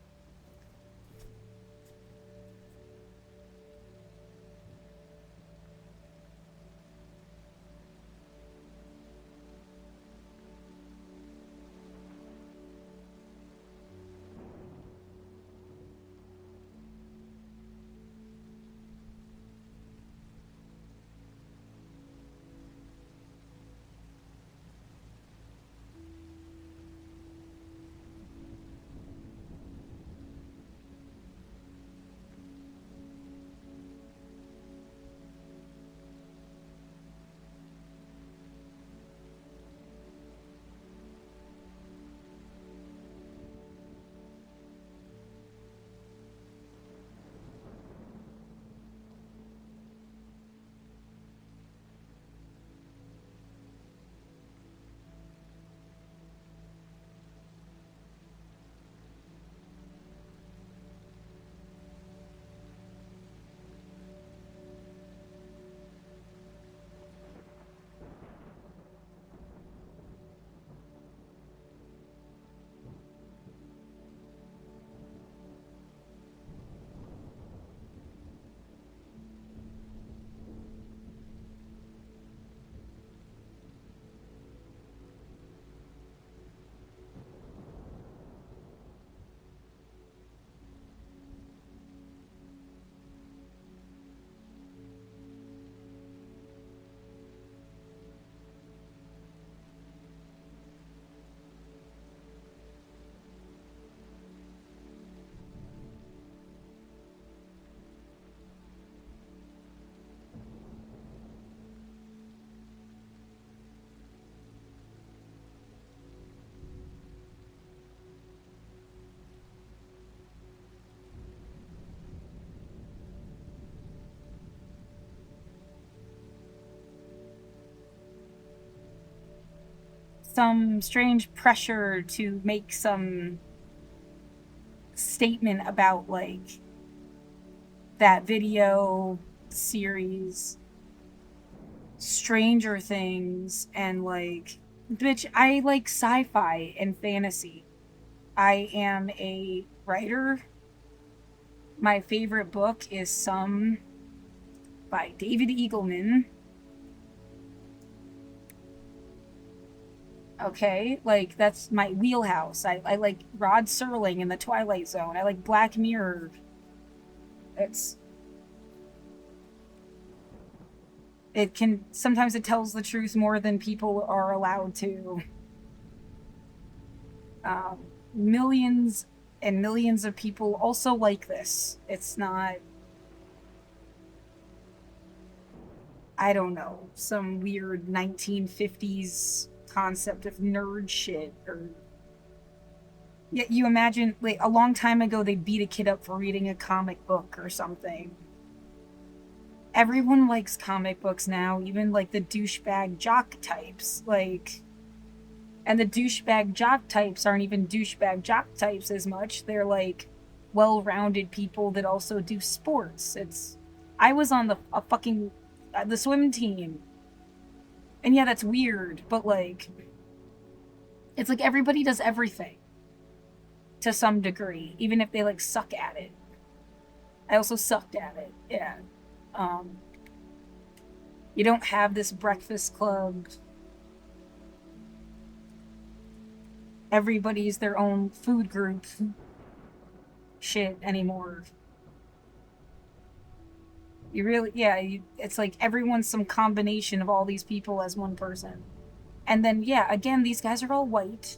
some strange pressure to make some statement about like that video series Stranger Things and like bitch, I like sci-fi and fantasy. I am a writer. My favorite book is Some by David Eagleman. Okay, like that's my wheelhouse. I like Rod Serling in The Twilight Zone. I like Black Mirror. It's it can sometimes it tells the truth more than people are allowed to. Millions and millions of people also like this. It's not, I don't know, some weird 1950s concept of nerd shit or yeah, you imagine like a long time ago they beat a kid up for reading a comic book or something. Everyone likes comic books now, even like the douchebag jock types. Like, and the douchebag jock types aren't even douchebag jock types as much. They're like well-rounded people that also do sports. It's I was on the a fucking the swim team. And yeah, that's weird, but like it's like everybody does everything to some degree, even if they like suck at it. I also sucked at it. Yeah. Um you don't have this breakfast club. Everybody's their own food group shit anymore. You really, yeah, it's like everyone's some combination of all these people as one person. And then, yeah, again, these guys are all white.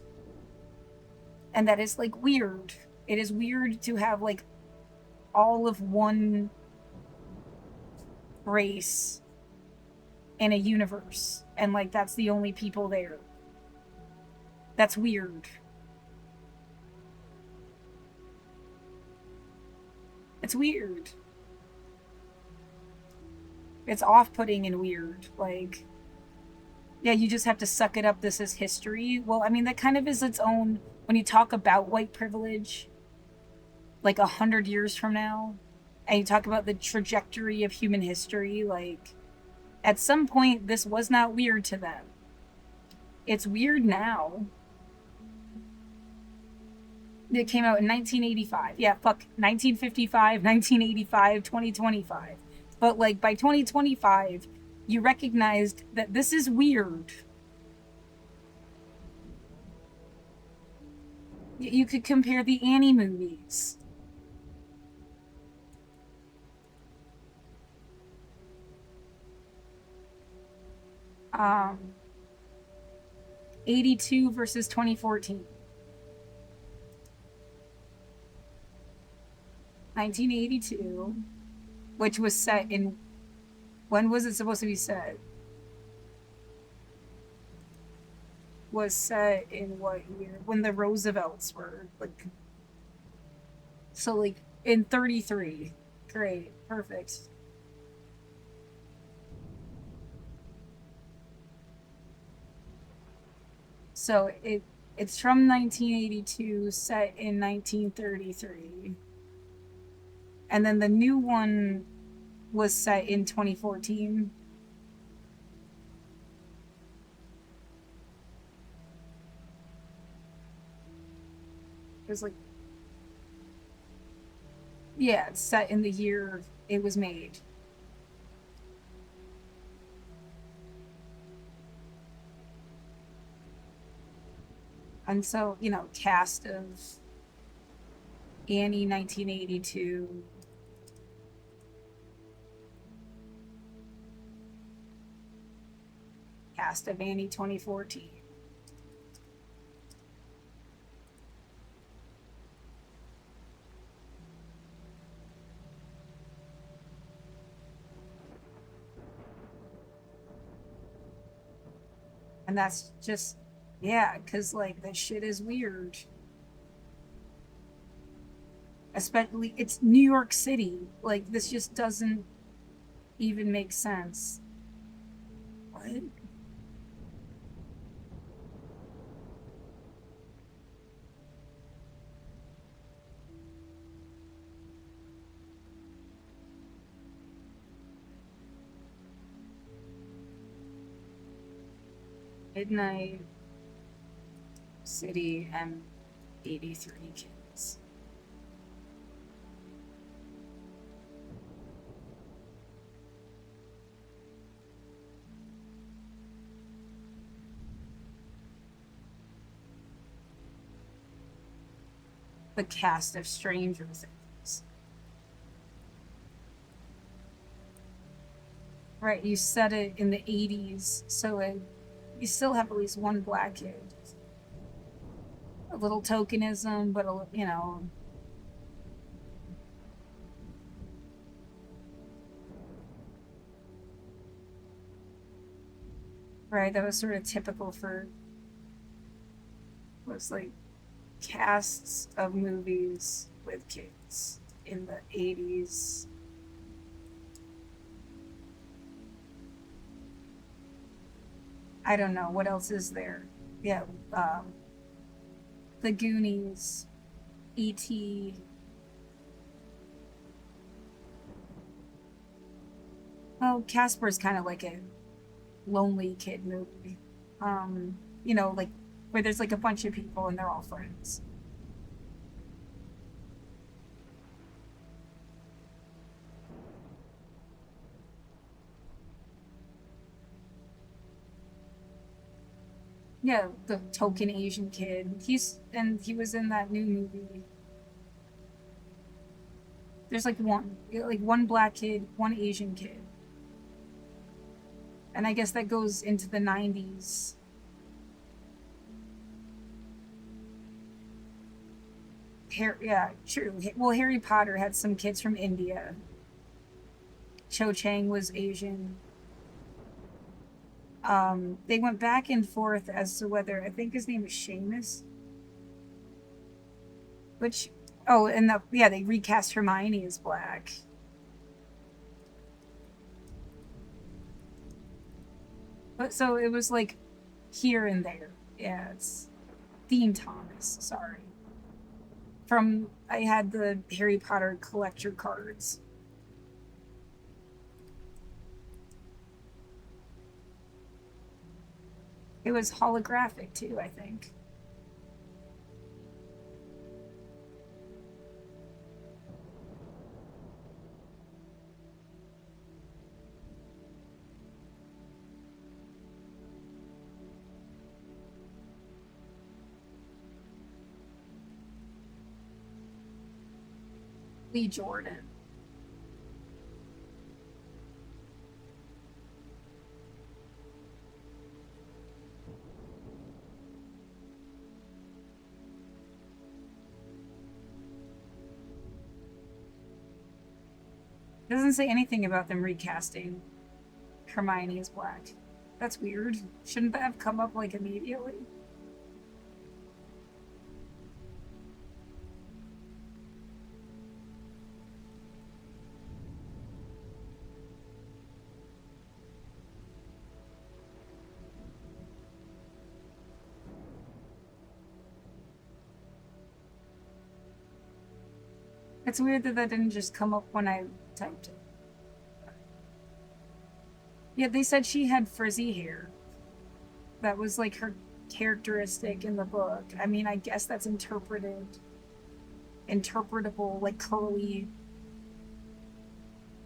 And that is like weird. It is weird to have like all of one race in a universe. And like that's the only people there. That's weird. It's weird. It's off putting and weird. Like, yeah, you just have to suck it up. This is history. Well, I mean, that kind of is its own. When you talk about white privilege, like 100 years from now, and you talk about the trajectory of human history, like, at some point, this was not weird to them. It's weird now. It came out in 1985. Yeah, fuck. 1955, 1985, 2025. But, like, by 2025, you recognized that this is weird. You could compare the Annie movies. Um, 82 versus 2014. 1982, which was set in. When was it supposed to be set? Was set in what year? When the Roosevelts were like. So, like, in 33. Great. Perfect. So, it's from 1982, set in 1933. And then the new one was set in 2014. It was like, yeah, it's set in the year it was made. And so, cast of Annie 1982, cast of Annie 2014. And that's just, yeah, because, like, this shit is weird. Especially, it's New York City. Like, this just doesn't even make sense. What? Midnight City M83 kids. The cast of Stranger Things. Right, you set it in the 80s, so you still have at least one black kid. A little tokenism, but you know. Right, that was sort of typical for was like casts of movies with kids in the 80s. I don't know what else is there. Yeah, The Goonies, E.T. Oh, Casper's kind of like a lonely kid movie. You know, like where there's like a bunch of people and they're all friends. Yeah, the token Asian kid. He was in that new movie. There's like one black kid, one Asian kid. And I guess that goes into the 90s. Yeah, true. Well, Harry Potter had some kids from India. Cho Chang was Asian. They went back and forth as to whether I think his name is Seamus, which and yeah, they recast Hermione as black. But so it was like here and there. Yeah, it's Dean Thomas. Sorry. From I had the Harry Potter collector cards. It was holographic too, I think. Lee Jordan. It doesn't say anything about them recasting Hermione as black. That's weird. Shouldn't that have come up like immediately? It's weird that that didn't just come up when I typed it. Yeah, they said she had frizzy hair. That was like her characteristic in the book. I mean, I guess that's interpretable, like curly,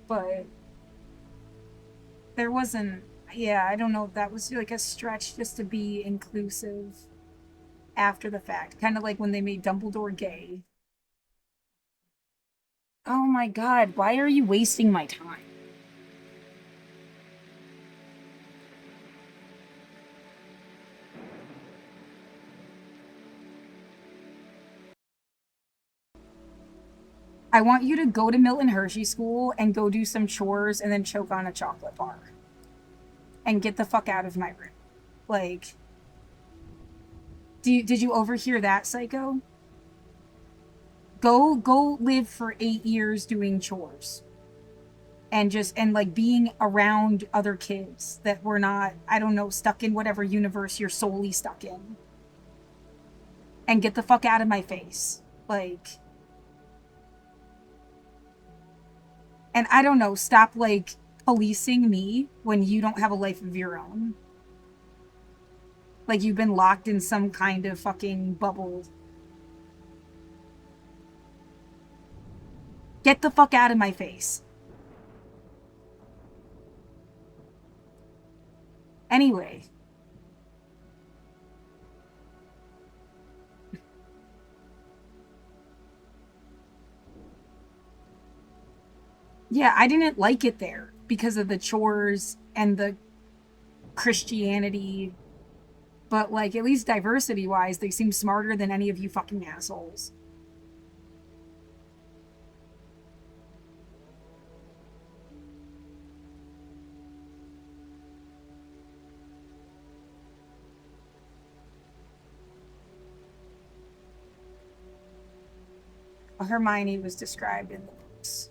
but there wasn't. Yeah, I don't know if that was like a stretch just to be inclusive after the fact. Kind of like when they made Dumbledore gay. Oh my god, why are you wasting my time? I want you to go to Milton Hershey School and go do some chores and then choke on a chocolate bar. And get the fuck out of my room. Like, did you overhear that, psycho? Go live for 8 years doing chores. And like being around other kids that were not, I don't know, stuck in whatever universe you're solely stuck in. And get the fuck out of my face. Like, and I don't know, stop like policing me when you don't have a life of your own. Like you've been locked in some kind of fucking bubble. Get the fuck out of my face. Anyway. Yeah, I didn't like it there because of the chores and the Christianity. But, like, at least diversity wise, they seem smarter than any of you fucking assholes. Hermione was described in the books.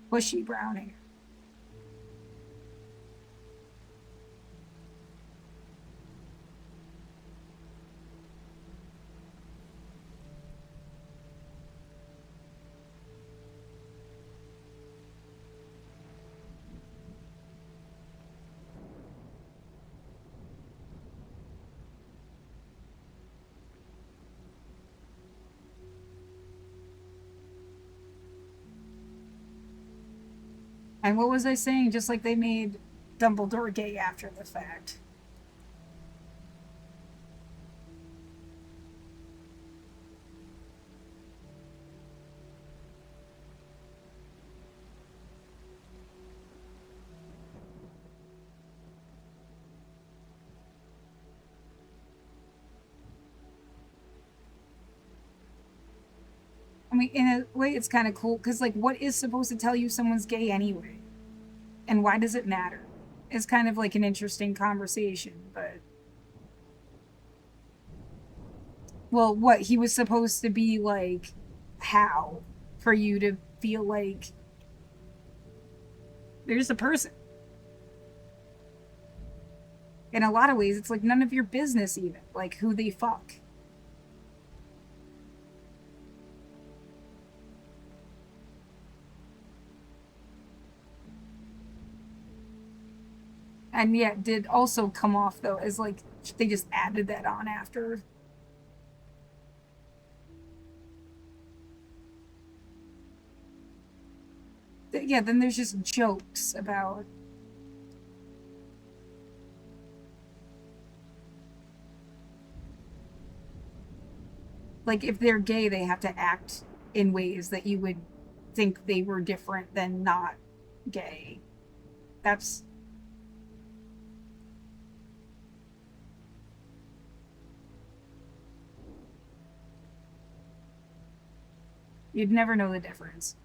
Bushy brown hair. And what was I saying? Just like they made Dumbledore gay after the fact. I mean, in a way, it's kind of cool because, like, what is supposed to tell you someone's gay anyway? And why does it matter? It's kind of like an interesting conversation, but. Well, what? He was supposed to be like, how? For you to feel like there's a person. In a lot of ways, it's like none of your business, even. Like, who they fuck. And yet did also come off though as like they just added that on after. Yeah, then there's just jokes about like if they're gay they have to act in ways that you would think they were different than not gay. That's you'd never know the difference.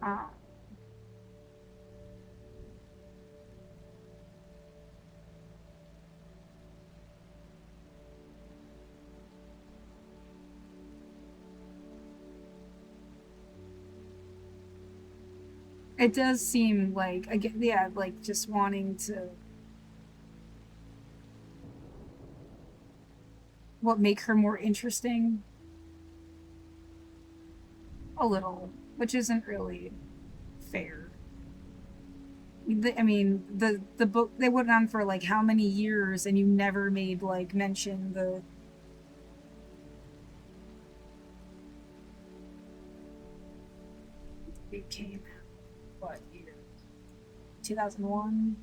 Uh, it does seem like again, yeah, like just wanting to what make her more interesting a little, which isn't really fair. I mean, the book they went on for like how many years, and you never made like mention the. It came out what year? 2001.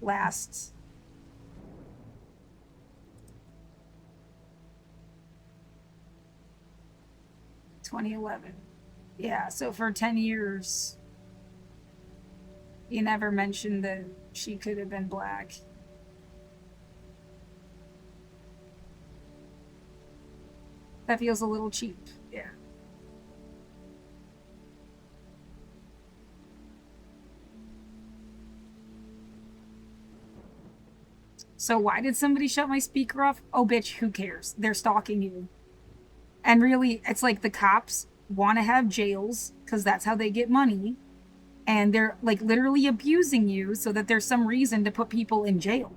Last 2011. Yeah, so for 10 years, you never mentioned that she could have been black. That feels a little cheap. Yeah. So why did somebody shut my speaker off? Oh, bitch, who cares? They're stalking you. And really, it's like the cops want to have jails because that's how they get money. And they're like literally abusing you so that there's some reason to put people in jail.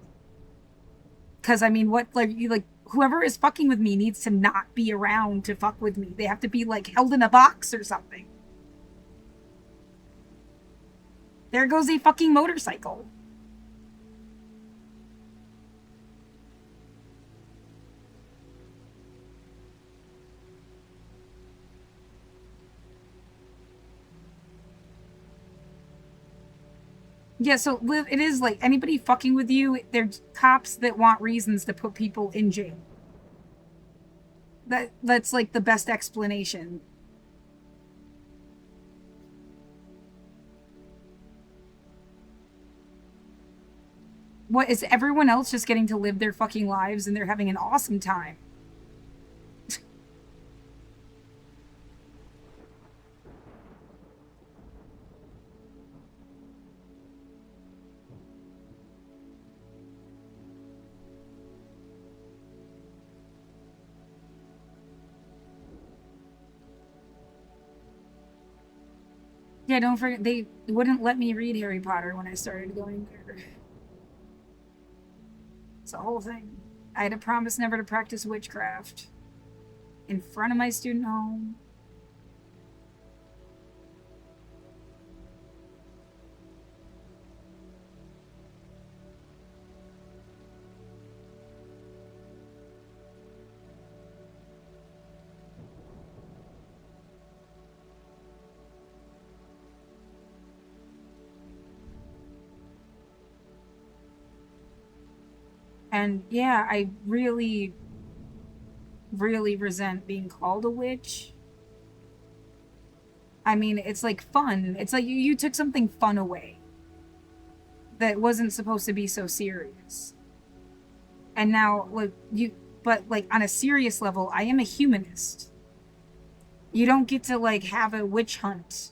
Because I mean, what like you like whoever is fucking with me needs to not be around to fuck with me. They have to be like held in a box or something. There goes a fucking motorcycle. Yeah, so Liv, it is like anybody fucking with you, they're cops that want reasons to put people in jail. That's like the best explanation. What is everyone else just getting to live their fucking lives and they're having an awesome time? Yeah, don't forget they wouldn't let me read Harry Potter when I started going there. It's a whole thing. I had to promise never to practice witchcraft in front of my student home. And yeah, I really, really resent being called a witch. I mean, it's like fun. It's like you took something fun away that wasn't supposed to be so serious. And now, like, but like on a serious level, I am a humanist. You don't get to like have a witch hunt.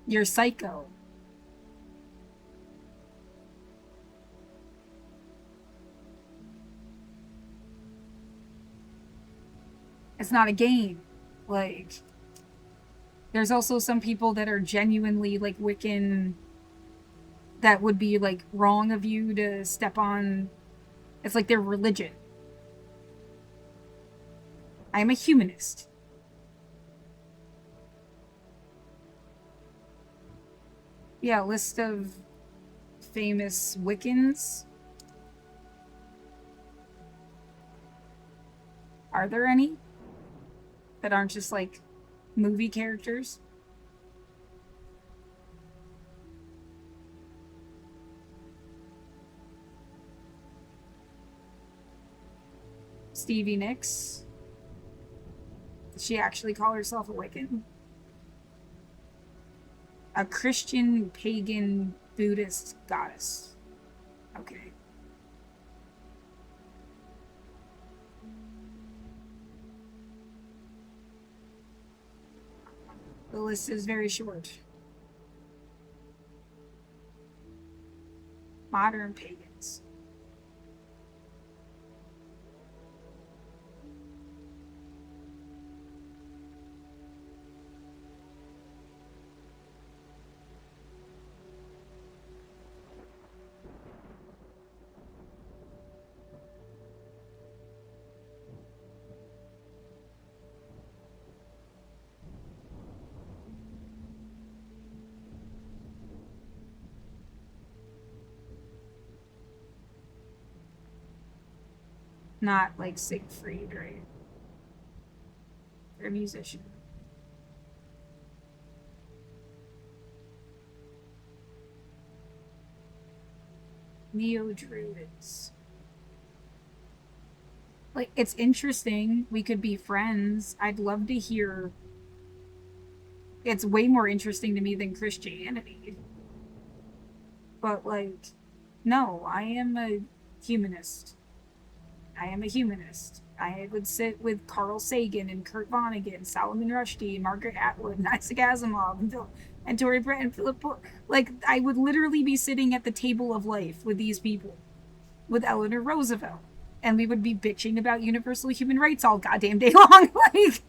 You're psycho. It's not a game. Like, there's also some people that are genuinely like Wiccan that would be like wrong of you to step on. It's like their religion. I am a humanist. Yeah, list of famous Wiccans. Are there any that aren't just like movie characters? Stevie Nicks. Does she actually call herself a Wiccan? A Christian, pagan, Buddhist goddess. Okay. The list is very short. Modern pagans. Not like Siegfried, right? They're a musician. Neo Druids. Like, it's interesting. We could be friends. I'd love to hear. It's way more interesting to me than Christianity. But, like, no, I am a humanist. I am a humanist. I would sit with Carl Sagan and Kurt Vonnegut, Salman Rushdie, Margaret Atwood, and Isaac Asimov, and Tory Brett and Philip. Like, I would literally be sitting at the table of life with these people, with Eleanor Roosevelt, and we would be bitching about universal human rights all goddamn day long. Like,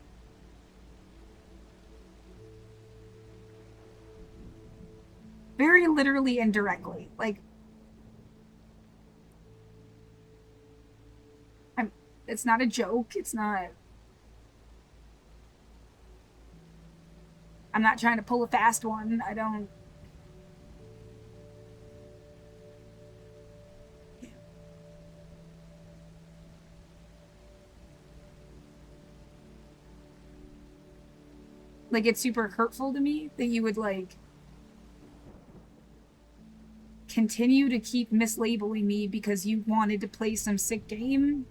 very literally and directly. Like, It's not a joke. I'm not trying to pull a fast one. I don't. Like, it's super hurtful to me that you would, like, continue to keep mislabeling me because you wanted to play some sick game.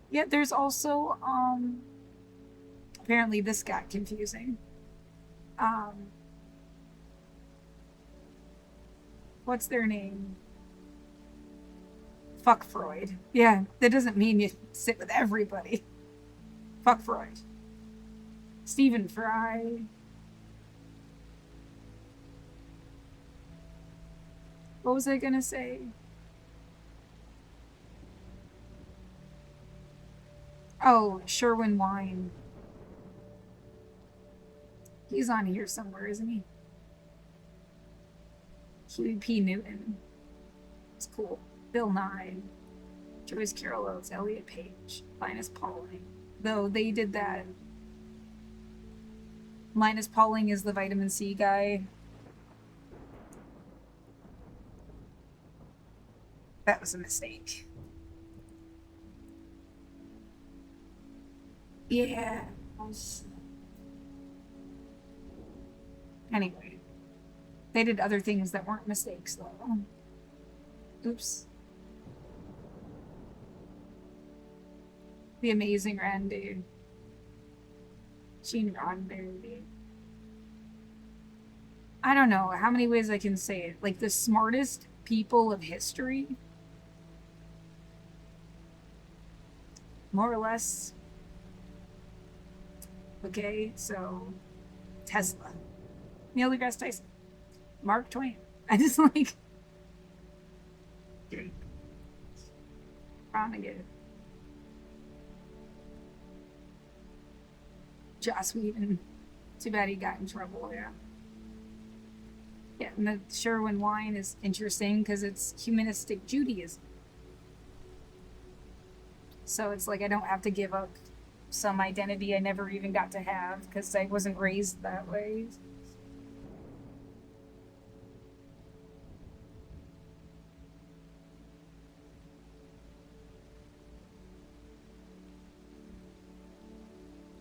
Yeah, there's also, apparently this got confusing. Um, what's their name? Fuck Freud. Yeah, that doesn't mean you sit with everybody. Fuck Freud. Stephen Fry. What was I gonna say? Oh, Sherwin Wine. He's on here somewhere, isn't he? Huey P. Newton. It's cool. Bill Nye. Joyce Carol Oates. Elliot Page. Linus Pauling. Though they did that. Linus Pauling is the vitamin C guy. That was a mistake. Yeah. Anyway. They did other things that weren't mistakes, though. Oops. The Amazing Randy. Gene Roddenberry. I don't know how many ways I can say it. Like, the smartest people of history, more or less. Okay, so Tesla, Neil deGrasse Tyson, Mark Twain. I just like Vonnegut, Joss Whedon. Too bad he got in trouble. Yeah. Yeah, and the Sherwin Wine is interesting because it's humanistic Judaism. So it's like I don't have to give up some identity I never even got to have because I wasn't raised that way.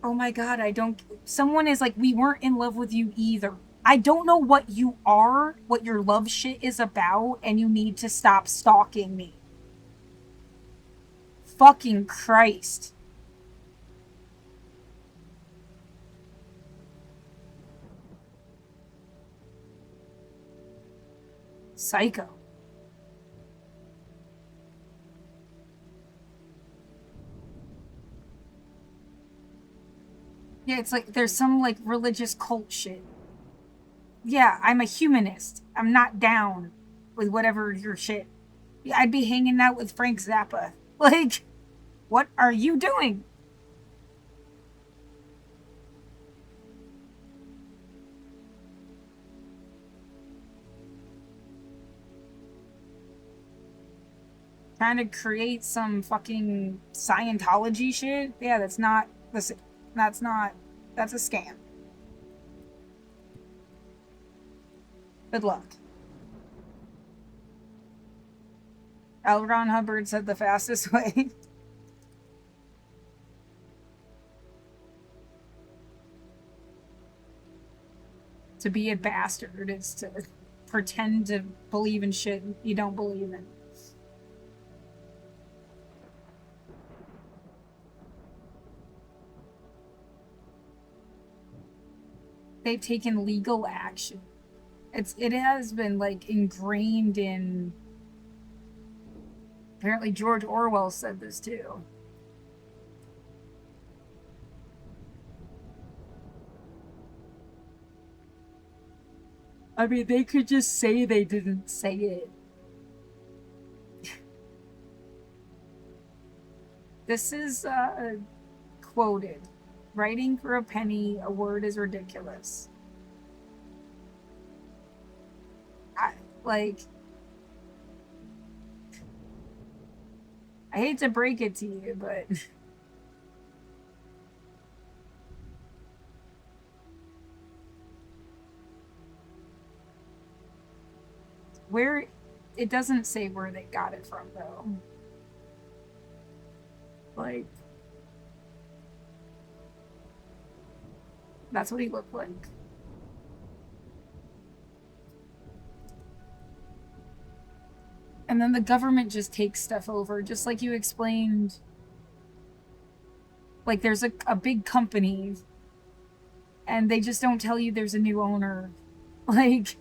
Oh my god, I don't. Someone is like, we weren't in love with you either. I don't know what you are, what your love shit is about, and you need to stop stalking me. Fucking Christ. Psycho. Yeah, it's like there's some like religious cult shit. Yeah, I'm a humanist. I'm not down with whatever your shit. Yeah, I'd be hanging out with Frank Zappa. Like, what are you doing? Trying to create some fucking Scientology shit? Yeah, that's not. Listen, that's not. That's a scam. Good luck. L. Ron Hubbard said the fastest way. To be a bastard is to pretend to believe in shit you don't believe in. They've taken legal action. It has been like ingrained in. Apparently George Orwell said this too. I mean, they could just say they didn't say it. This is quoted. Writing for a penny, a word is ridiculous. Like, I hate to break it to you, but where it doesn't say where they got it from though. Like, that's what he looked like. And then the government just takes stuff over, just like you explained. Like, there's a big company, and they just don't tell you there's a new owner. Like,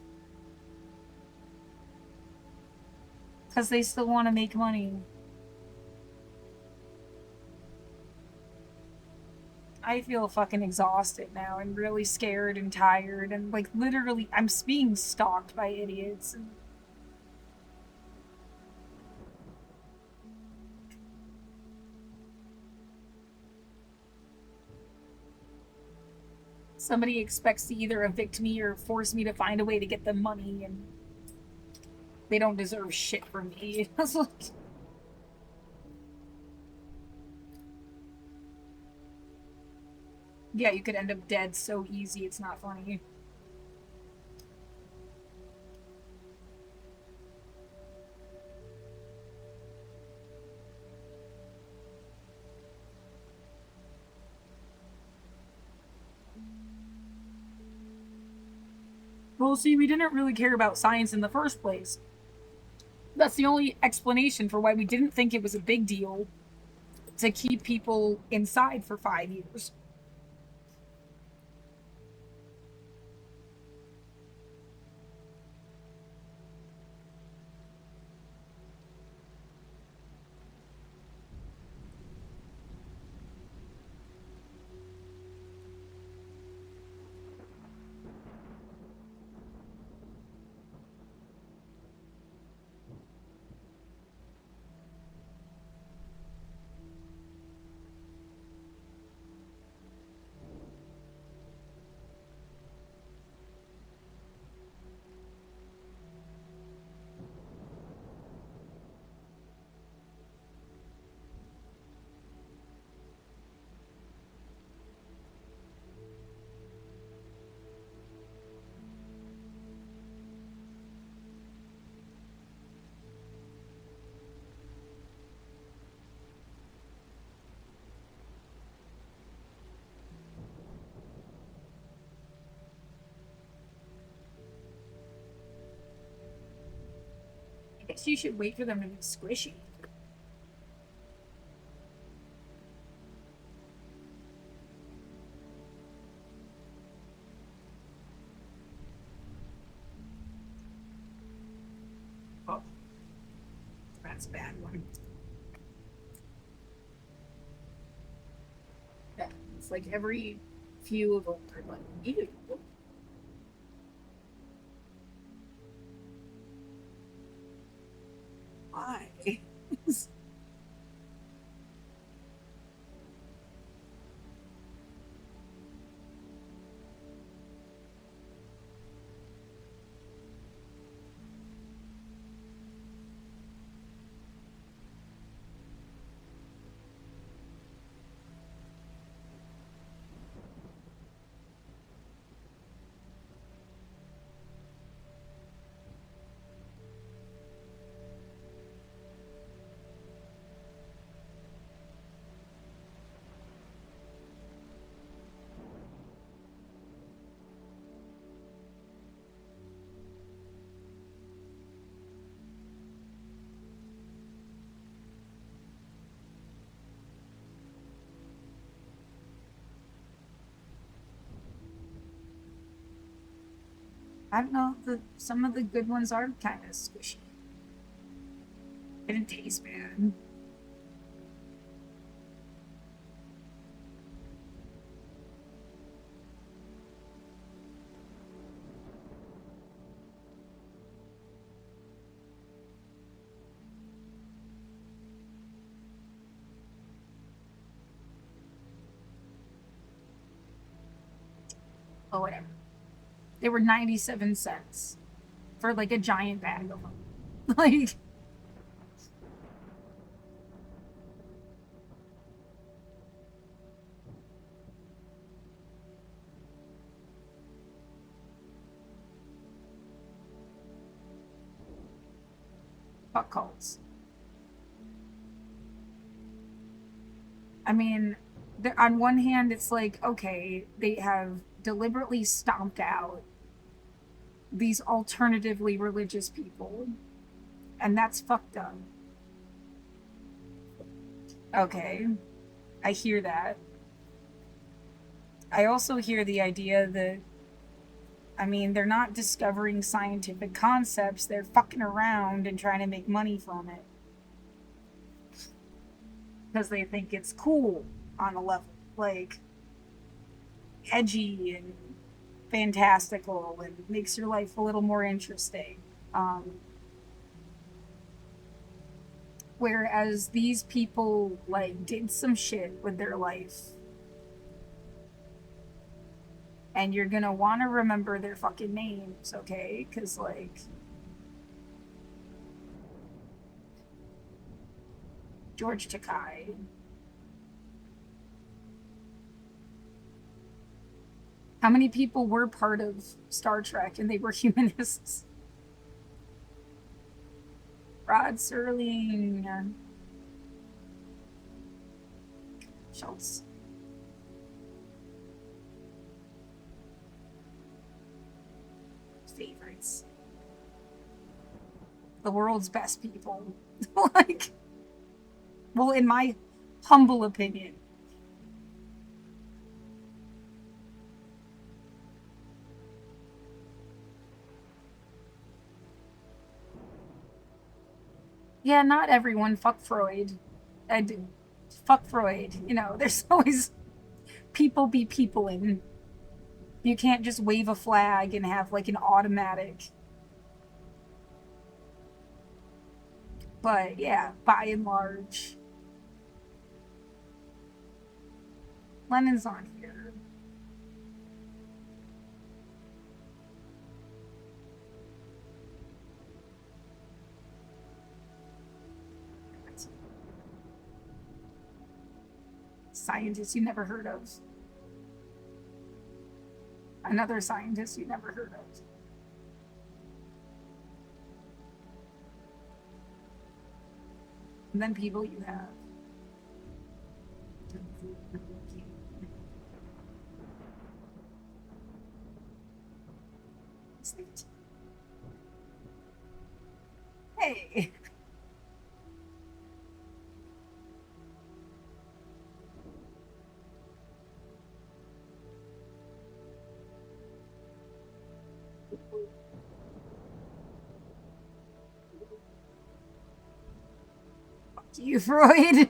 because they still want to make money. I feel fucking exhausted now and really scared and tired and like literally I'm being stalked by idiots. Somebody expects to either evict me or force me to find a way to get the money, and they don't deserve shit from me. Yeah, you could end up dead so easy, it's not funny. Well, see, we didn't really care about science in the first place. That's the only explanation for why we didn't think it was a big deal to keep people inside for 5 years. I guess you should wait for them to be squishy. Oh, that's a bad one. Yeah, it's like every few of them are like, ew. Why? I don't know. Some of the good ones are kind of squishy. It didn't taste bad. Oh, whatever. They were 97 cents. for like a giant bag of them. Like, fuck cults. I mean, on one hand, it's like, okay, they have deliberately stomped out these alternatively religious people, and that's fucked up. Okay, I hear that. I also hear the idea that, I mean, they're not discovering scientific concepts, they're fucking around and trying to make money from it. Because they think it's cool on a level. Like, edgy and fantastical and makes your life a little more interesting. Um, whereas these people, like, did some shit with their life. And you're gonna wanna remember their fucking names, okay? Because, like, George Takei. How many people were part of Star Trek and they were humanists? Rod Serling. Schultz. Favorites. The world's best people. Like, well, in my humble opinion. Yeah, not everyone. Fuck Freud. I do. Fuck Freud. You know, there's always people be people in. You can't just wave a flag and have like an automatic. But yeah, by and large, Lennon's on here. Scientist you never heard of. Another scientist you never heard of. And then people you have. Hey. Fuck you, Freud.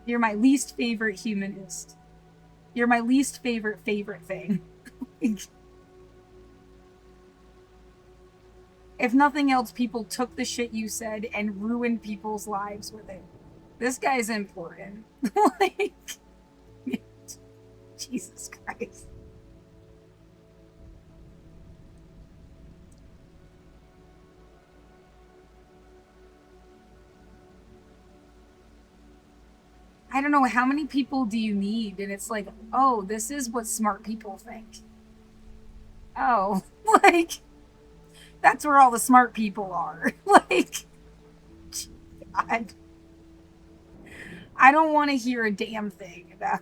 You're my least favorite humanist. You're my least favorite thing. If nothing else, people took the shit you said and ruined people's lives with it. This guy's important. Like, Jesus Christ. I don't know, how many people do you need? And it's like, oh, this is what smart people think. Oh, like, that's where all the smart people are. Like, God. I don't want to hear a damn thing about.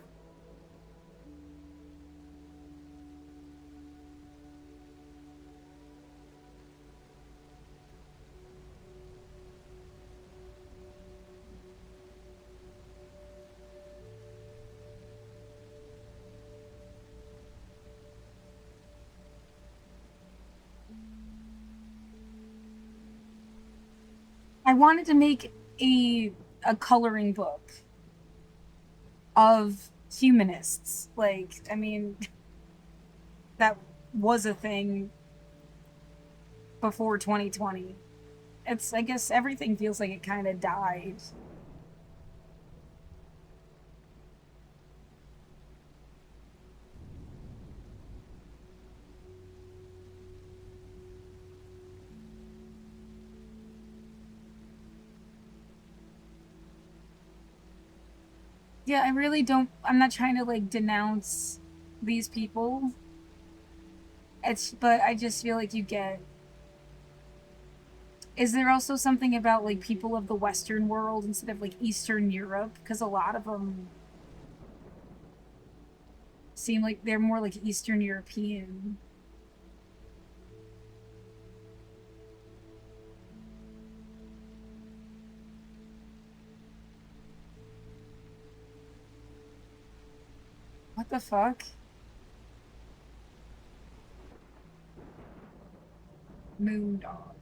I wanted to make a coloring book of humanists. Like, I mean, that was a thing before 2020. It's, I guess everything feels like it kind of died. Yeah, I really don't. I'm not trying to like denounce these people. But I just feel like you get. Is there also something about like people of the Western world instead of like Eastern Europe? Because a lot of them seem like they're more like Eastern European. What the fuck? Moondog.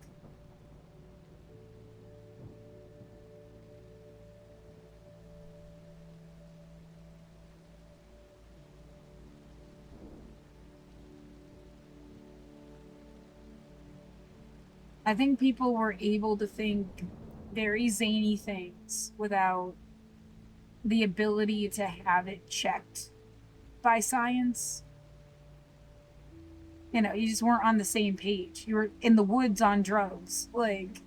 I think people were able to think very zany things without the ability to have it checked by science. You know, you just weren't on the same page. You were in the woods on drugs. Like,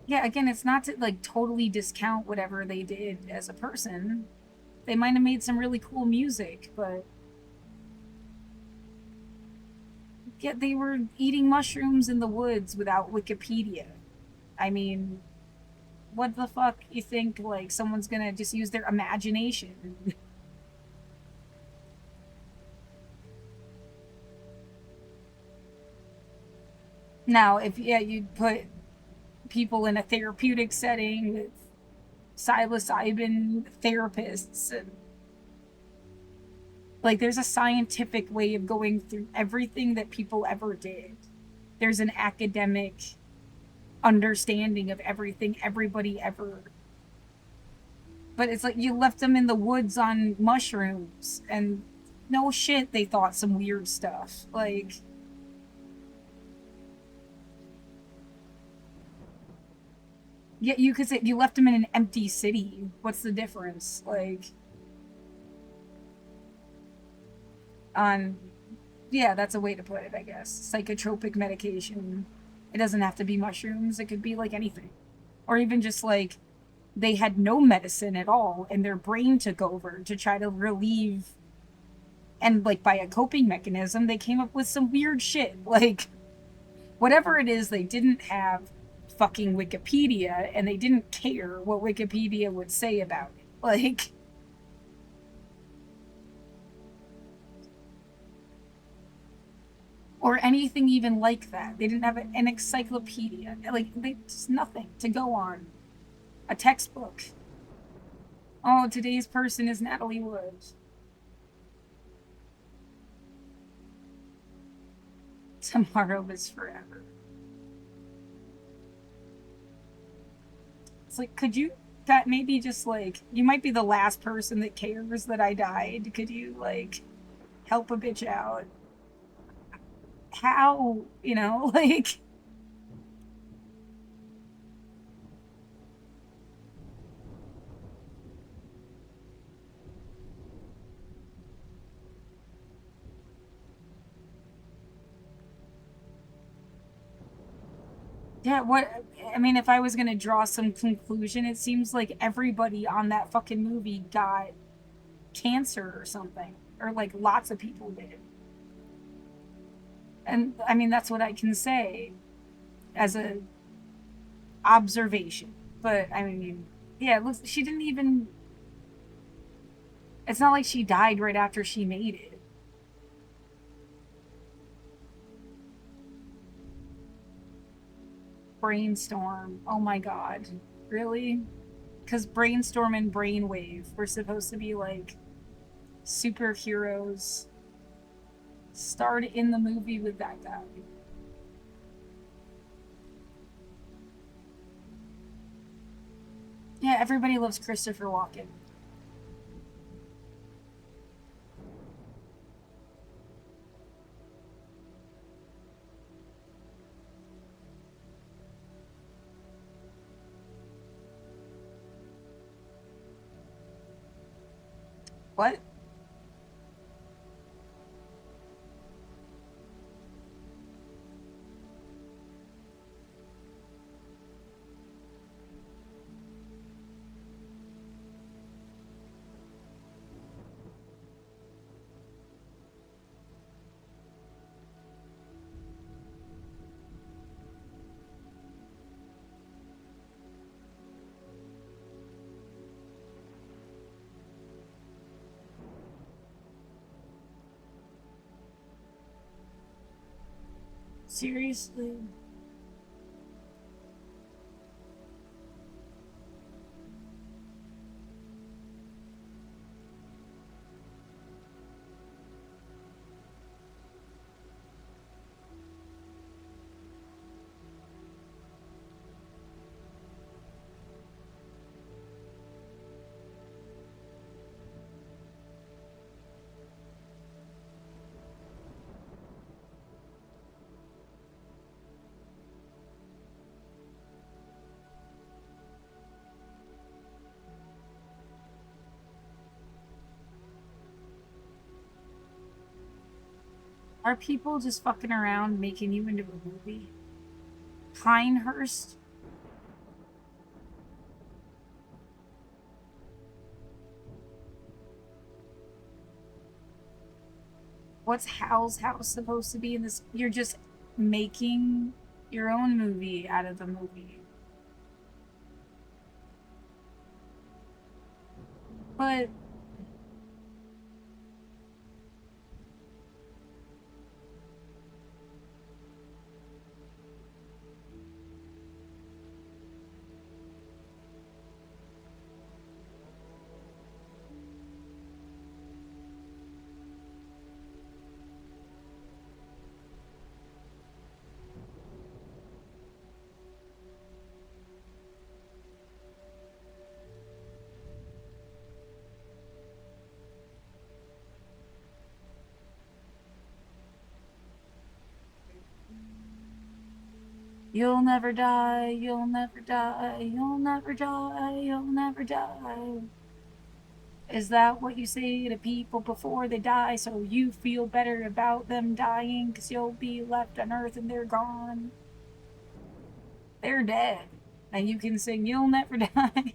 yeah, again, it's not to like totally discount whatever they did as a person. They might have made some really cool music, but yeah, they were eating mushrooms in the woods without Wikipedia. I mean, what the fuck you think like someone's gonna just use their imagination? Now, if yeah, you'd put people in a therapeutic setting with psilocybin therapists and like there's a scientific way of going through everything that people ever did. There's an academic understanding of everything everybody ever, but it's like you left them in the woods on mushrooms and no shit they thought some weird stuff. Like yeah, you could say you left them in an empty city. What's the difference? Like on yeah, that's a way to put it, I guess. Psychotropic medication. It doesn't have to be mushrooms. It could be like anything. Or even just like they had no medicine at all and their brain took over to try to relieve, and like by a coping mechanism they came up with some weird shit. Like whatever it is, they didn't have fucking Wikipedia and they didn't care what Wikipedia would say about it. Like or anything even like that. They didn't have an encyclopedia. Like they just nothing to go on. A textbook. Oh, today's person is Natalie Woods. Tomorrow is forever. It's like, could you got maybe just like you might be the last person that cares that I died. Could you like help a bitch out? How, you know, like yeah, what I mean, if I was gonna draw some conclusion, it seems like everybody on that fucking movie got cancer or something. Or like lots of people did. And I mean that's what I can say as a observation. But I mean, yeah, it looks she didn't even. It's not like she died right after she made it. Brainstorm. Oh my god, really? Because Brainstorm and Brainwave were supposed to be like superheroes. Starred in the movie with that guy. Yeah, everybody loves Christopher Walken. What? Seriously. Are people just fucking around making you into a movie? Pinehurst? What's Hal's house supposed to be in this? You're just making your own movie out of the movie. But you'll never die, you'll never die, you'll never die, you'll never die. Is that what you say to people before they die so you feel better about them dying because you'll be left on earth and they're gone? They're dead. And you can sing You'll Never Die.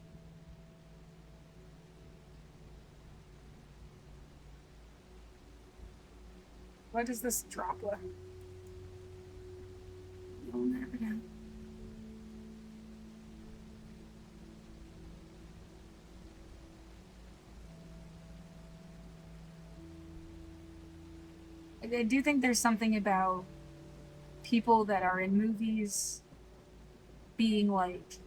What is this droplet? You'll never die. I do think there's something about people that are in movies being like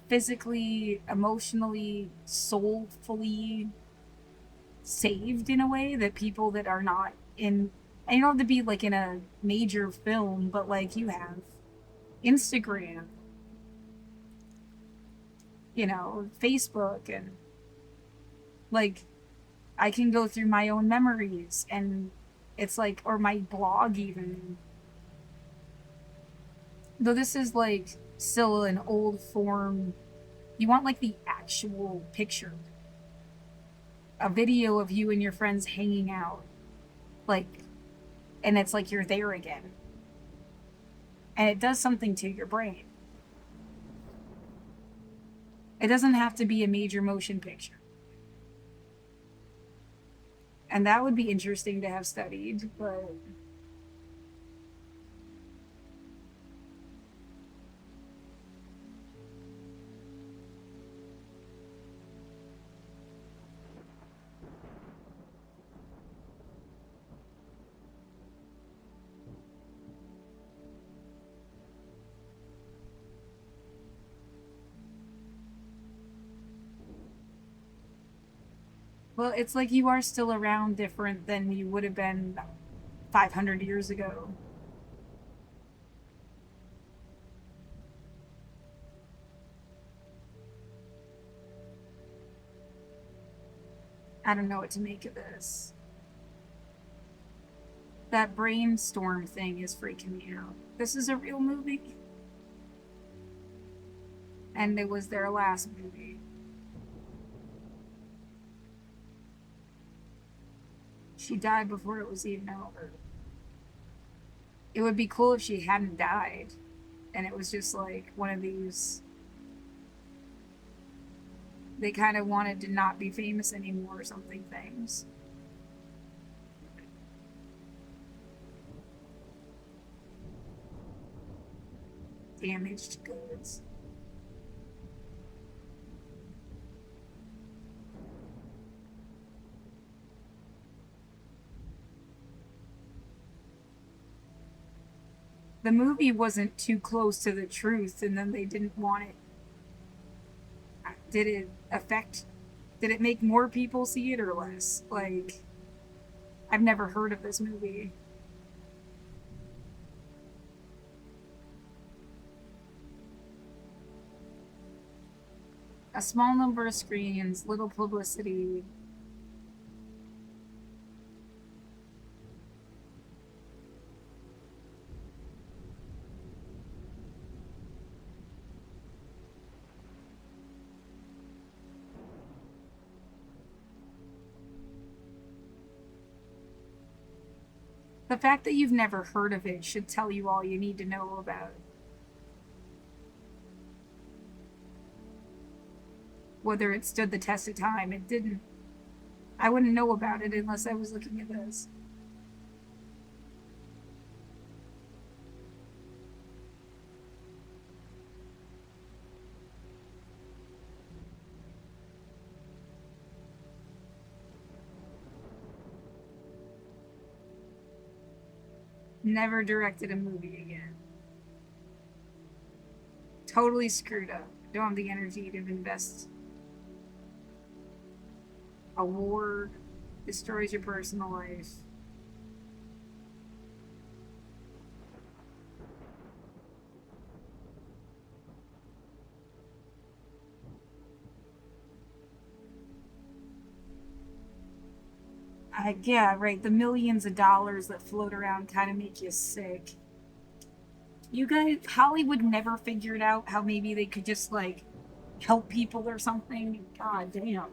physically, emotionally, soulfully saved in a way that people that are not in. And you don't have to be like in a major film, but like you have Instagram, Facebook, and like I can go through my own memories and it's like, or my blog even. Though this is like still an old form, you want like the actual picture, a video of you and your friends hanging out, like, and it's like you're there again. And it does something to your brain. It doesn't have to be a major motion picture. And that would be interesting to have studied, but well, it's like you are still around different than you would have been 500 years ago. I don't know what to make of this. That brainstorm thing is freaking me out. This is a real movie? And it was their last movie. She died before it was even over. It would be cool if she hadn't died and it was just like one of these. They kind of wanted to not be famous anymore or something things. Damaged goods. the movie wasn't too close to the truth and then they didn't want it. Did it affect, did it make more people see it or less? Like, I've never heard of this movie. A small number of screens, little publicity. The fact that you've never heard of it should tell you all you need to know about it. Whether it stood the test of time. It didn't. I wouldn't know about it unless I was looking at this. Never directed a movie again. Totally screwed up. Don't have the energy to invest. A war destroys your personal life. Yeah, right. The millions of dollars that float around kind of make you sick. You guys, Hollywood never figured out how maybe they could just like help people or something. God damn.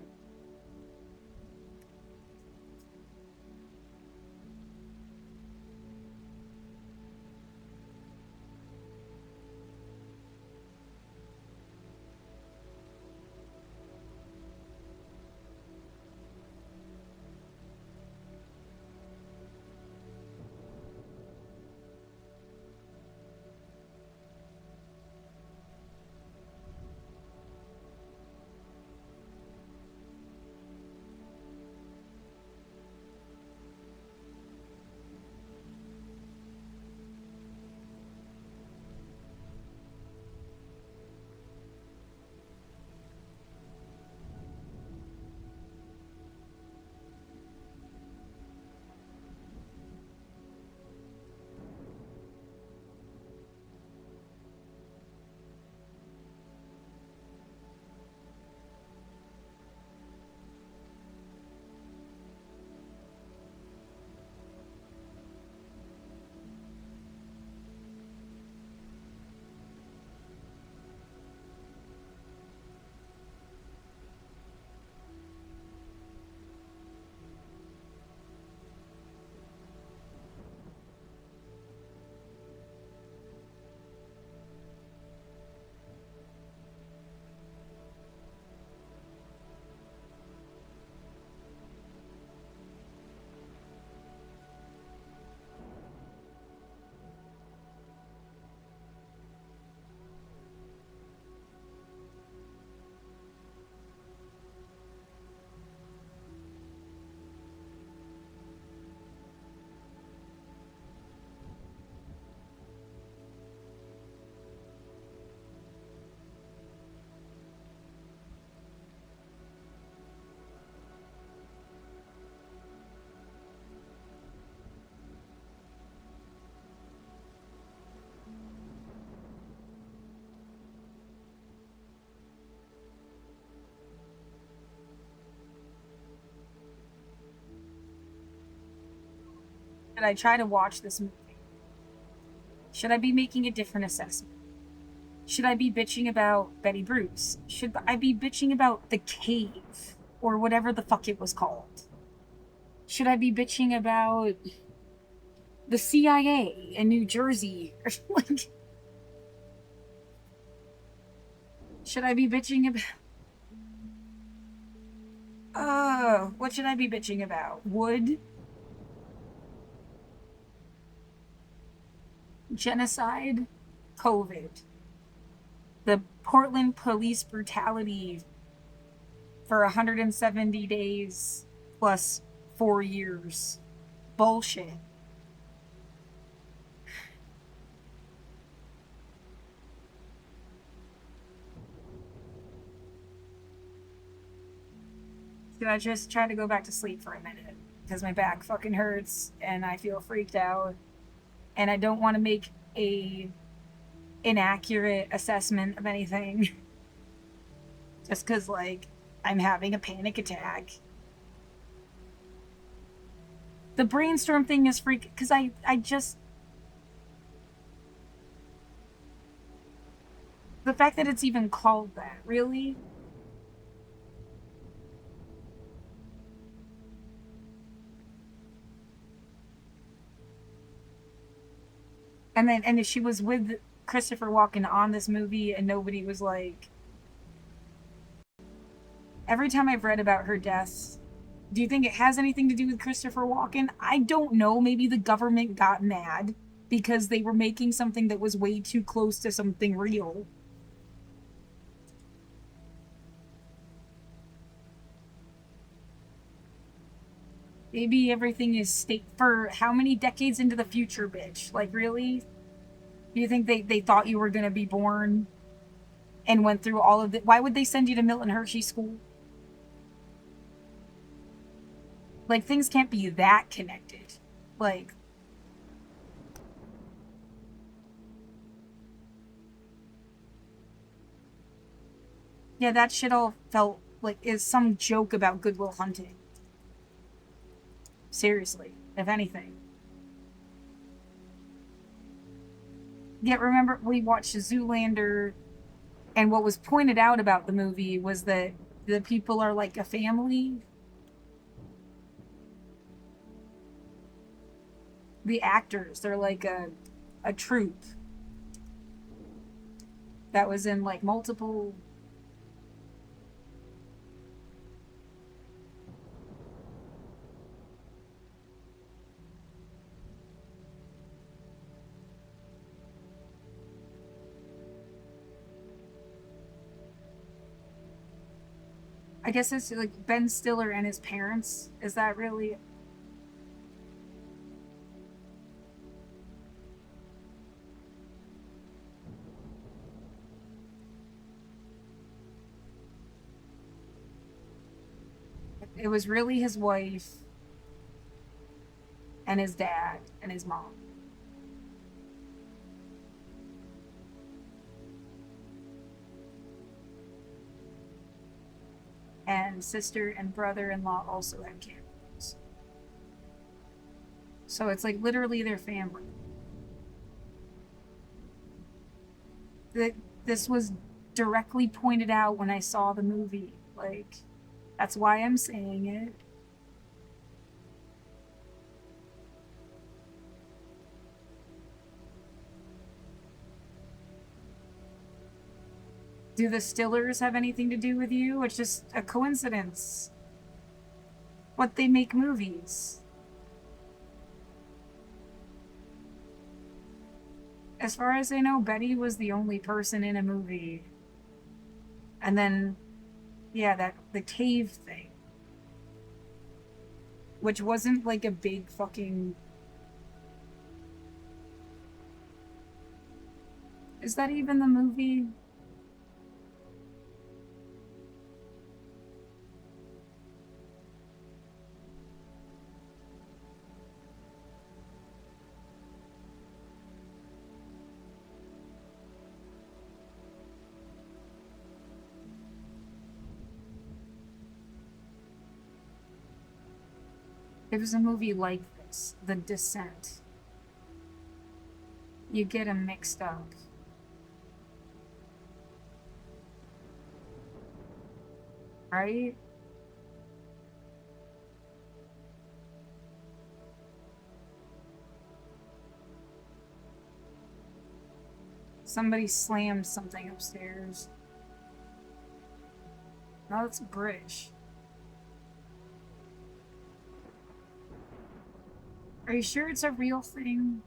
Should I try to watch this movie? Should I be making a different assessment? Should I be bitching about Betty Bruce? Should I be bitching about The Cave or whatever the fuck it was called? Should I be bitching about the CIA in New Jersey? Like, should I be bitching about? What should I be bitching about? Wood? Genocide? COVID? The Portland police brutality for 170 days plus 4 years? Bullshit. Do I just try to go back to sleep for a minute? Because my back fucking hurts and I feel freaked out. And I don't want to make a inaccurate assessment of anything. Just because, like, I'm having a panic attack. The brainstorm thing is freak because I just the fact that it's even called that, really? And if she was with Christopher Walken on this movie and nobody was like, every time I've read about her death, do you think it has anything to do with Christopher Walken? I don't know. Maybe the government got mad because they were making something that was way too close to something real. Maybe everything is state for how many decades into the future, bitch? Like, really? Do you think they thought you were going to be born and went through all of it? Why would they send you to Milton Hershey School? Like, things can't be that connected. Like, yeah, that shit all felt like is some joke about Goodwill Hunting. Seriously, if anything. Yet remember, we watched Zoolander, and what was pointed out about the movie was that the people are like a family. The actors, they're like a troupe that was in like multiple. I guess it's like Ben Stiller and his parents. Is that really? It was really his wife and his dad and his mom. And sister and brother-in-law also had cameos. So it's like literally their family. That this was directly pointed out when I saw the movie. Like, that's why I'm saying it. Do the Stillers have anything to do with you? It's just a coincidence. What they make movies. As far as I know, Betty was the only person in a movie. And then, yeah, that the cave thing, which wasn't like a big fucking. Is that even the movie? It was a movie like this, The Descent. You get them mixed up. Right? Somebody slammed something upstairs. No, it's British. Are you sure it's a real thing?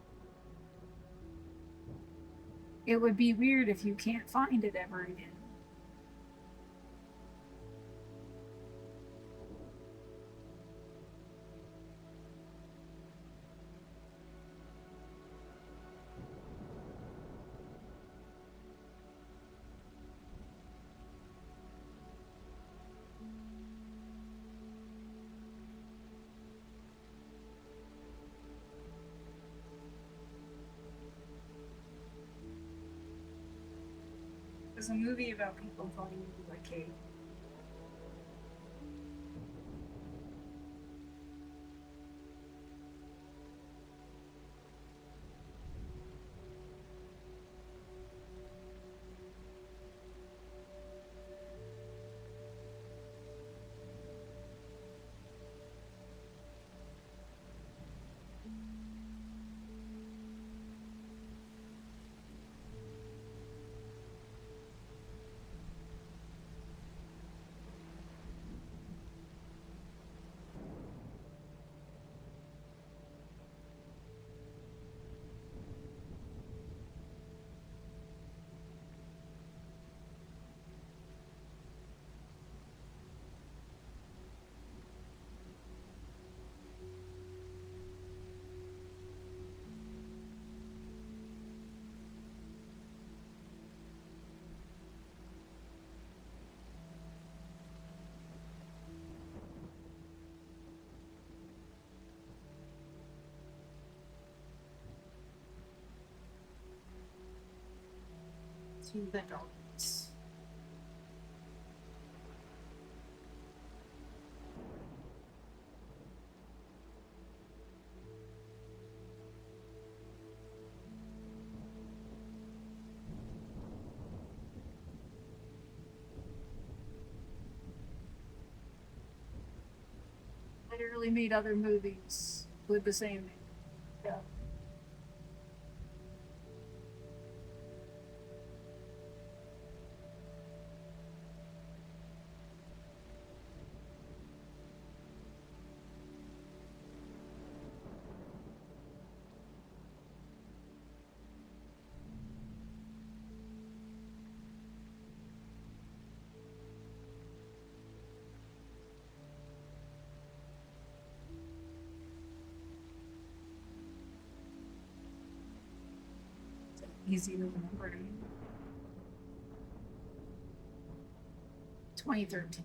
It would be weird if you can't find it ever again. was a movie about people falling into a cave. To the dogs. Literally made other movies with the same name. Yeah. Easy to remember. 2013.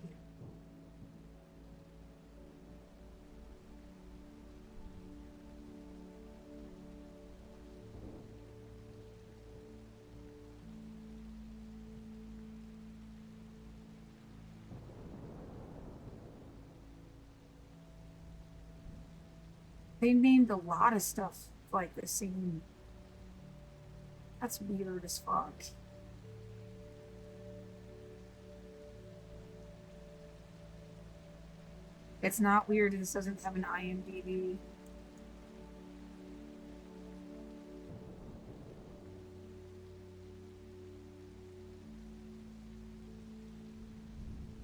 They named a lot of stuff like the same. That's weird as fuck. It's not weird. This doesn't have an IMDb.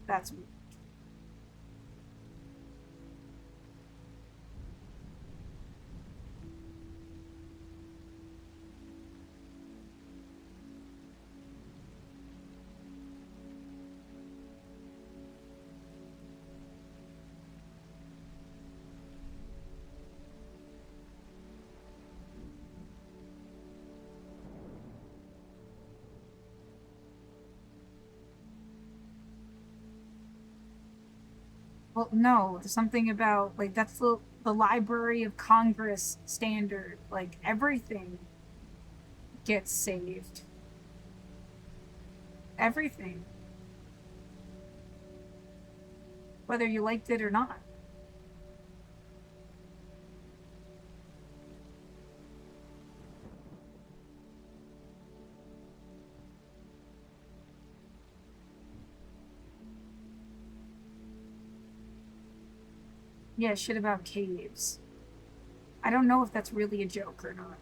That's weird. Well, no, something about like that's the Library of Congress standard. Like everything gets saved. Everything, whether you liked it or not. Yeah, shit about caves. I don't know if that's really a joke or not.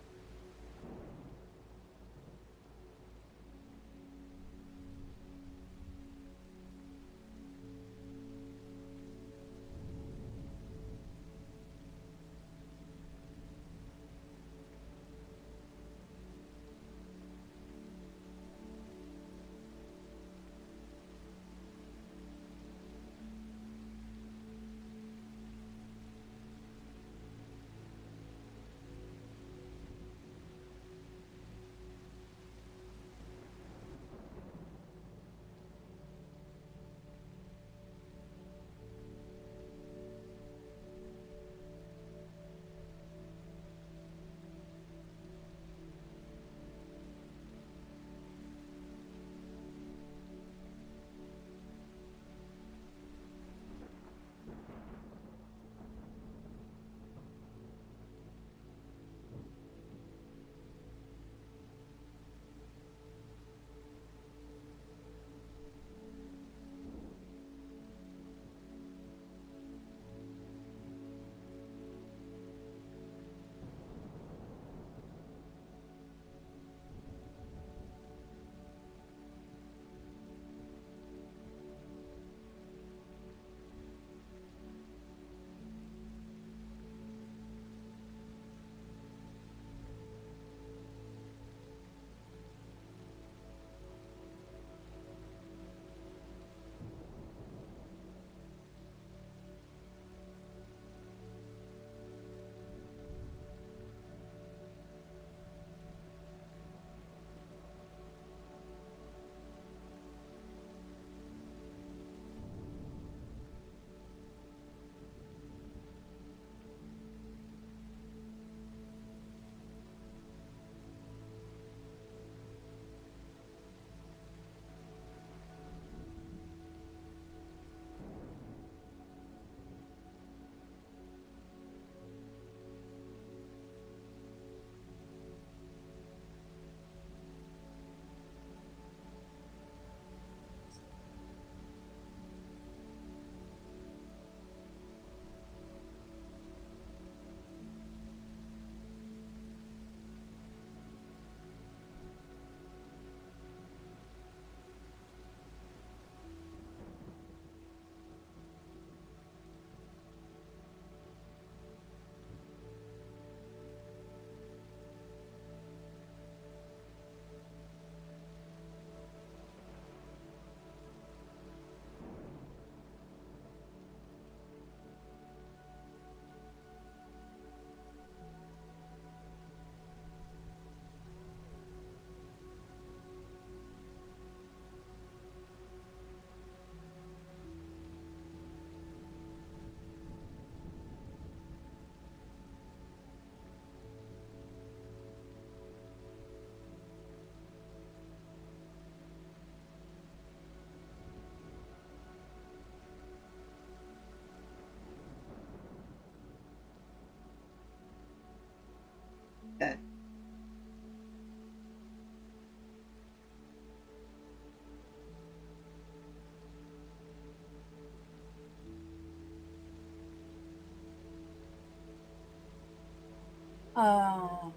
Uh,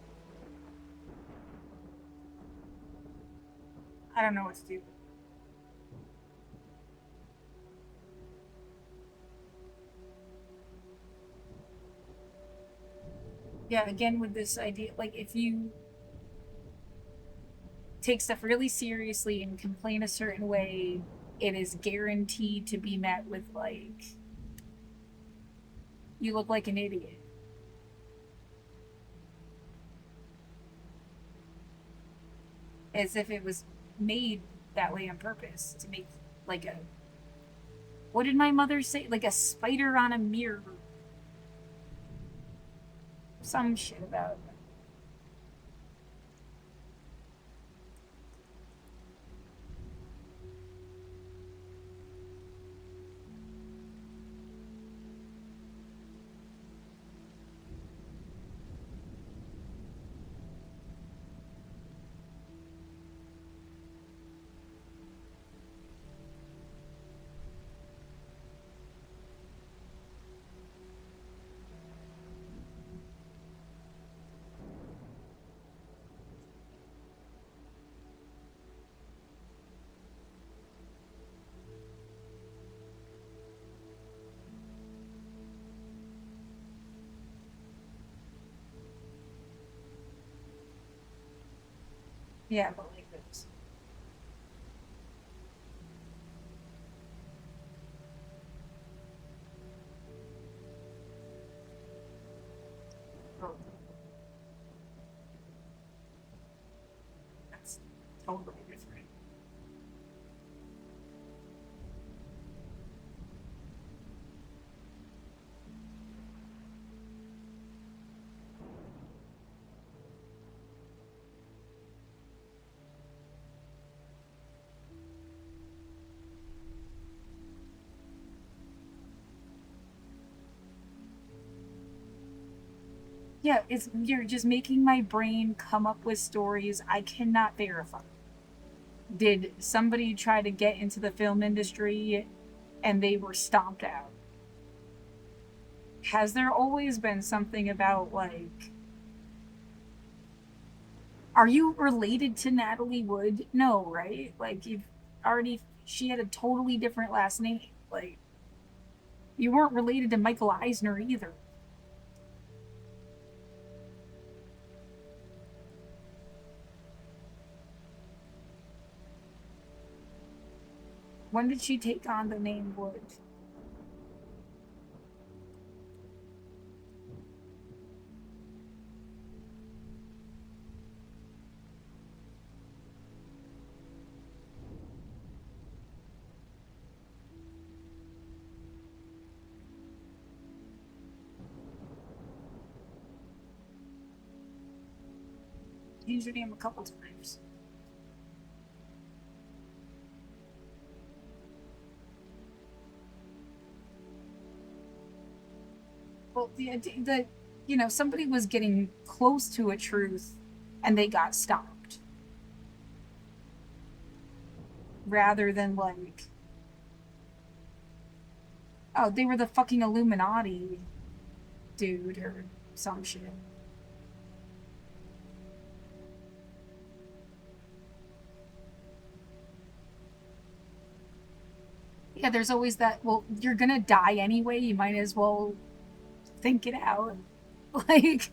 I don't know what to do. Yeah, again with this idea, like if you take stuff really seriously and complain a certain way, it is guaranteed to be met with like, you look like an idiot, as if it was made that way on purpose to make like a, what did my mother say? Like a spider on a mirror. Some shit about it. Yeah, but like this. Oh, that's totally different. Yeah, it's, you're just making my brain come up with stories I cannot verify. Did somebody try to get into the film industry and they were stomped out? Has there always been something about like, are you related to Natalie Wood? No, right? Like you've already, she had a totally different last name. Like you weren't related to Michael Eisner either. When did she take on the name Wood? Changed her name a couple times. Well, the you know, somebody was getting close to a truth and they got stopped rather than like, oh, they were the fucking Illuminati, dude, or some shit. Yeah, there's always that, well, you're gonna die anyway, you might as well think it out. Like,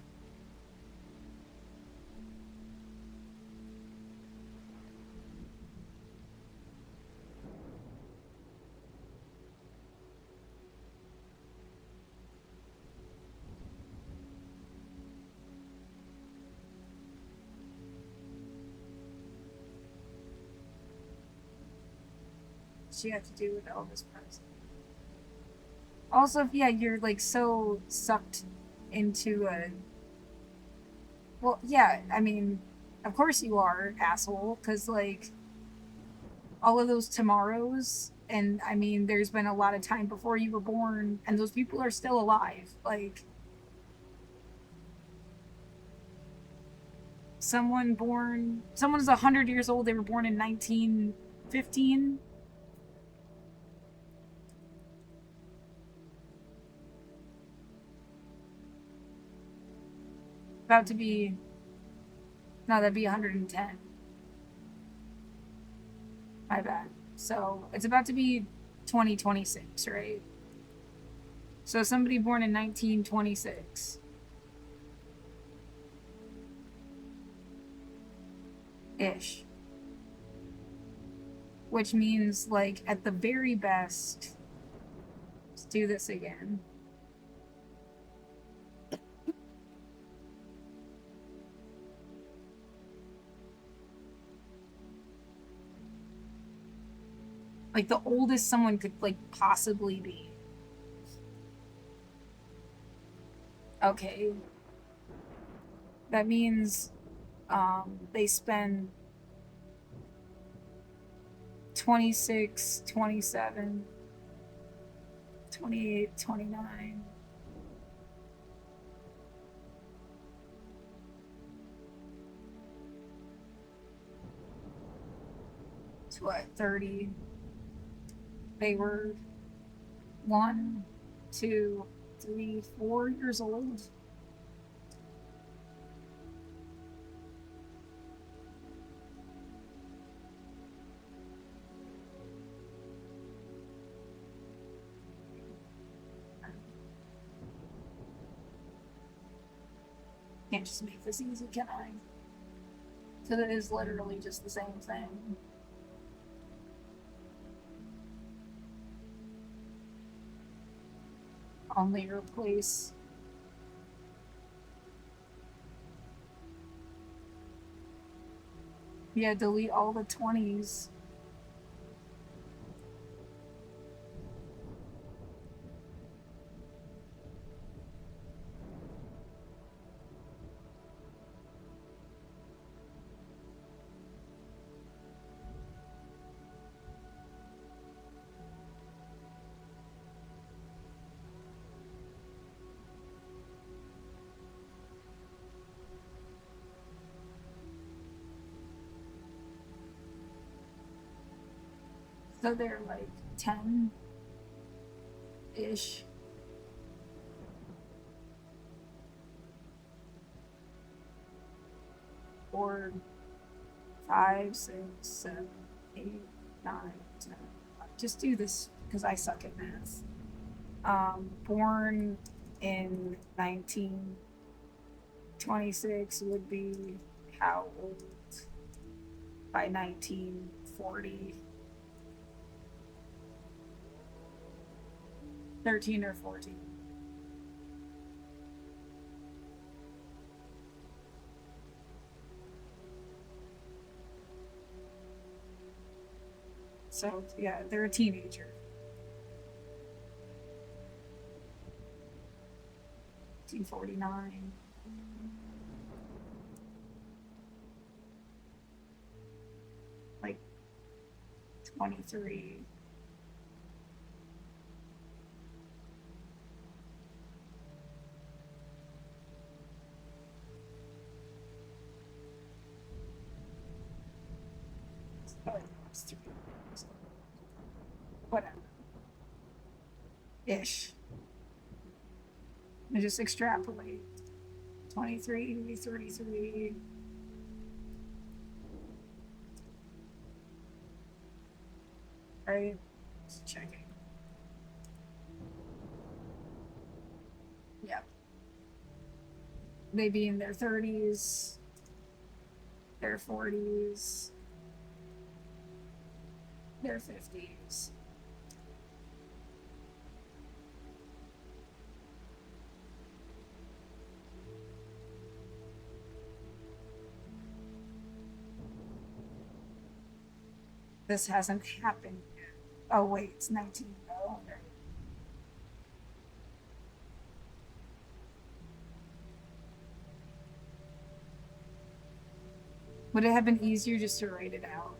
she had to do with Elvis Presley. Also, yeah, you're like so sucked into a, well, yeah, I mean, of course you are, asshole, because like all of those tomorrows, and I mean, there's been a lot of time before you were born, and those people are still alive. Like, someone's 100 years old, they were born in 1915. About to be, no, that'd be 110. My bad. So it's about to be 2026, right? So somebody born in 1926 ish, which means, like, at the very best, let's do this again. Like, the oldest someone could, like, possibly be. Okay. That means they spend 26, 27, 28, 29. To what, 30? They were 1, 2, 3, 4 years old. Can't just make this easy, can I? So that is literally just the same thing. Only replace. Yeah, delete all the 20s. So they're like 10 ish. Or 5, 6, 7, 8, 9, 10. Just do this because I suck at math. Born in 1926 would be how old by 1940? 13 or 14. So, yeah, they're a teenager. 1949. Like 23. Whatever. Ish. And just extrapolate. 23, 33. Right? Just checking. Yep. They be in their 30s, their 40s, their 50s. This hasn't happened yet. Oh, wait, it's 19. Oh, okay. Would it have been easier just to write it out?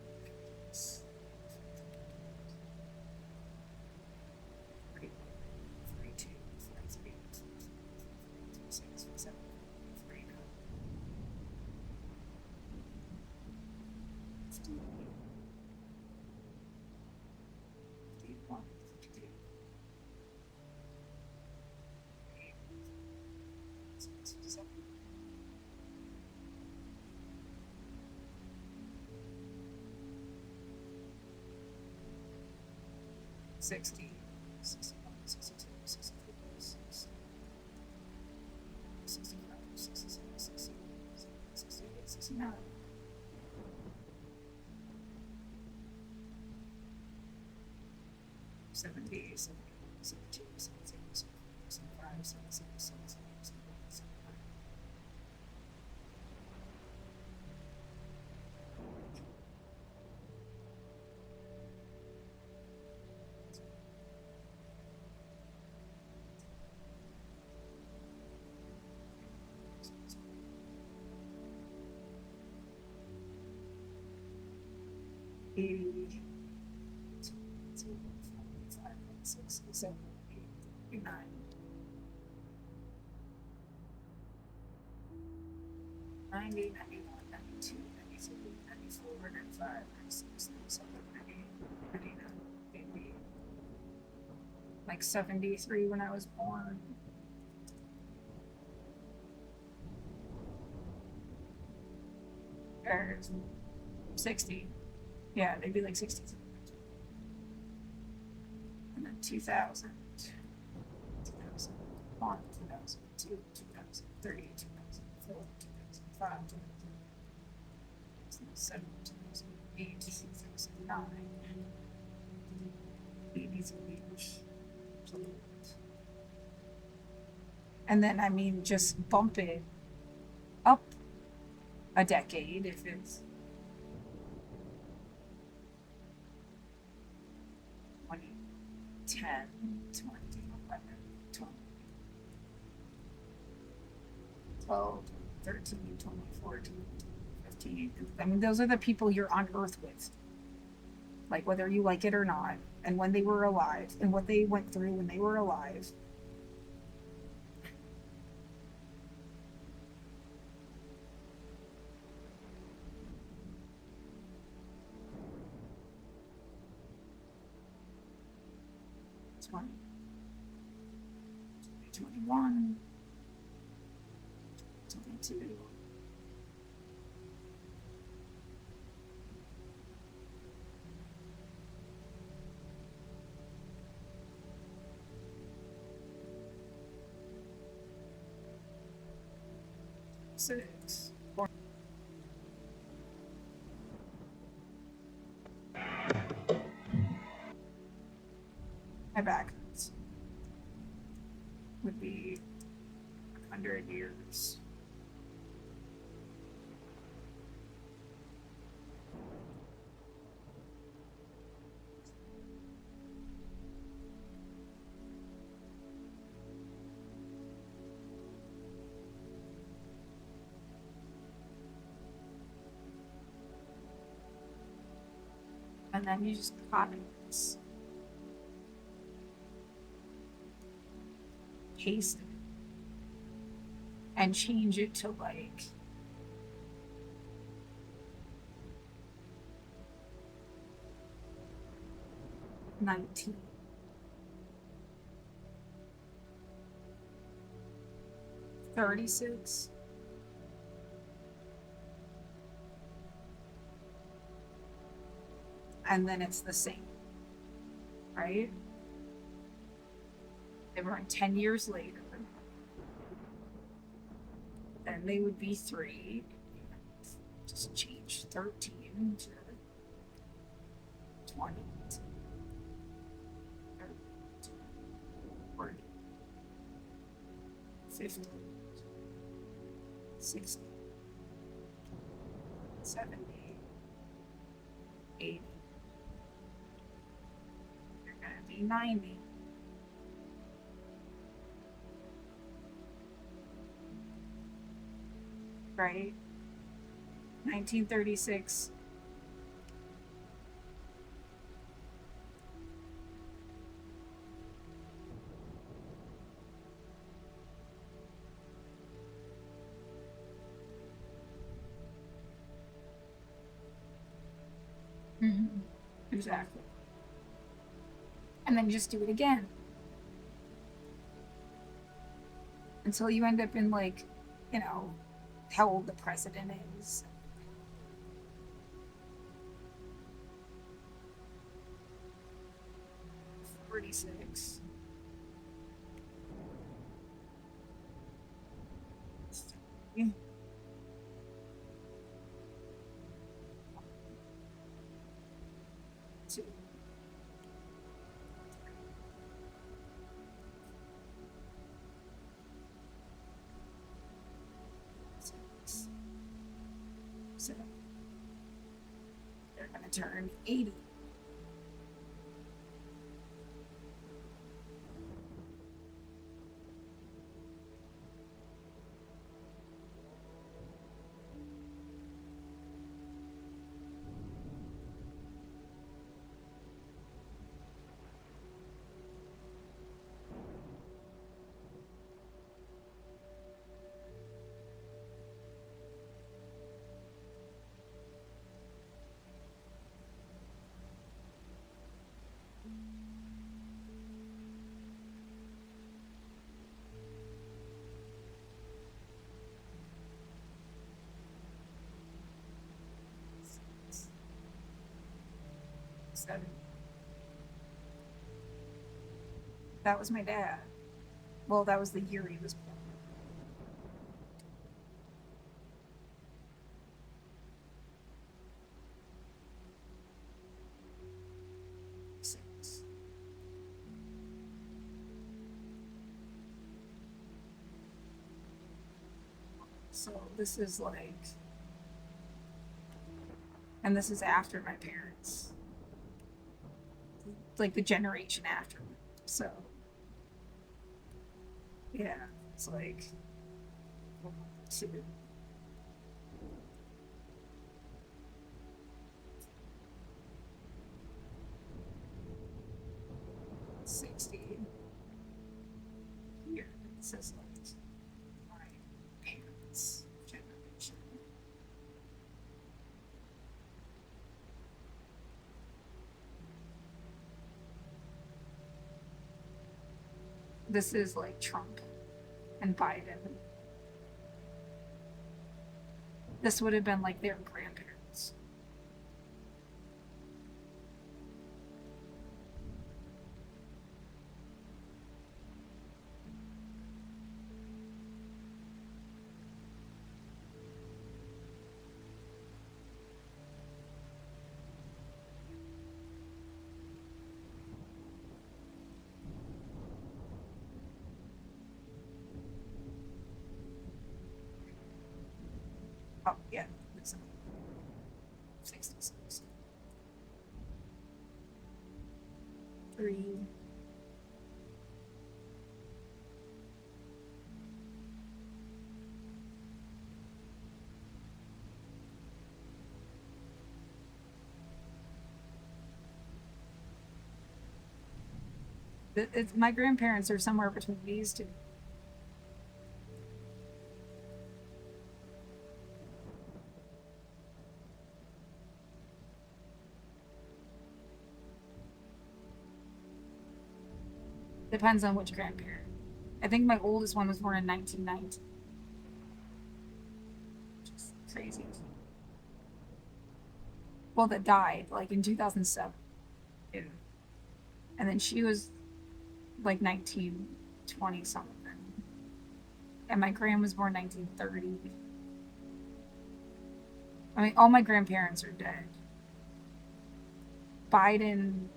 60, 61, 62, 63, 65, 66, 68, 69. 70, 72, 73, 75, 76, 77, 78, 80, 5, 6, 7, 8, 9, 90, 91, 92, 93, 94, 95, 96, 97, 98, 99, 80, like 73 when I was born. Or 60. Yeah, they'd be like 60. And then 2000, 2001, 2002, 2003, 2004, 2005, 2007, 2008, 2009, 83. And then, I mean, just bump it up a decade if it's 2010, 2011, 12, 13, 2014, 15. I mean, those are the people you're on earth with. Like, whether you like it or not, and when they were alive, and what they went through when they were alive. It's 21, 22. Six. My back hurts. Would be 100 years. And then you just copy this, paste it, and change it to like 19. $36. And then it's the same, right? They were 10 years later. Then they would be 3. Just change 13 to 20 to 30 to 40, 50, 60, 70, 80. You're going to be 90. Right? 1936. Mm-hmm. Exactly. And then just do it again until you end up in, like, you know, how old the president is. 46. Two. 6. 7. They're going to turn 80. Seven. That was my dad. Well, that was the year he was born. 6. So this is like, and this is after my parents, like the generation after. So yeah, it's like 2. 60. Here it says like my parents' generation. This is like Trump and Biden. This would have been like their grandparents. Oh, yeah. 66. 3. My grandparents are somewhere between these two. Depends on which grandparent. I think my oldest one was born in 1990. Which is crazy. Well, that died like in 2007. Yeah. And then she was like 1920 something. And my grand was born 1930. I mean, all my grandparents are dead. Biden.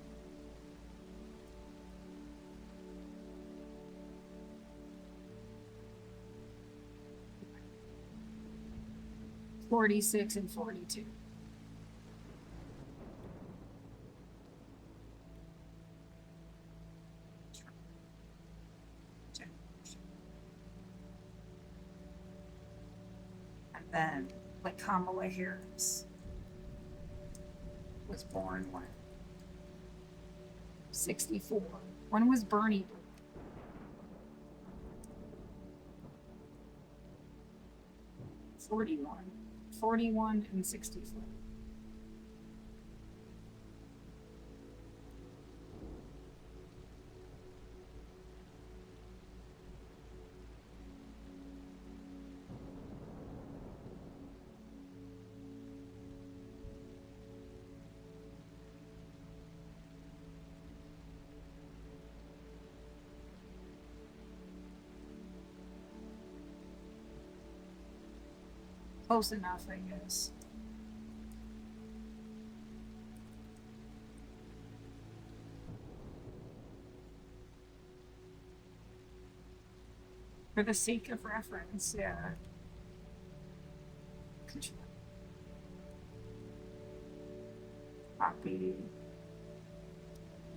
'46 and '42. And then, like, Kamala Harris was born when? 64. When was Bernie born? 41. 41 and 64. Close enough, I guess. For the sake of reference, yeah. Control. Copy.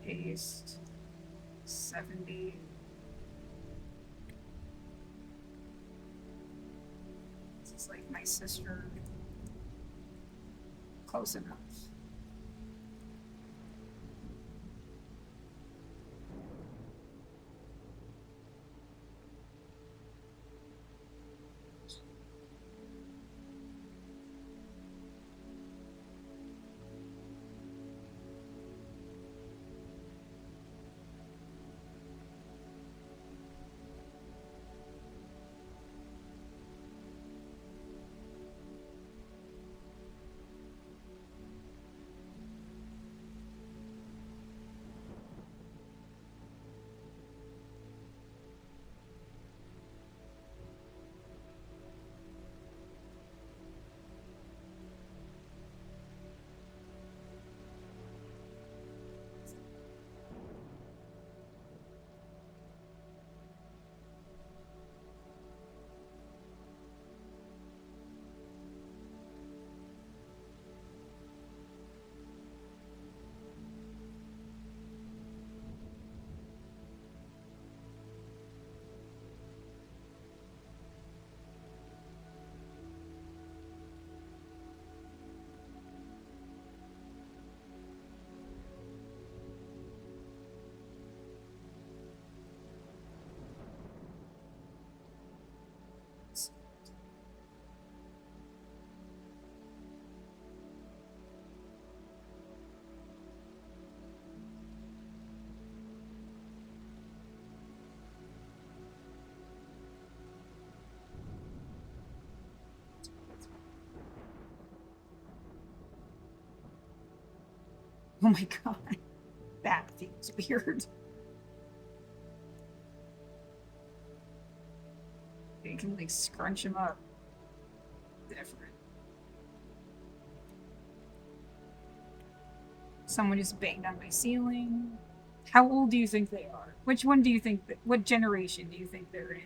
Paste. 70. This is like my sister. Close enough. Oh my god. That feels weird. You can like scrunch him up. Different. Someone just banged on my ceiling. How old do you think they are? Which one do you think what generation do you think they're in?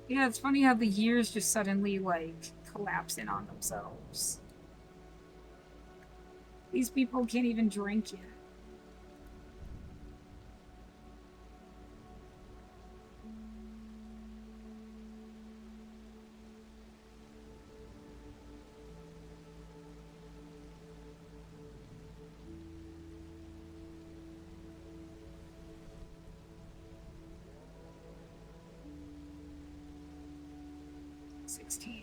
Yeah, it's funny how the years just suddenly like collapse in on themselves. These people can't even drink yet. $16.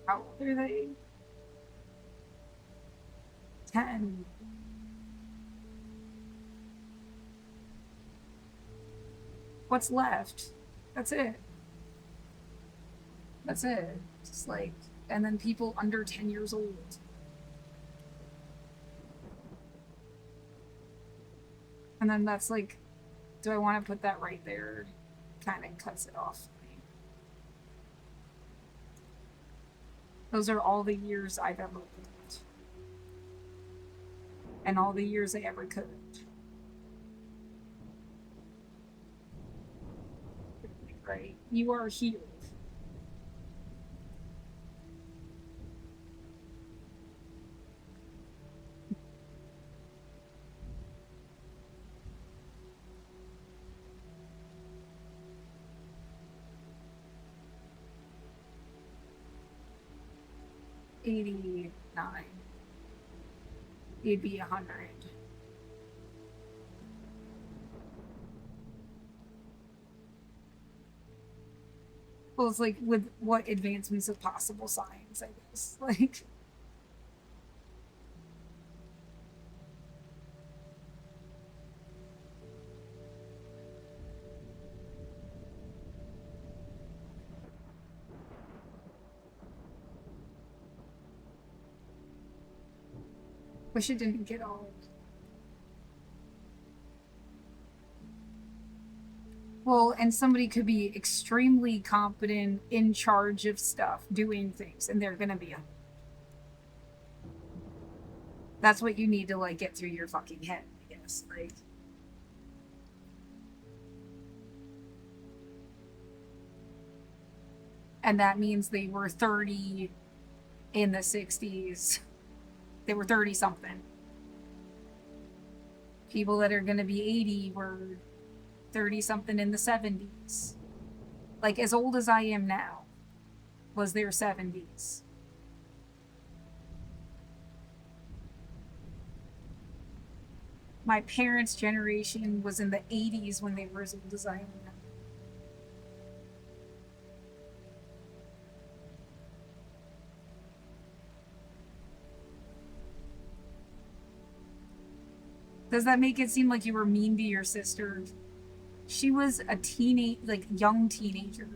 How old are they? 10. What's left? That's it. That's it. Just like, and then people under 10 years old. And then that's like, do I want to put that right there? Kind of cuts it off for me. Those are all the years I've ever lived. And all the years I ever could. Right? You are here. $89. You'd be 100. Well, it's like with what advancements of possible science, I guess. Like, Wish it didn't get old. Well, and somebody could be extremely competent, in charge of stuff, doing things, and they're gonna be a. That's what you need to like get through your fucking head, I guess. Like, and that means they were 30 in the 60s. They were 30 something. People that are gonna be 80 were 30 something in the 70s. Like, as old as I am now was their 70s. My parents' generation was in the 80s when they were as old as I am now. Does that make it seem like you were mean to your sister? She was a teenage, like young teenager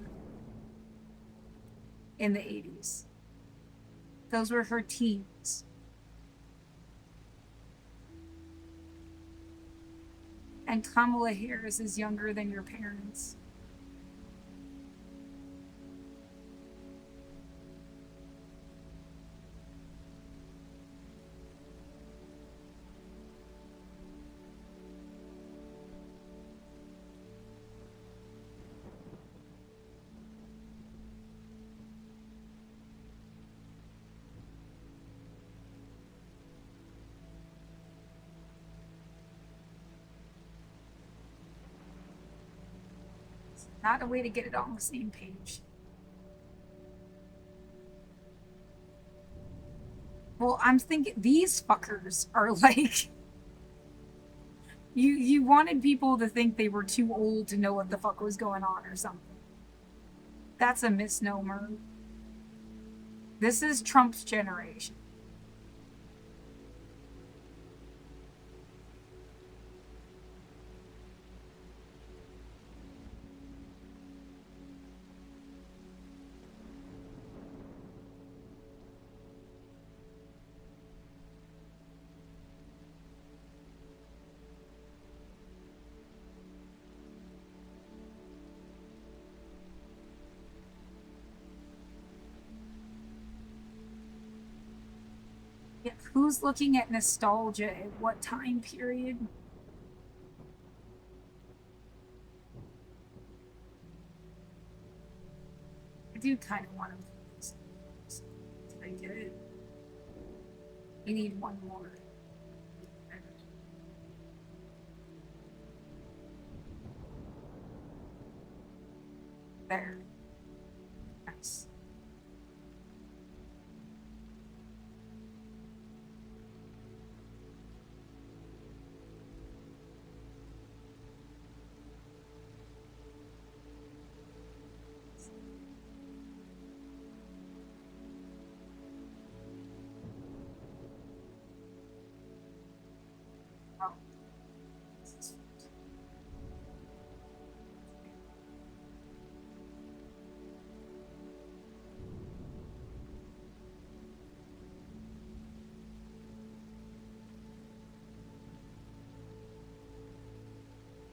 in the 80s. Those were her teens. And Kamala Harris is younger than your parents. Not a way to get it on the same page. Well, I'm thinking these fuckers are like you wanted people to think they were too old to know what the fuck was going on or something. That's a misnomer. This is Trump's generation. Yeah, who's looking at nostalgia at what time period? I do kind of want to. Did I get it? You need one more. There. Nice. Oh,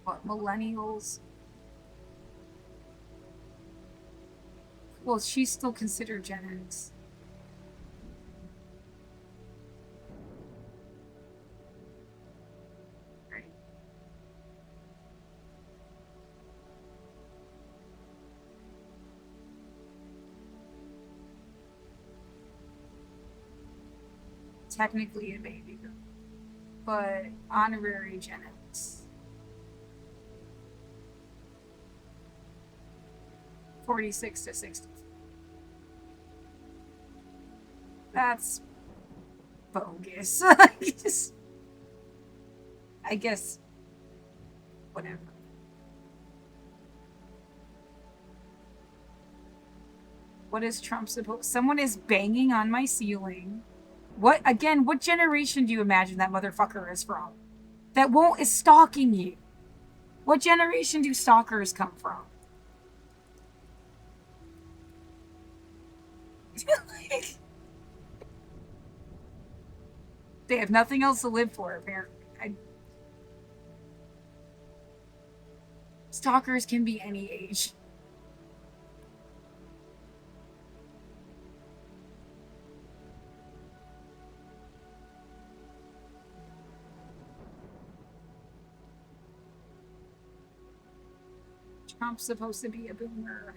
what, millennials? Well, she's still considered Gen X. Right. Technically a baby girl, but honorary Gen X. 46 to 60. That's bogus. I guess, whatever. What is Trump supposed? Someone is banging on my ceiling. What again? What generation do you imagine that motherfucker is from? That won't is stalking you. What generation do stalkers come from? Like, They have nothing else to live for, apparently. Stalkers can be any age. Trump's supposed to be a boomer.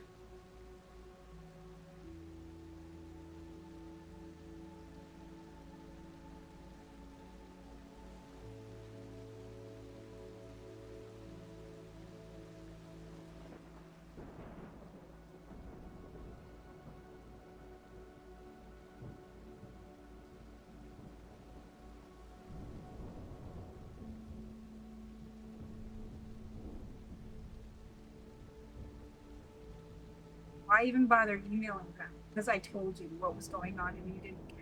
Why even bother emailing them? Because I told you what was going on and you didn't care.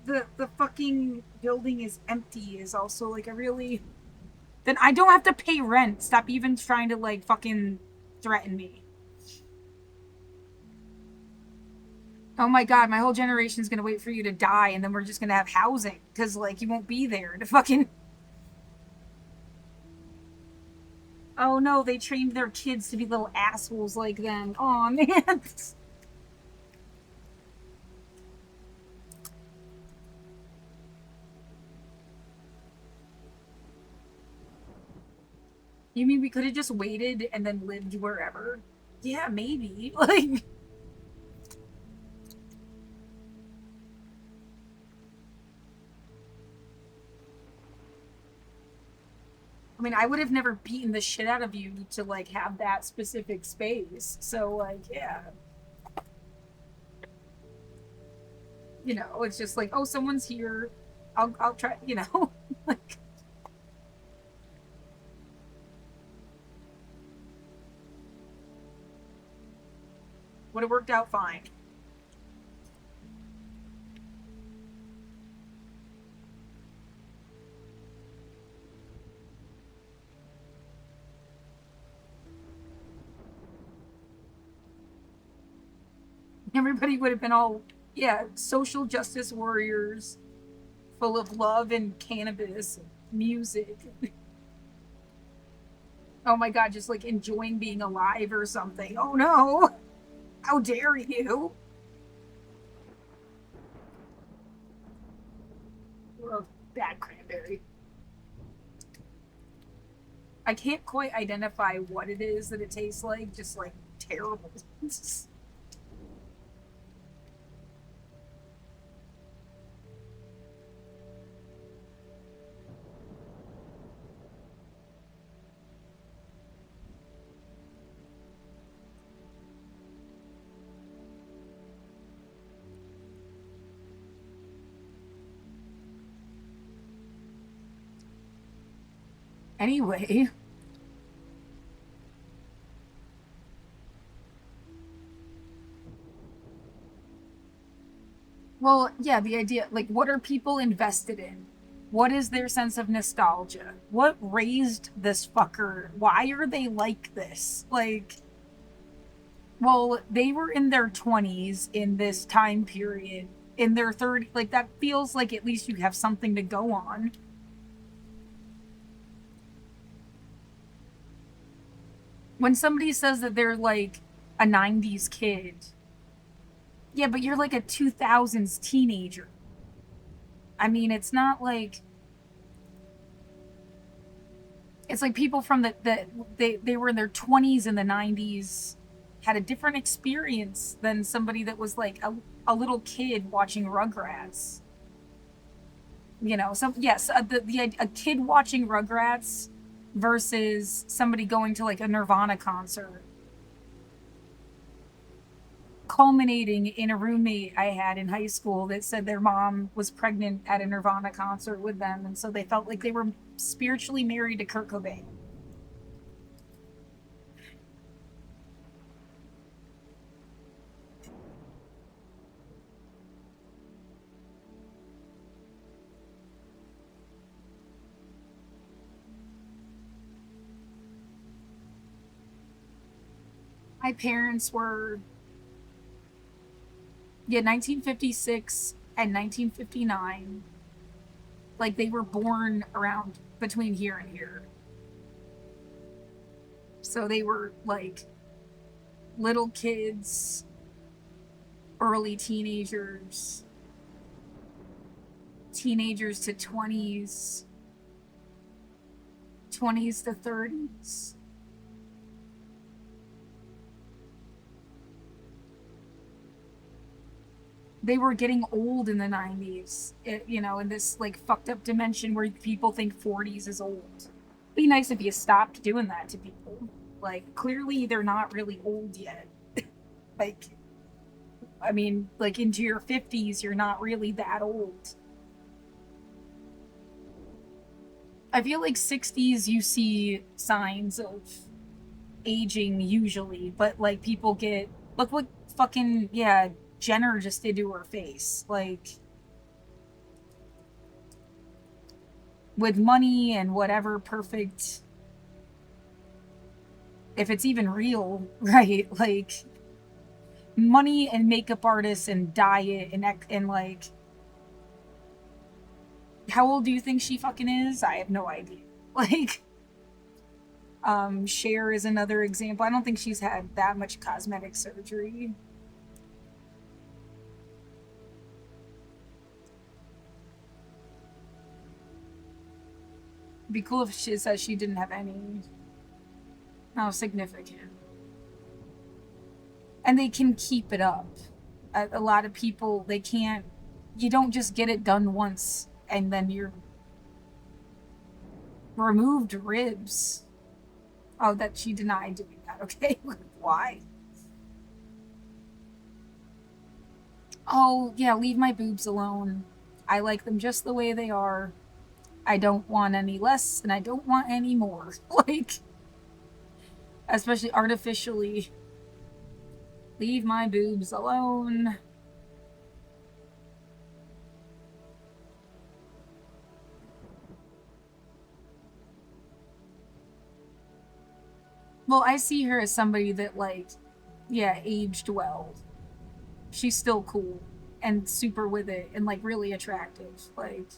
The fucking building is empty is also like a really. Then I don't have to pay rent. Stop even trying to like fucking threaten me. Oh my god, my whole generation's gonna wait for you to die and then we're just gonna have housing because like you won't be there to fucking. Oh no, they trained their kids to be little assholes like them. Oh man. You mean we could have just waited and then lived wherever? Yeah, maybe. Like, I mean, I would have never beaten the shit out of you to like have that specific space. So, like, yeah, it's just like, oh, someone's here. I'll try. Like would have worked out fine. Everybody would have been all, yeah, social justice warriors, full of love and cannabis, and music. Oh my god, just like enjoying being alive or something. Oh no, how dare you? Ugh, bad cranberry. I can't quite identify what it is that it tastes like, just like terrible. Anyway, well, yeah, the idea, like, what are people invested in? What is their sense of nostalgia? What raised this fucker? Why are they like this? Like, well, they were in their 20s in this time period. In their 30s, like, that feels like at least you have something to go on. When somebody says that they're like a 90s kid, yeah, but you're like a 2000s teenager. I mean, it's not like it's like people from they were in their 20s in the 90s had a different experience than somebody that was like a little kid watching Rugrats. some yes, a kid watching Rugrats versus somebody going to like a Nirvana concert, culminating in a roommate I had in high school that said their mom was pregnant at a Nirvana concert with them, and so they felt like they were spiritually married to Kurt Cobain. My parents were, yeah, 1956 and 1959. Like they were born around between here and here. So they were like little kids, early teenagers, teenagers to 20s, 20s to 30s. They were getting old in the 90s, in this like fucked up dimension where people think 40s is old. Be nice if you stopped doing that to people. Like, clearly they're not really old yet. Like, I mean, like into your 50s, you're not really that old. I feel like 60s, you see signs of aging usually, but like people get, look what fucking, yeah, Jenner just did to her face. Like, with money and whatever perfect, if it's even real, right? Like, money and makeup artists and diet and like, how old do you think she fucking is? I have no idea. Like, Cher is another example. I don't think she's had that much cosmetic surgery. It'd be cool if she says she didn't have any. No significant. And they can keep it up. A lot of people, they can't, you don't just get it done once and then you're removed ribs. Oh, that she denied doing that. Okay. Why? Oh, yeah, leave my boobs alone. I like them just the way they are. I don't want any less and I don't want any more. Like, especially artificially. Leave my boobs alone. Well, I see her as somebody that, like, yeah, aged well. She's still cool and super with it and, like, really attractive. Like,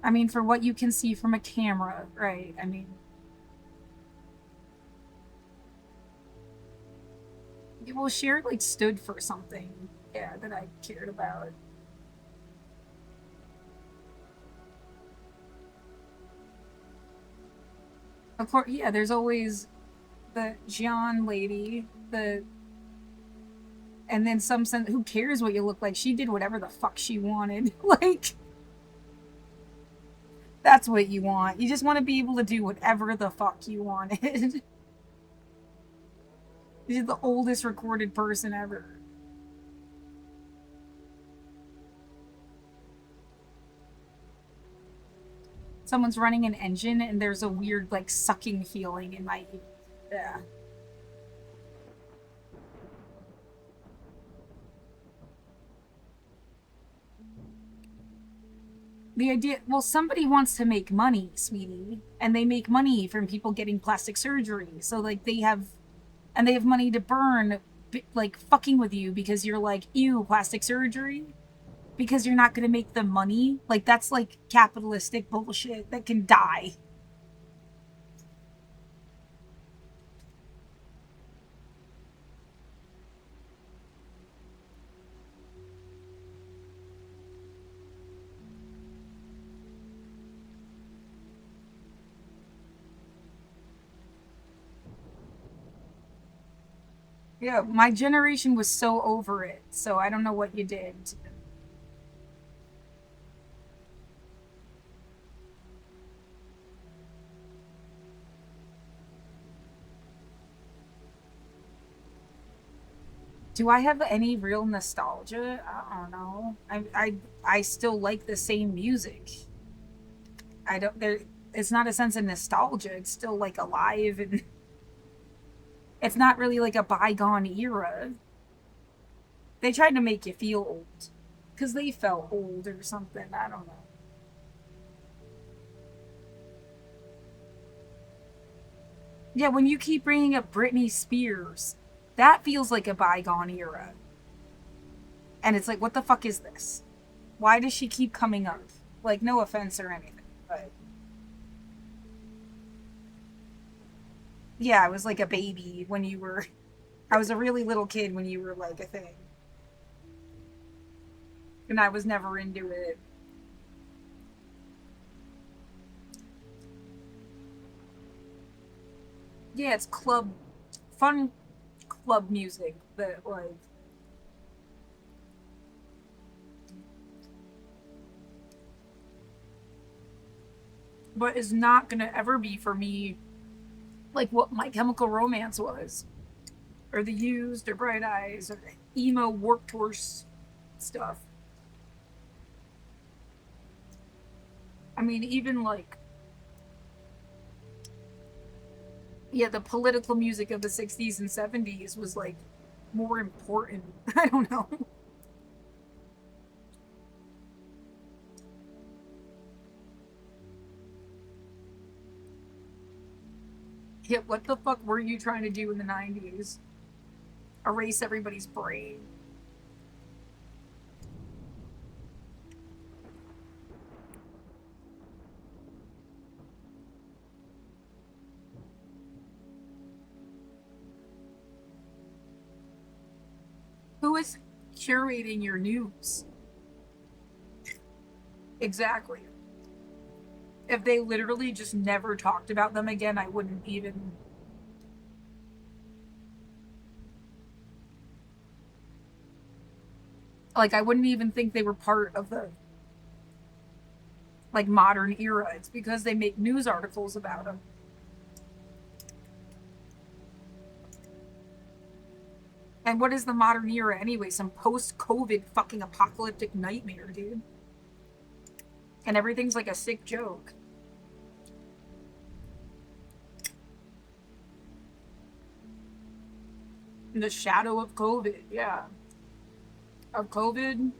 I mean, for what you can see from a camera, right? I mean, well, Cher, like, stood for something, yeah, that I cared about. Of course, yeah, there's always the Gian lady, and then some sense, who cares what you look like? She did whatever the fuck she wanted. Like, that's what you want. You just want to be able to do whatever the fuck you wanted. She's the oldest recorded person ever. Someone's running an engine and there's a weird, like, sucking feeling in my ear. Yeah. The idea, well, somebody wants to make money, sweetie, and they make money from people getting plastic surgery. So, like, and they have money to burn, like, fucking with you because you're like, ew, plastic surgery? Because you're not going to make them money? Like, that's like capitalistic bullshit that can die. Yeah, my generation was so over it, so I don't know what you did. Do I have any real nostalgia? I don't know. I still like the same music. I don't there it's not a sense of nostalgia. It's still like alive, and it's not really like a bygone era. They tried to make you feel old because they felt old or something. I don't know. Yeah, when you keep bringing up Britney Spears, that feels like a bygone era. And it's like, what the fuck is this? Why does she keep coming up? Like, no offense or anything, but yeah, I was like a baby when you were. I was a really little kid when you were like a thing. And I was never into it. Yeah, it's fun club music that, like, but is not gonna ever be for me like what My Chemical Romance was, or The Used, or Bright Eyes, or emo Warped Tour stuff. I mean, even like, yeah, the political music of the 60s and 70s was like more important. I don't know. Yeah, what the fuck were you trying to do in the 90s? Erase everybody's brain. Who is curating your news? Exactly. If they literally just never talked about them again, I wouldn't even. Like, I wouldn't even think they were part of the, like, modern era. It's because they make news articles about them. And what is the modern era anyway? Some post COVID fucking apocalyptic nightmare, dude. And everything's like a sick joke. In the shadow of COVID, yeah. Of COVID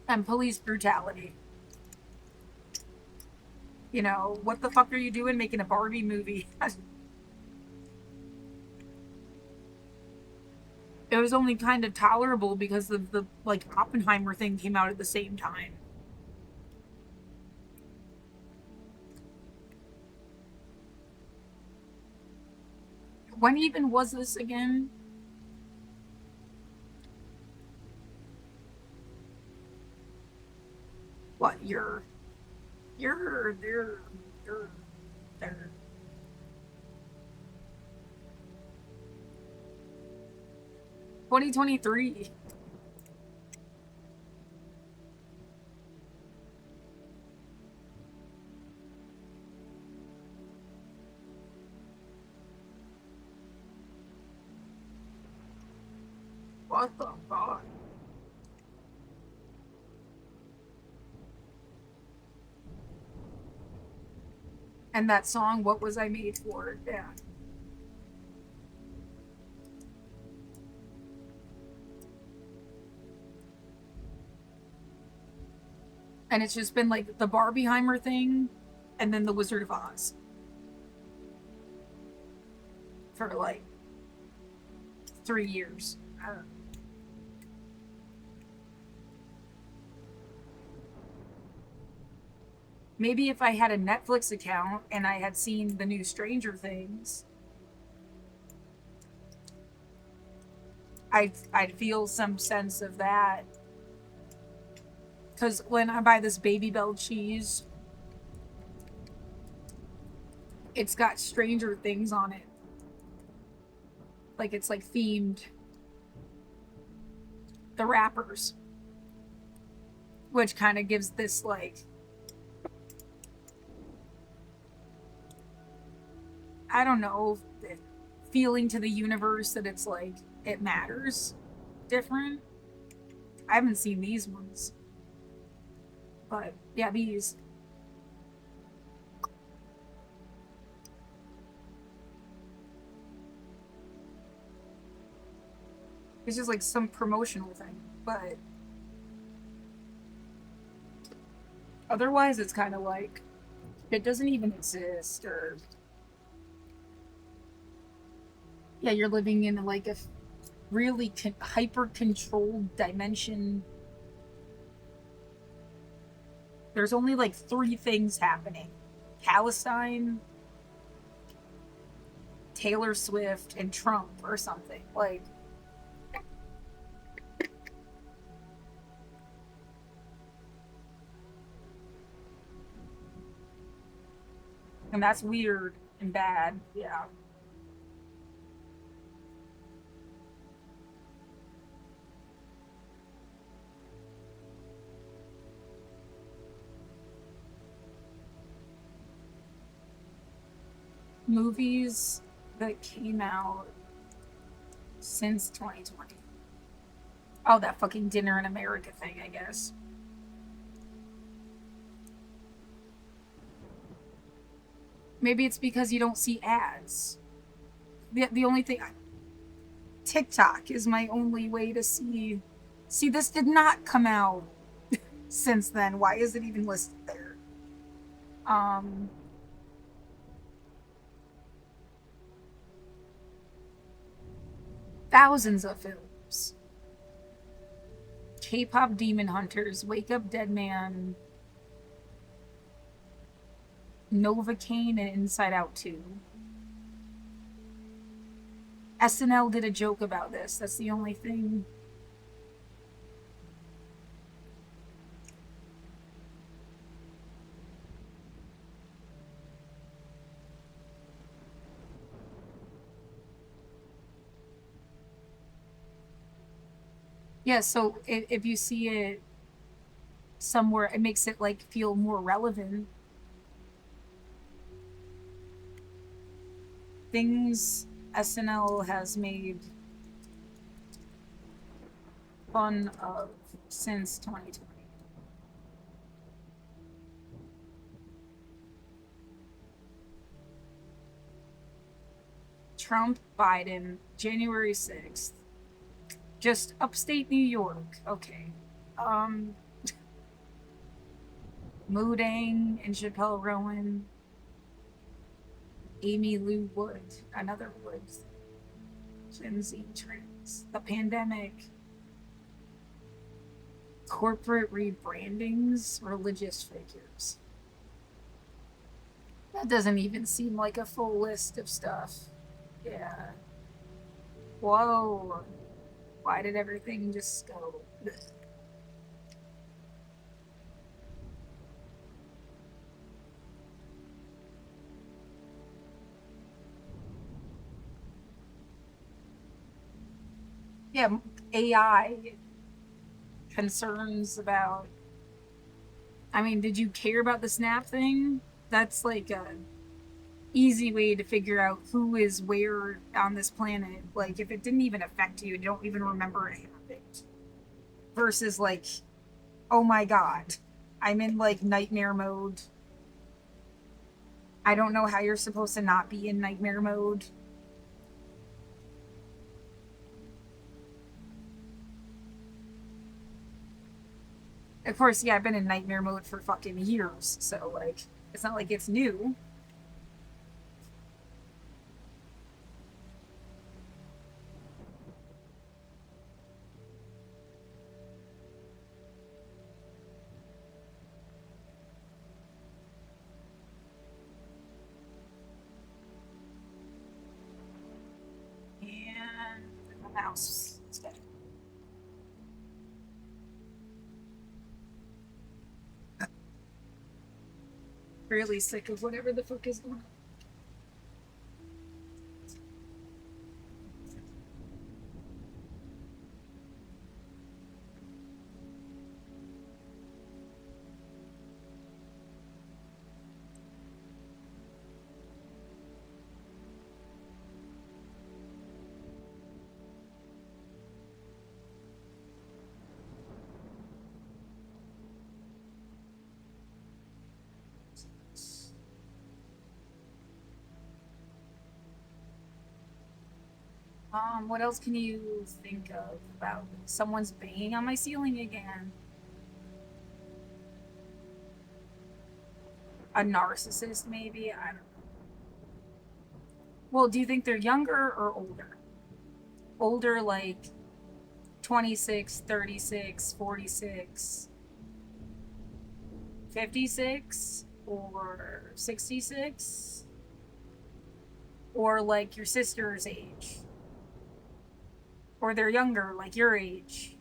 and police brutality. You know, what the fuck are you doing making a Barbie movie? It was only kind of tolerable because of the like Oppenheimer thing came out at the same time. When even was this again? What you're there. 2023. What the fuck? And that song, "What Was I Made For?" Yeah. And it's just been like the Barbieheimer thing, and then the Wizard of Oz for like 3 years. Maybe if I had a Netflix account and I had seen the new Stranger Things, I'd feel some sense of that. Because when I buy this Baby Bell cheese, it's got Stranger Things on it. Like it's like themed the wrappers, which kind of gives this like, I don't know, feeling to the universe that it's like it matters different. I haven't seen these ones, but yeah, these. It's just like some promotional thing, but otherwise it's kind of like it doesn't even exist, or yeah, you're living in like a really hyper controlled dimension. There's only like three things happening: Palestine, Taylor Swift, and Trump, or something. Like, and that's weird and bad. Yeah. Movies that came out since 2020. Oh, that fucking Dinner in America thing, I guess. Maybe it's because you don't see ads. The only thing, TikTok is my only way to see. See, this did not come out since then. Why is it even listed there? Um, Thousands of films. K-pop Demon Hunters, Wake Up Dead Man, Novocaine, and Inside Out 2. SNL did a joke about this. That's the only thing. Yeah, so if you see it somewhere, it makes it like feel more relevant. Things SNL has made fun of since 2020. Trump, Biden, January 6th. Just upstate New York. Okay. Um, Moodang and Chappelle Rowan, Amy Lou Wood, another Wood, Gen Z trends, the pandemic, corporate rebrandings, religious figures. That doesn't even seem like a full list of stuff. Yeah. Whoa. Why did everything just go? Yeah, AI concerns about. I mean, did you care about the Snap thing? That's like a easy way to figure out who is where on this planet. Like, if it didn't even affect you, you don't even remember it happened. Versus, like, oh my god, I'm in like nightmare mode. I don't know how you're supposed to not be in nightmare mode. Of course, yeah, I've been in nightmare mode for fucking years, so like, it's not like it's new. And the mouse is dead. Really sick of whatever the fuck is going on. What else can you think of about someone's banging on my ceiling again? A narcissist, maybe? I don't know. Well, do you think they're younger or older? Older, like 26, 36, 46, 56, or 66? Or like your sister's age? Or they're younger, like your age?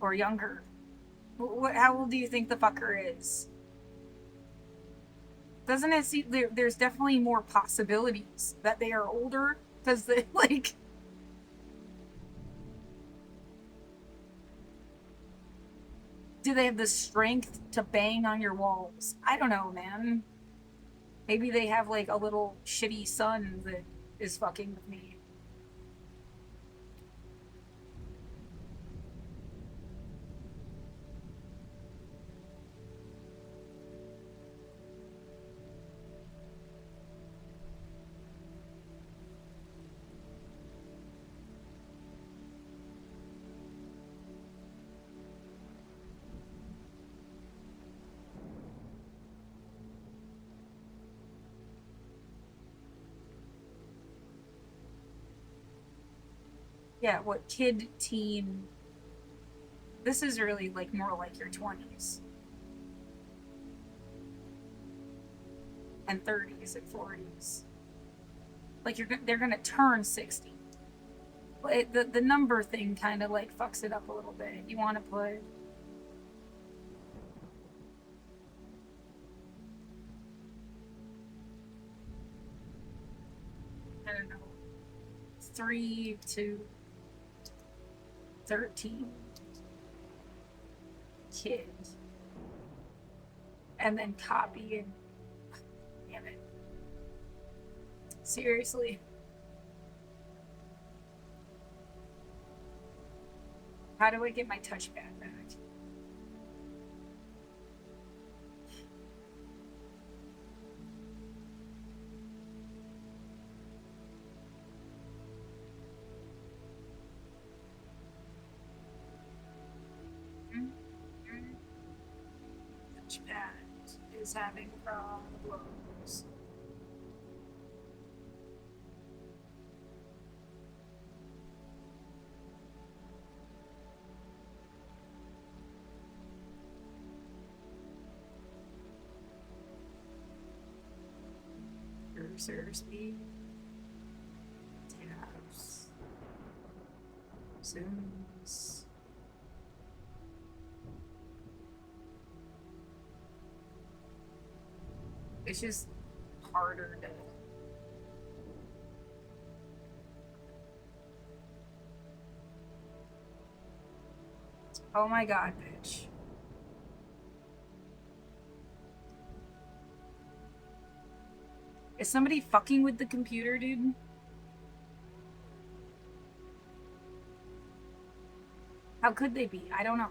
Or younger? How old do you think the fucker is? Doesn't it seem there's definitely more possibilities that they are older? Because they, like, do they have the strength to bang on your walls? I don't know, man. Maybe they have like a little shitty son that is fucking with me. Yeah, what kid, teen? This is really like more like your 20s and 30s and 40s. Like they're gonna turn 60. But the number thing kind of like fucks it up a little bit. You want to put, I don't know, 3 to 13 kids, and then copy and, damn it, seriously, how do I get my touchpad back? Touchpad is having problems. Cursor speed, tabs, zooms. It's just harder to. Oh my god, bitch. Is somebody fucking with the computer, dude? How could they be? I don't know.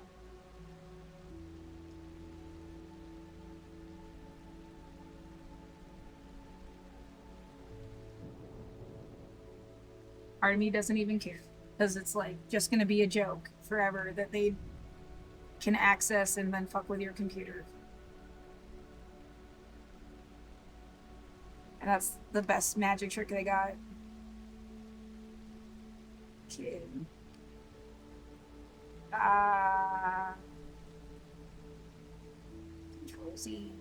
Part of me doesn't even care. Because it's like just gonna be a joke forever that they can access and then fuck with your computer. And that's the best magic trick they got. Kid. Uh, Control Z.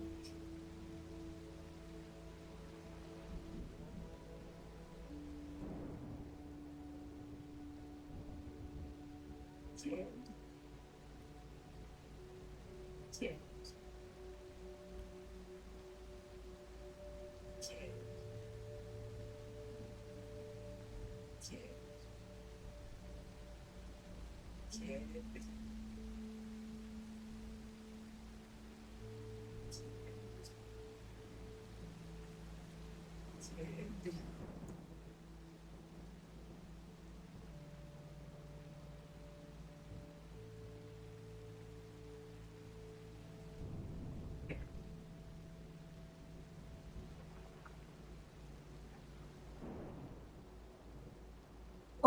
Kid. Kid. Kid. Kid. Kid. Kid.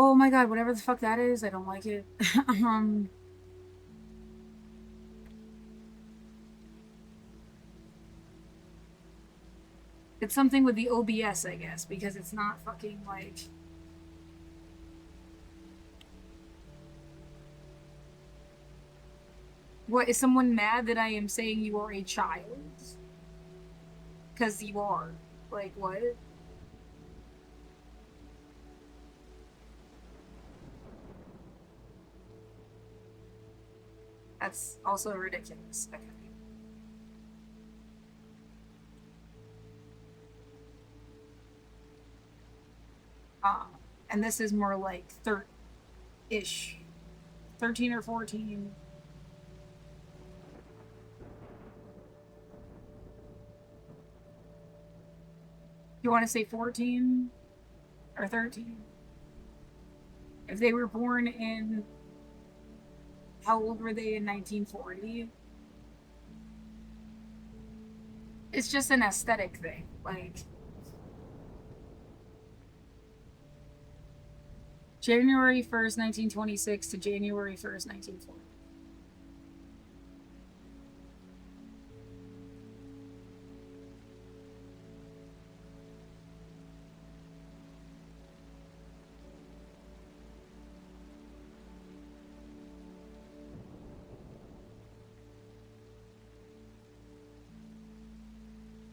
Oh my god, whatever the fuck that is, I don't like it. It's something with the OBS, I guess, because it's not fucking like. What, is someone mad that I am saying you are a child? Because you are. Like, what? That's also ridiculous. Okay. Uh, and this is more like ish. 13 or 14. You want to say 14 or 13? If they were born in. How old were they in 1940? It's just an aesthetic thing. Like, January 1st, 1926 to January 1st, 1940.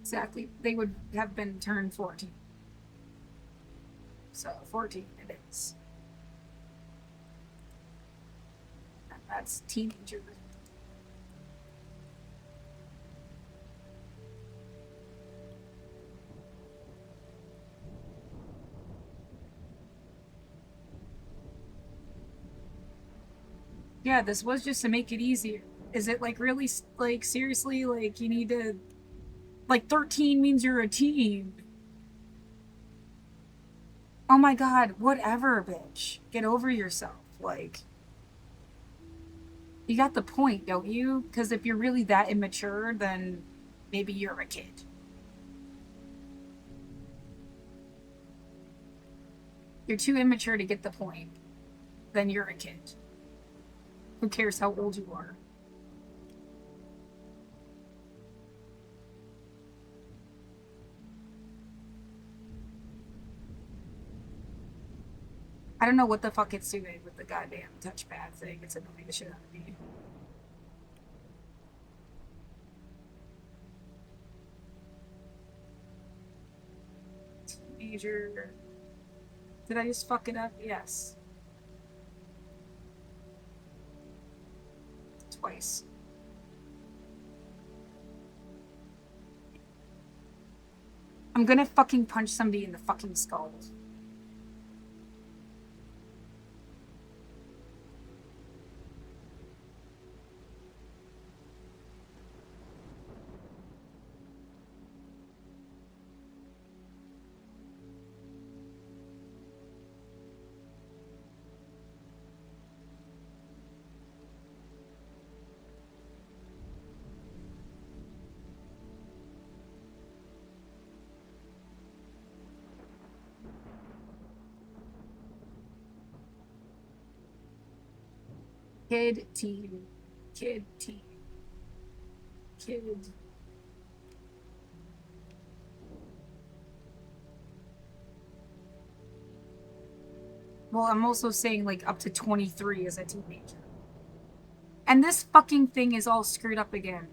Exactly. They would have been turned 14. So 14 it is. And that's teenager. Yeah, this was just to make it easier. Is it like really, like, seriously, like, you need to. Like, 13 means you're a teen. Oh my god, whatever, bitch. Get over yourself. Like, you got the point, don't you? Because if you're really that immature, then maybe you're a kid. You're too immature to get the point. Then you're a kid. Who cares how old you are? I don't know what the fuck it's doing with the goddamn touchpad thing. It's annoying the shit out of me. Teenager. Did I just fuck it up? Yes. Twice. I'm gonna fucking punch somebody in the fucking skull. Kid, teen. Kid, teen. Kid. Well, I'm also saying like up to 23 as a teenager. And this fucking thing is all screwed up again.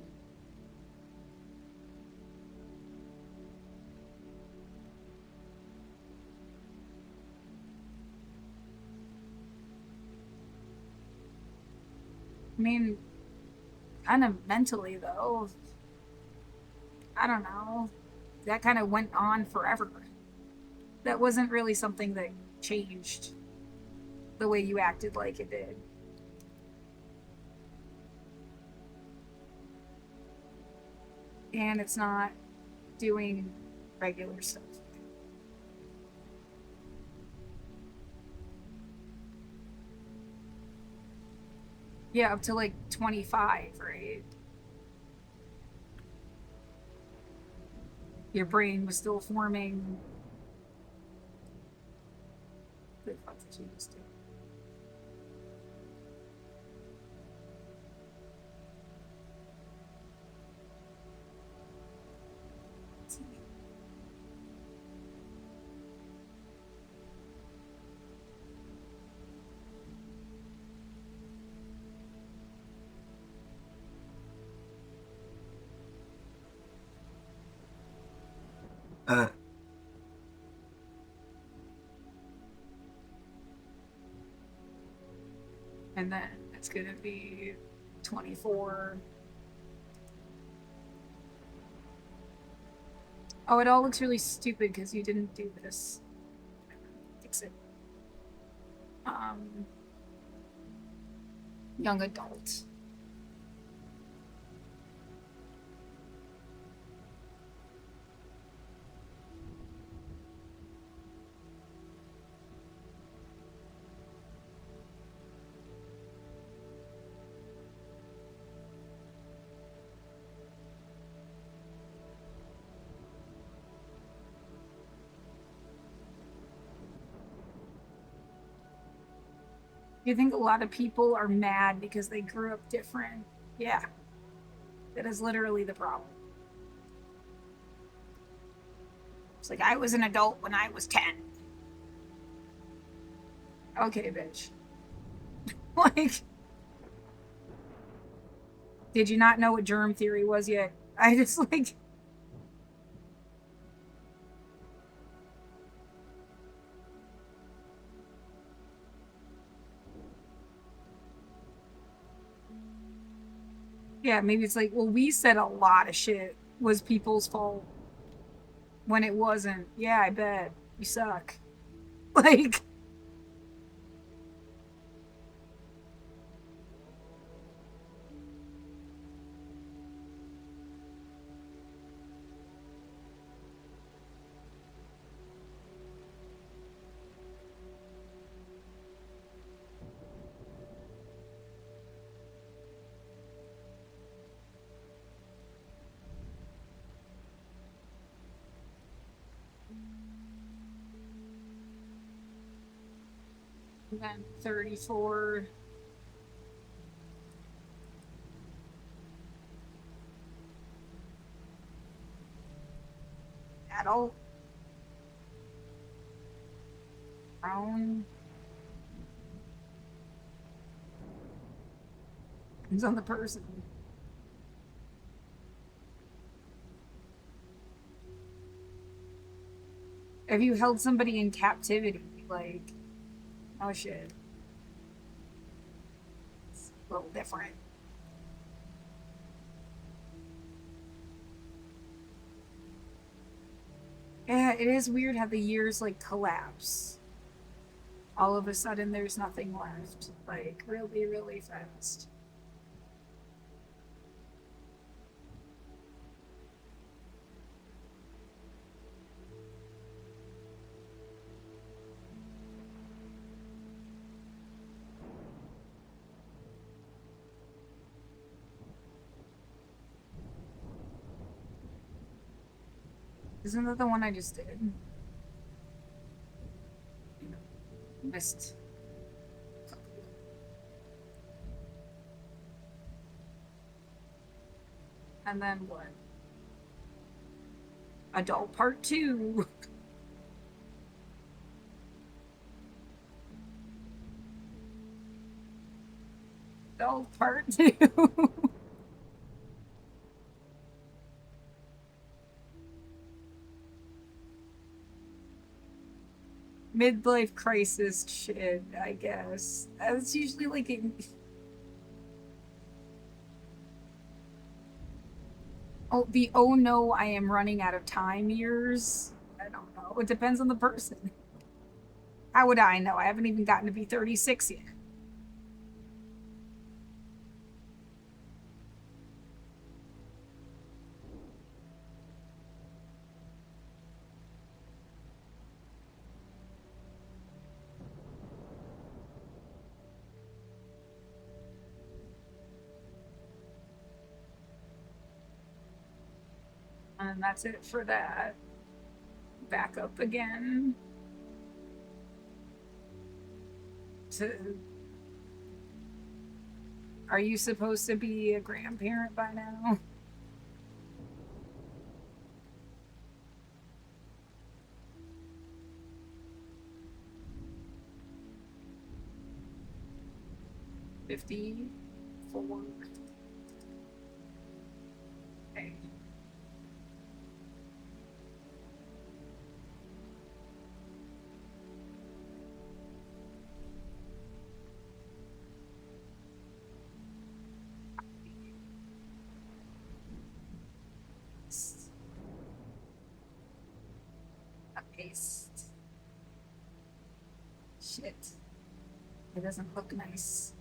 I mean, kind of mentally though. I don't know. That kind of went on forever. That wasn't really something that changed the way you acted like it did. And it's not doing regular stuff. Yeah, up to like 25, right? Your brain was still forming. she just did. Uh, And then it's gonna be 24. Oh, it all looks really stupid because you didn't do this. Fix it. Um, young adult. You think a lot of people are mad because they grew up different? Yeah, that is literally the problem. It's like I was an adult when I was 10. Okay, bitch. Like, did you not know what germ theory was yet? I just like, yeah, maybe it's like, well, we said a lot of shit was people's fault when it wasn't. Yeah, I bet. You suck. Like, and then 34 adult, brown, depends on the person. If you held somebody in captivity, like, oh shit, it's a little different. Yeah, it is weird how the years like collapse. All of a sudden, there's nothing left. Like, really, really fast. Isn't that the one I just did? Missed. And then what? Adult part two. Adult part two. Midlife crisis shit, I guess. That's usually like oh, the oh no, I am running out of time years. I don't know. It depends on the person. How would I know? I haven't even gotten to be 36 yet. And that's it for that. Back up again. Are you supposed to be a grandparent by now? $54. Okay. Paste. Shit. It doesn't look nice.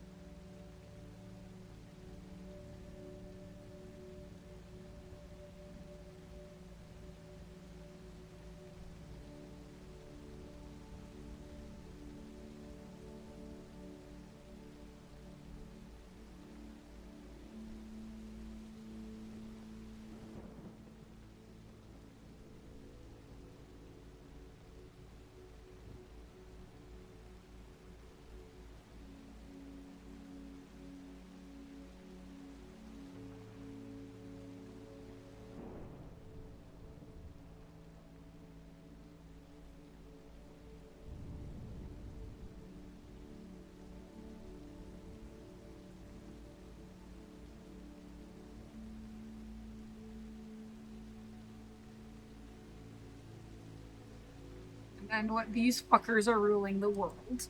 And what these fuckers are ruling the world.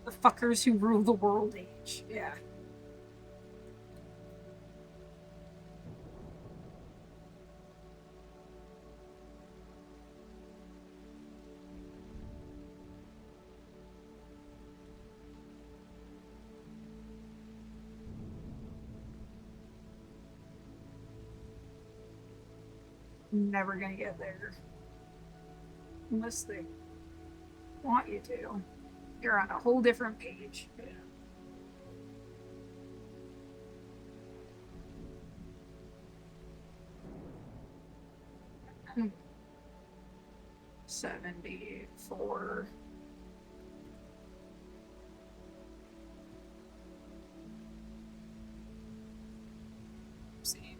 The fuckers who rule the world age. Yeah. Never gonna get there. Unless they want you to. You're on a whole different page. Yeah. 74. See.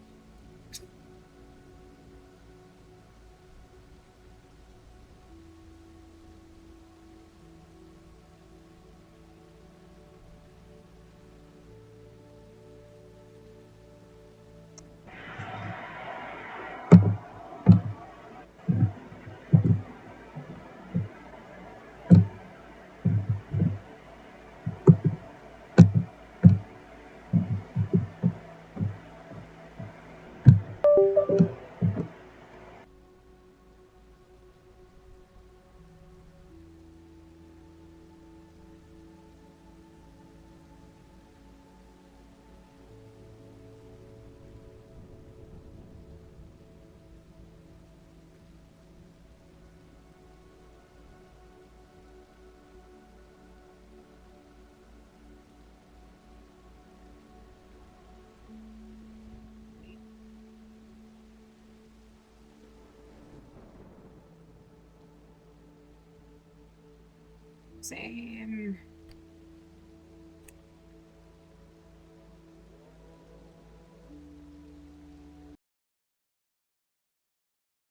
Same.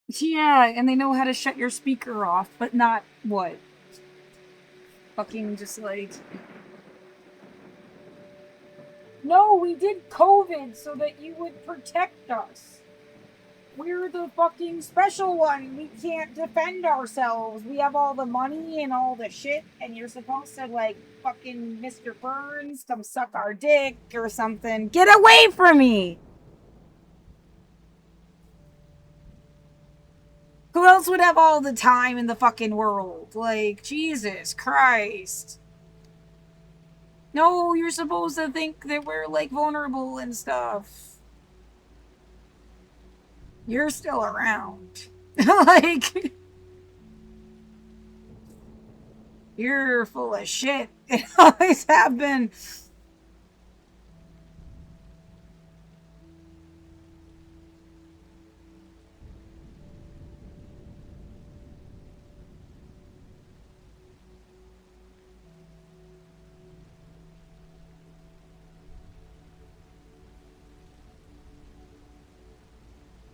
Yeah, and they know how to shut your speaker off, but not what? Fucking just like. No, we did COVID so that you would protect us. We're the fucking special one. We can't defend ourselves. We have all the money and all the shit, and you're supposed to, like, fucking Mr. Burns come suck our dick or something. Get away from me! Who else would have all the time in the fucking world? Like, Jesus Christ. No, you're supposed to think that we're, like, vulnerable and stuff. You're still around. Like, you're full of shit. It always have been.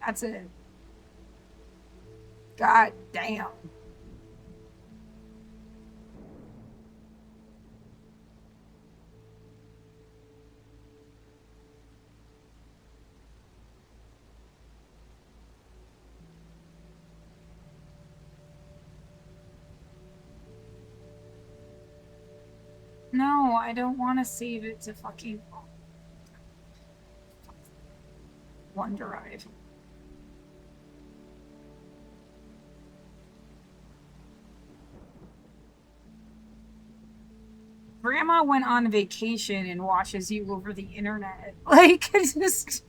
That's it. God damn. No, I don't want to save it to fucking OneDrive. Grandma went on vacation and watches you over the internet. Like, it's just.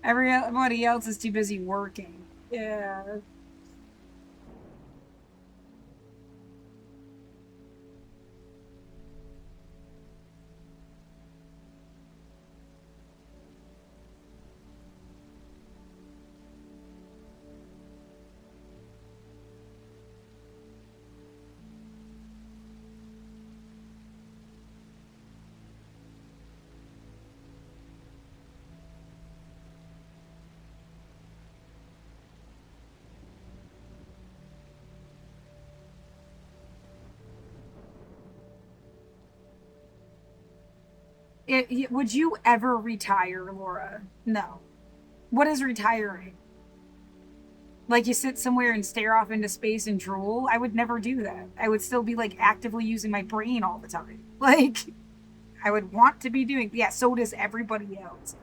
Everybody else is too busy working. Yeah. Would you ever retire, Laura? No. What is retiring? Like you sit somewhere and stare off into space and drool? I would never do that. I would still be like actively using my brain all the time. Like, I would want to be doing. Yeah, so does everybody else.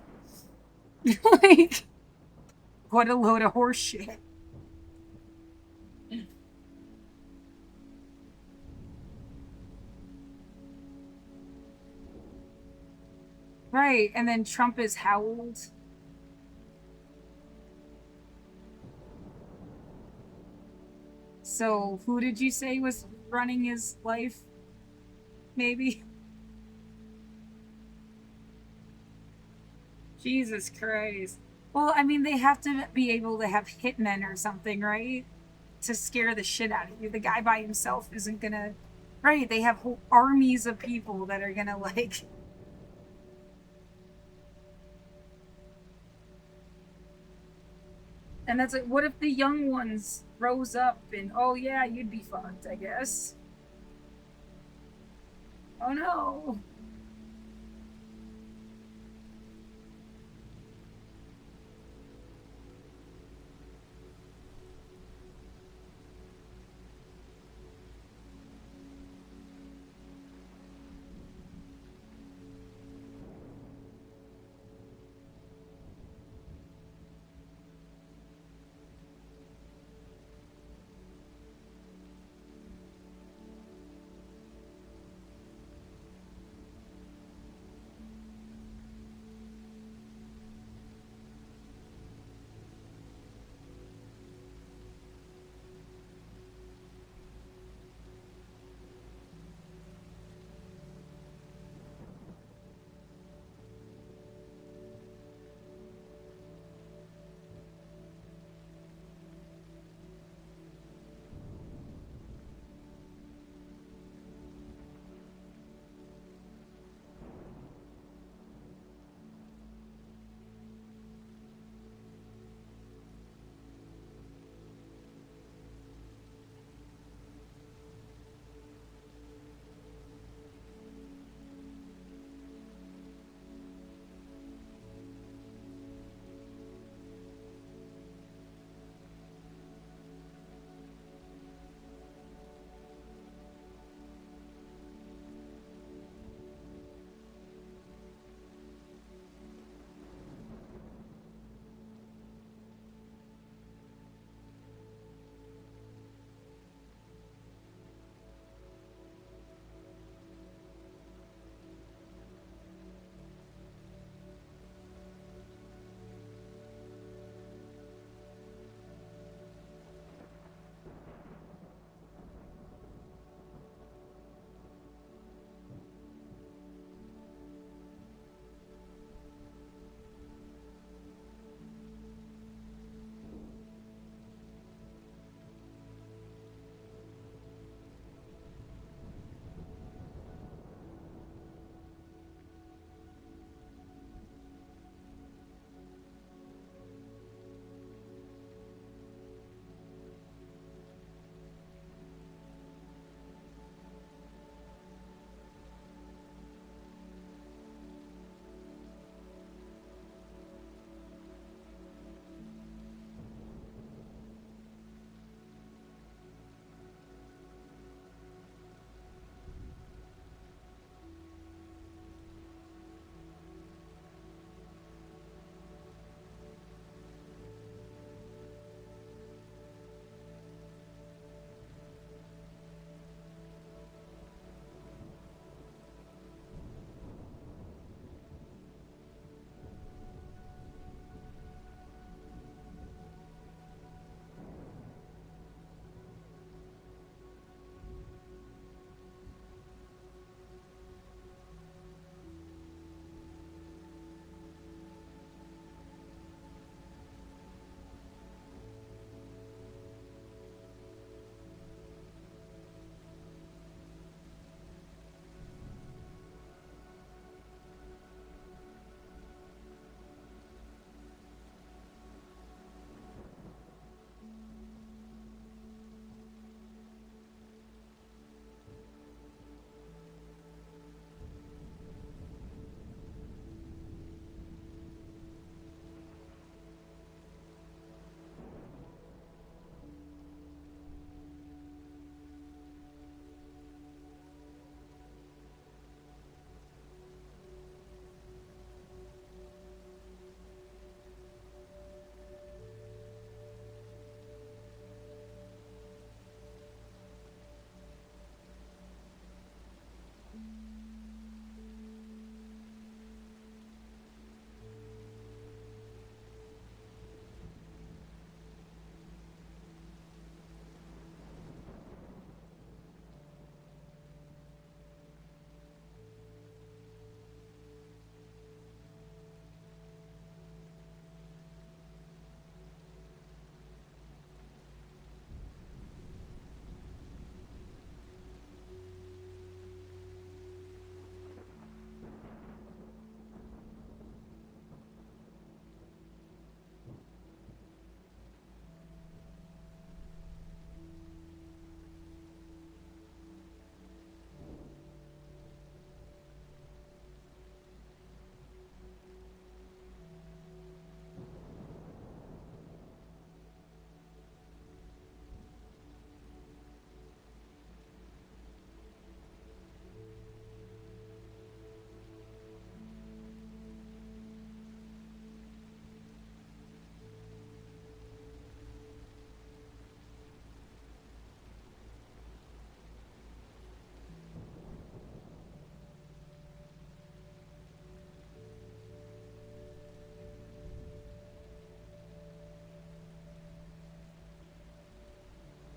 Like, what a load of horse shit. Right, and then Trump is how old? So who did you say was running his life? Maybe. Jesus Christ. Well, I mean, they have to be able to have hitmen or something, right? To scare the shit out of you. The guy by himself isn't gonna. Right, they have whole armies of people that are gonna, like. And that's like, what if the young ones rose up and, oh yeah, you'd be fucked, I guess. Oh no.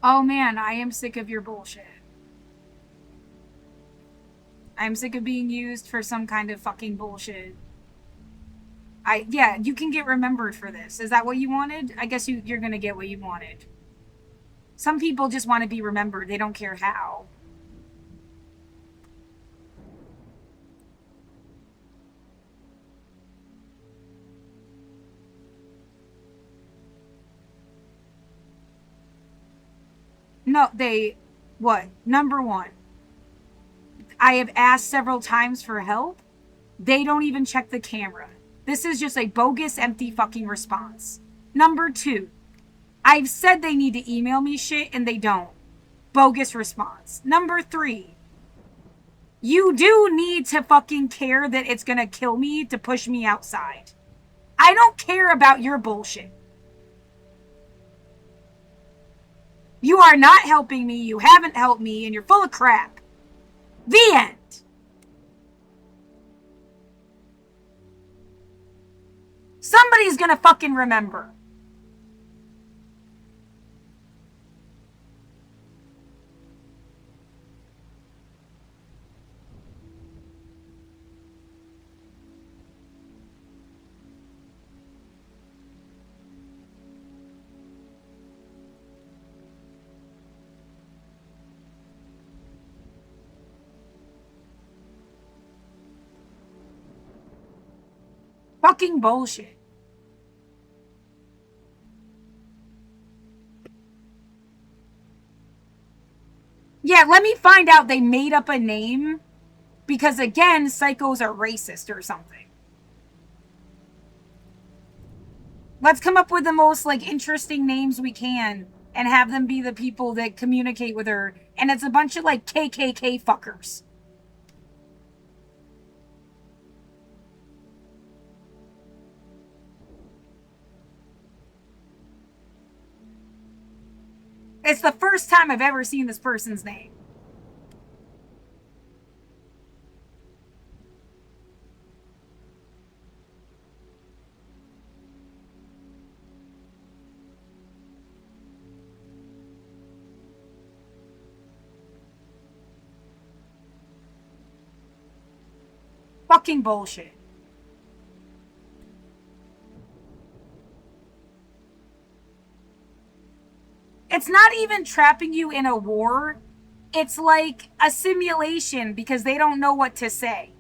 Oh man, I am sick of your bullshit. I'm sick of being used for some kind of fucking bullshit. Yeah, you can get remembered for this. Is that what you wanted? I guess you're gonna get what you wanted. Some people just want to be remembered. They don't care how. No, what? Number one, I have asked several times for help. They don't even check the camera. This is just a bogus, empty fucking response. Number two, I've said they need to email me shit and they don't. Bogus response. Number three, you do need to fucking care that it's gonna kill me to push me outside. I don't care about your bullshit. You are not helping me, you haven't helped me, and you're full of crap. The end. Somebody's gonna fucking remember. Fucking bullshit. Yeah, let me find out they made up a name because, again, psychos are racist or something. Let's come up with the most, like, interesting names we can and have them be the people that communicate with her. And it's a bunch of, like, KKK fuckers. It's the first time I've ever seen this person's name. Fucking bullshit. It's not even trapping you in a war. It's like a simulation because they don't know what to say.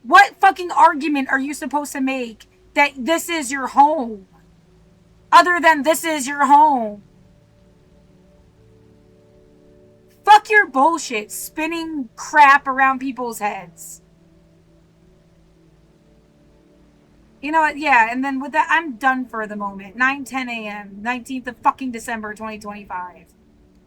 What fucking argument are you supposed to make that this is your home? Other than this is your home. Fuck your bullshit, spinning crap around people's heads. You know what? Yeah, and then with that, I'm done for the moment. 9:10 a.m., 19th of fucking December, 2025.